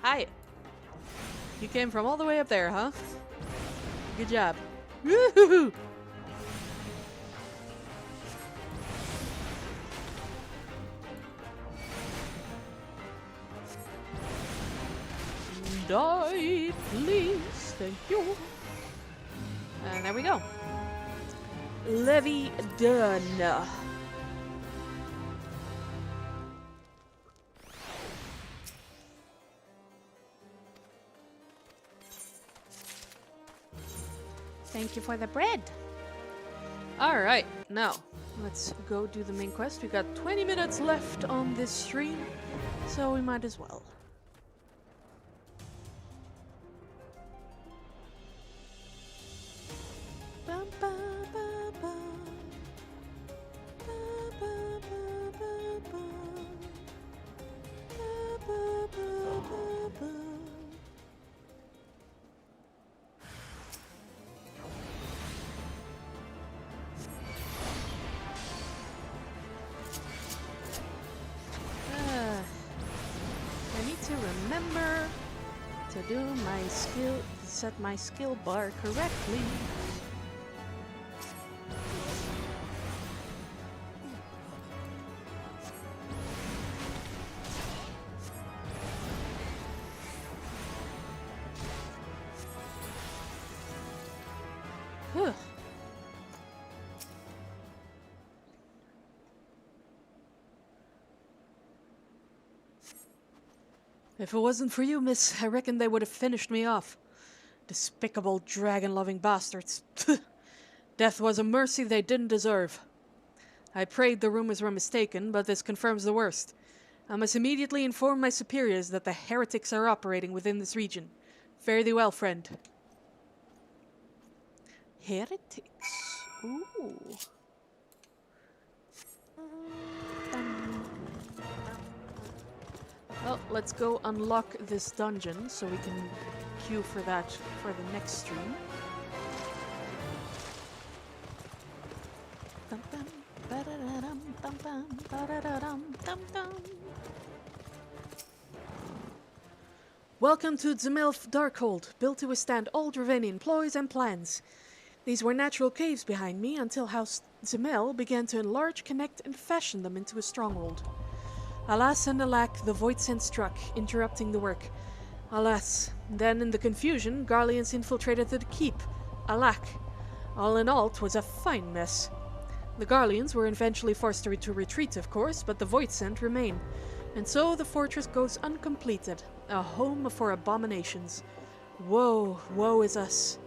Hi. You came from all the way up there, huh? Good job. Woohoo! Die, please. Thank you. And there we go. Levy done. Thank you for the bread. Alright, now let's go do the main quest. We got 20 minutes left on this stream, so we might as well. Remember to do my skill, set my skill bar correctly. Whew. If it wasn't for you, miss, I reckon they would have finished me off. Despicable dragon-loving bastards. Death was a mercy they didn't deserve. I prayed the rumors were mistaken, but this confirms the worst. I must immediately inform my superiors that the heretics are operating within this region. Fare thee well, friend. Heretics. Ooh. Well, let's go unlock this dungeon so we can queue for that for the next stream. Welcome to Zemelf Darkhold, built to withstand all Dravanian ploys and plans. These were natural caves behind me until House Zemel began to enlarge, connect, and fashion them into a stronghold. Alas and alack, the void scent struck, interrupting the work. Alas. Then, in the confusion, Garleans infiltrated the keep. Alack. All in all, 'twas a fine mess. The Garleans were eventually forced to retreat, of course, but the void scent remained. And so the fortress goes uncompleted, a home for abominations. Woe, woe is us.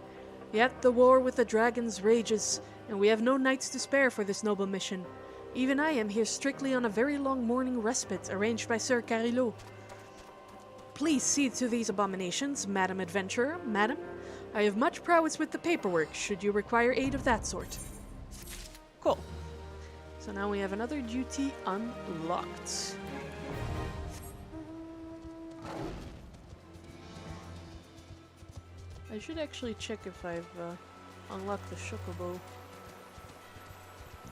Yet the war with the dragons rages, and we have no nights to spare for this noble mission. Even I am here strictly on a very long morning respite, arranged by Sir Carillo. Please see to these abominations, Madam Adventurer, Madam. I have much prowess with the paperwork, should you require aid of that sort. Cool. So now we have another duty unlocked. I should actually check if I've unlocked the Chocobo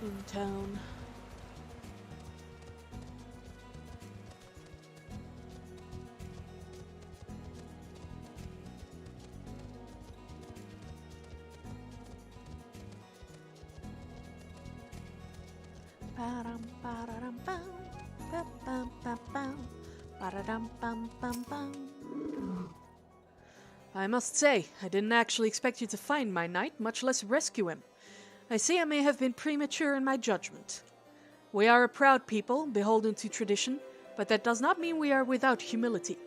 in town. I must say, I didn't actually expect you to find my knight, much less rescue him. I see I may have been premature in my judgment. We are a proud people, beholden to tradition, but that does not mean we are without humility.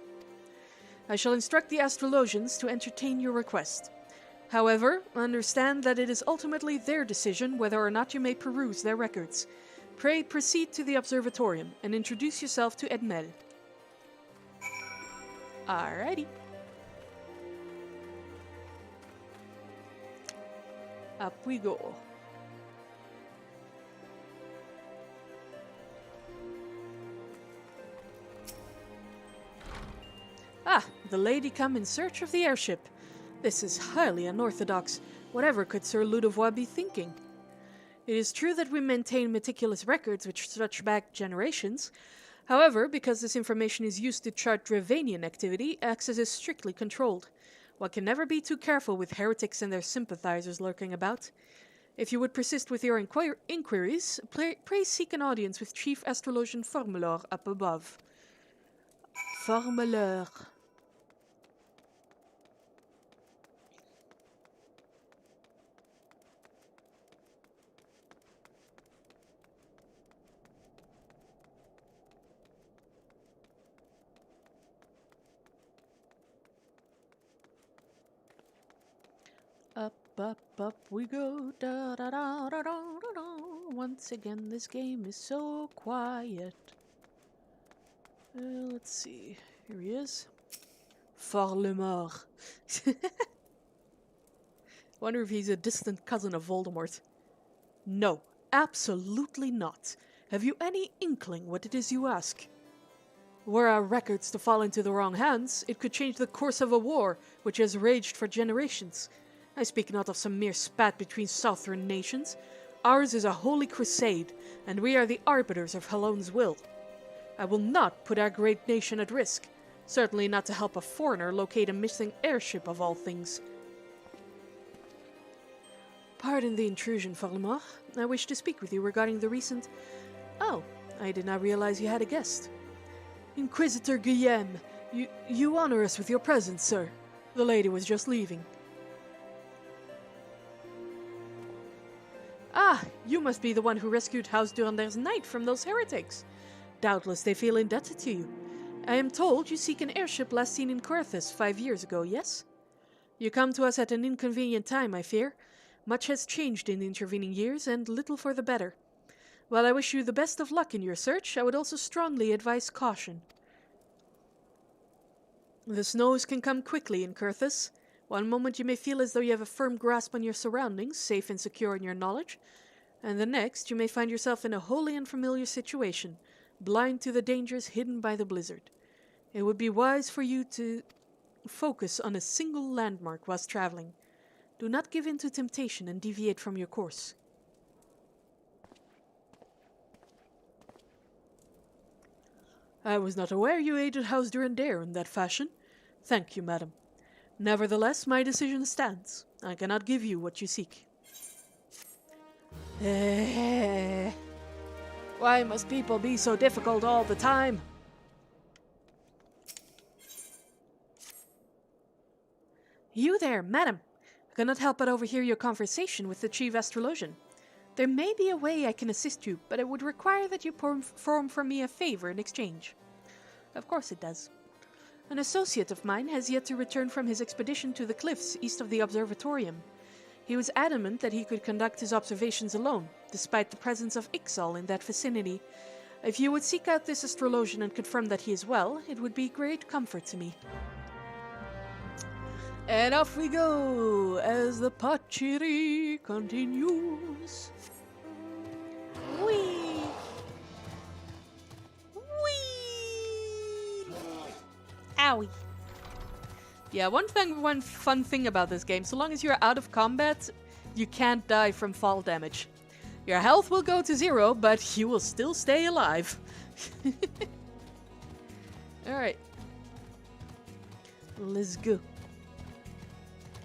I shall instruct the astrologians to entertain your request. However, understand that it is ultimately their decision whether or not you may peruse their records. Pray proceed to the observatorium and introduce yourself to Edmel. Alrighty. Up we go. Ah, the lady come in search of the airship. This is highly unorthodox. Whatever could Sir Ludovois be thinking? It is true that we maintain meticulous records which stretch back generations. However, because this information is used to chart Dravanian activity, access is strictly controlled. One can never be too careful with heretics and their sympathizers lurking about. If you would persist with your inquiries, pray seek an audience with Chief Astrologian Formelor up above. Formelor. Up we go, da da da da da da da. Once again, this game is so quiet. Let's see. Here he is. Forlemort. Wonder if he's a distant cousin of Voldemort. No, absolutely not. Have you any inkling what it is you ask? Were our records to fall into the wrong hands, it could change the course of a war which has raged for generations. I speak not of some mere spat between southern nations. Ours is a holy crusade, and we are the arbiters of Halone's will. I will not put our great nation at risk, certainly not to help a foreigner locate a missing airship of all things. Pardon the intrusion, Forlemort. I wish to speak with you regarding the recent... Oh, I did not realize you had a guest. Inquisitor Guillaume, you honor us with your presence, sir. The lady was just leaving. Ah, you must be the one who rescued House Durander's knight from those heretics. Doubtless they feel indebted to you. I am told you seek an airship last seen in Coerthas 5 years ago, yes? You come to us at an inconvenient time, I fear. Much has changed in the intervening years, and little for the better. While I wish you the best of luck in your search, I would also strongly advise caution. The snows can come quickly in Coerthas. One moment you may feel as though you have a firm grasp on your surroundings, safe and secure in your knowledge, and the next you may find yourself in a wholly unfamiliar situation, blind to the dangers hidden by the blizzard. It would be wise for you to focus on a single landmark whilst traveling. Do not give in to temptation and deviate from your course. I was not aware you aided House Durander in that fashion. Thank you, madam. Nevertheless, my decision stands. I cannot give you what you seek. Why must people be so difficult all the time? You there, madam. I cannot help but overhear your conversation with the chief astrologian. There may be a way I can assist you, but it would require that you perform for me a favor in exchange. Of course it does. An associate of mine has yet to return from his expedition to the cliffs east of the observatorium. He was adamant that he could conduct his observations alone, despite the presence of Ixal in that vicinity. If you would seek out this astrologian and confirm that he is well, it would be great comfort to me. And off we go as the Pachiri continues. Whee! Whee! Owie. Yeah, one fun thing about this game, so long as you're out of combat, you can't die from fall damage. Your health will go to 0, but you will still stay alive. Alright. Let's go.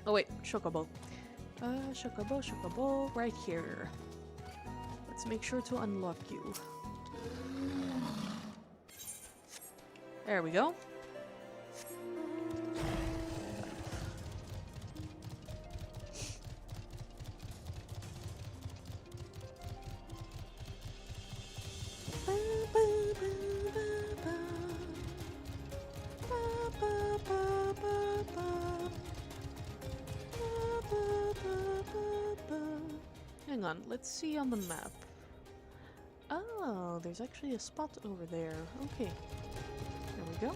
Oh wait, Chocobo. Chocobo, right here. Let's make sure to unlock you. There we go. Hang on, let's see on the map. Oh, there's actually a spot over there. Okay. There we go.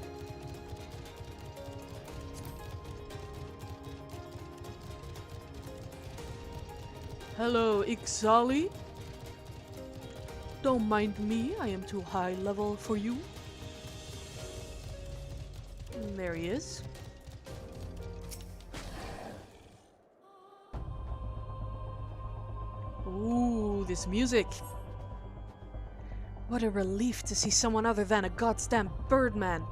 Hello, Ixali. Don't mind me, I am too high level for you. And there he is. Ooh, this music. What a relief to see someone other than a goddamn birdman.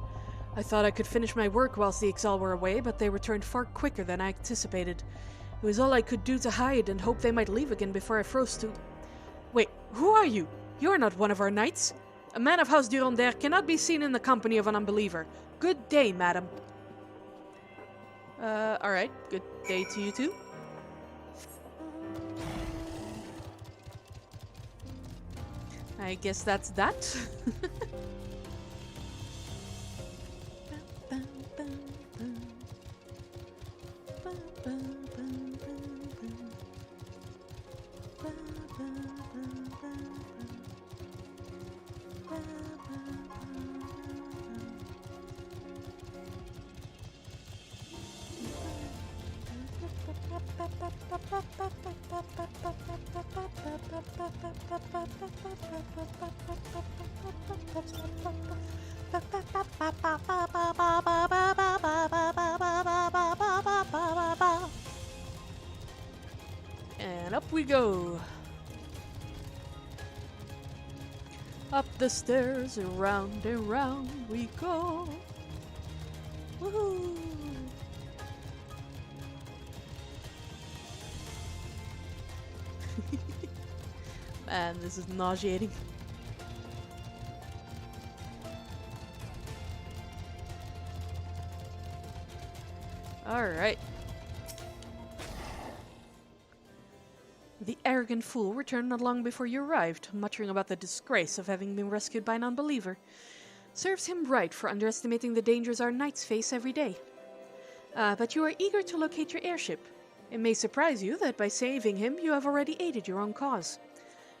I thought I could finish my work whilst the Ixal were away, but they returned far quicker than I anticipated. It was all I could do to hide and hope they might leave again before I froze to... Wait, who are you? You are not one of our knights. A man of House Durandère cannot be seen in the company of an unbeliever. Good day, madam. Alright. Good day to you too. I guess that's that. And up we go. Up the stairs, around and round we go. Woohoo! Man, this is nauseating. Alright. The arrogant fool returned not long before you arrived, muttering about the disgrace of having been rescued by an unbeliever. Serves him right for underestimating the dangers our knights face every day. But you are eager to locate your airship. It may surprise you that by saving him you have already aided your own cause.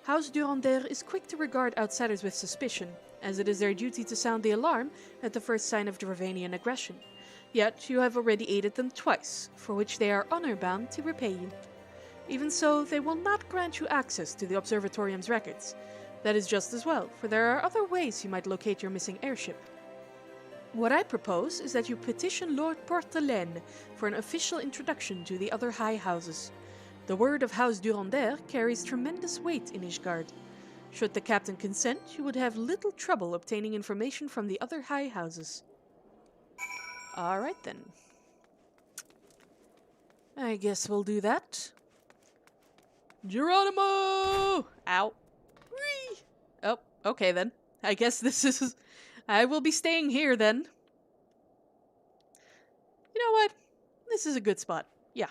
House Durandère is quick to regard outsiders with suspicion, as it is their duty to sound the alarm at the first sign of Dravanian aggression. Yet you have already aided them twice, for which they are honor-bound to repay you. Even so, they will not grant you access to the Observatorium's records. That is just as well, for there are other ways you might locate your missing airship. What I propose is that you petition Lord Portelaine for an official introduction to the other high houses. The word of House Durandère carries tremendous weight in Ishgard. Should the captain consent, you would have little trouble obtaining information from the other high houses. Alright then. I guess we'll do that. Geronimo! Ow. Whee! Oh, Okay then. I guess this is... I will be staying here then. You know what? This is a good spot. Yeah.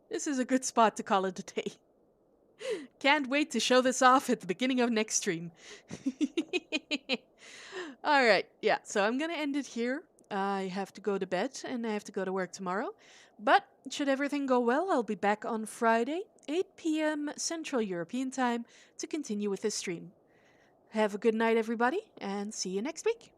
This is a good spot to call it a day. Can't wait to show this off at the beginning of next stream. Alright, yeah, so I'm gonna end it here. I have to go to bed and I have to go to work tomorrow. But should everything go well, I'll be back on Friday, 8 p.m. Central European Time, to continue with this stream. Have a good night, everybody, and see you next week.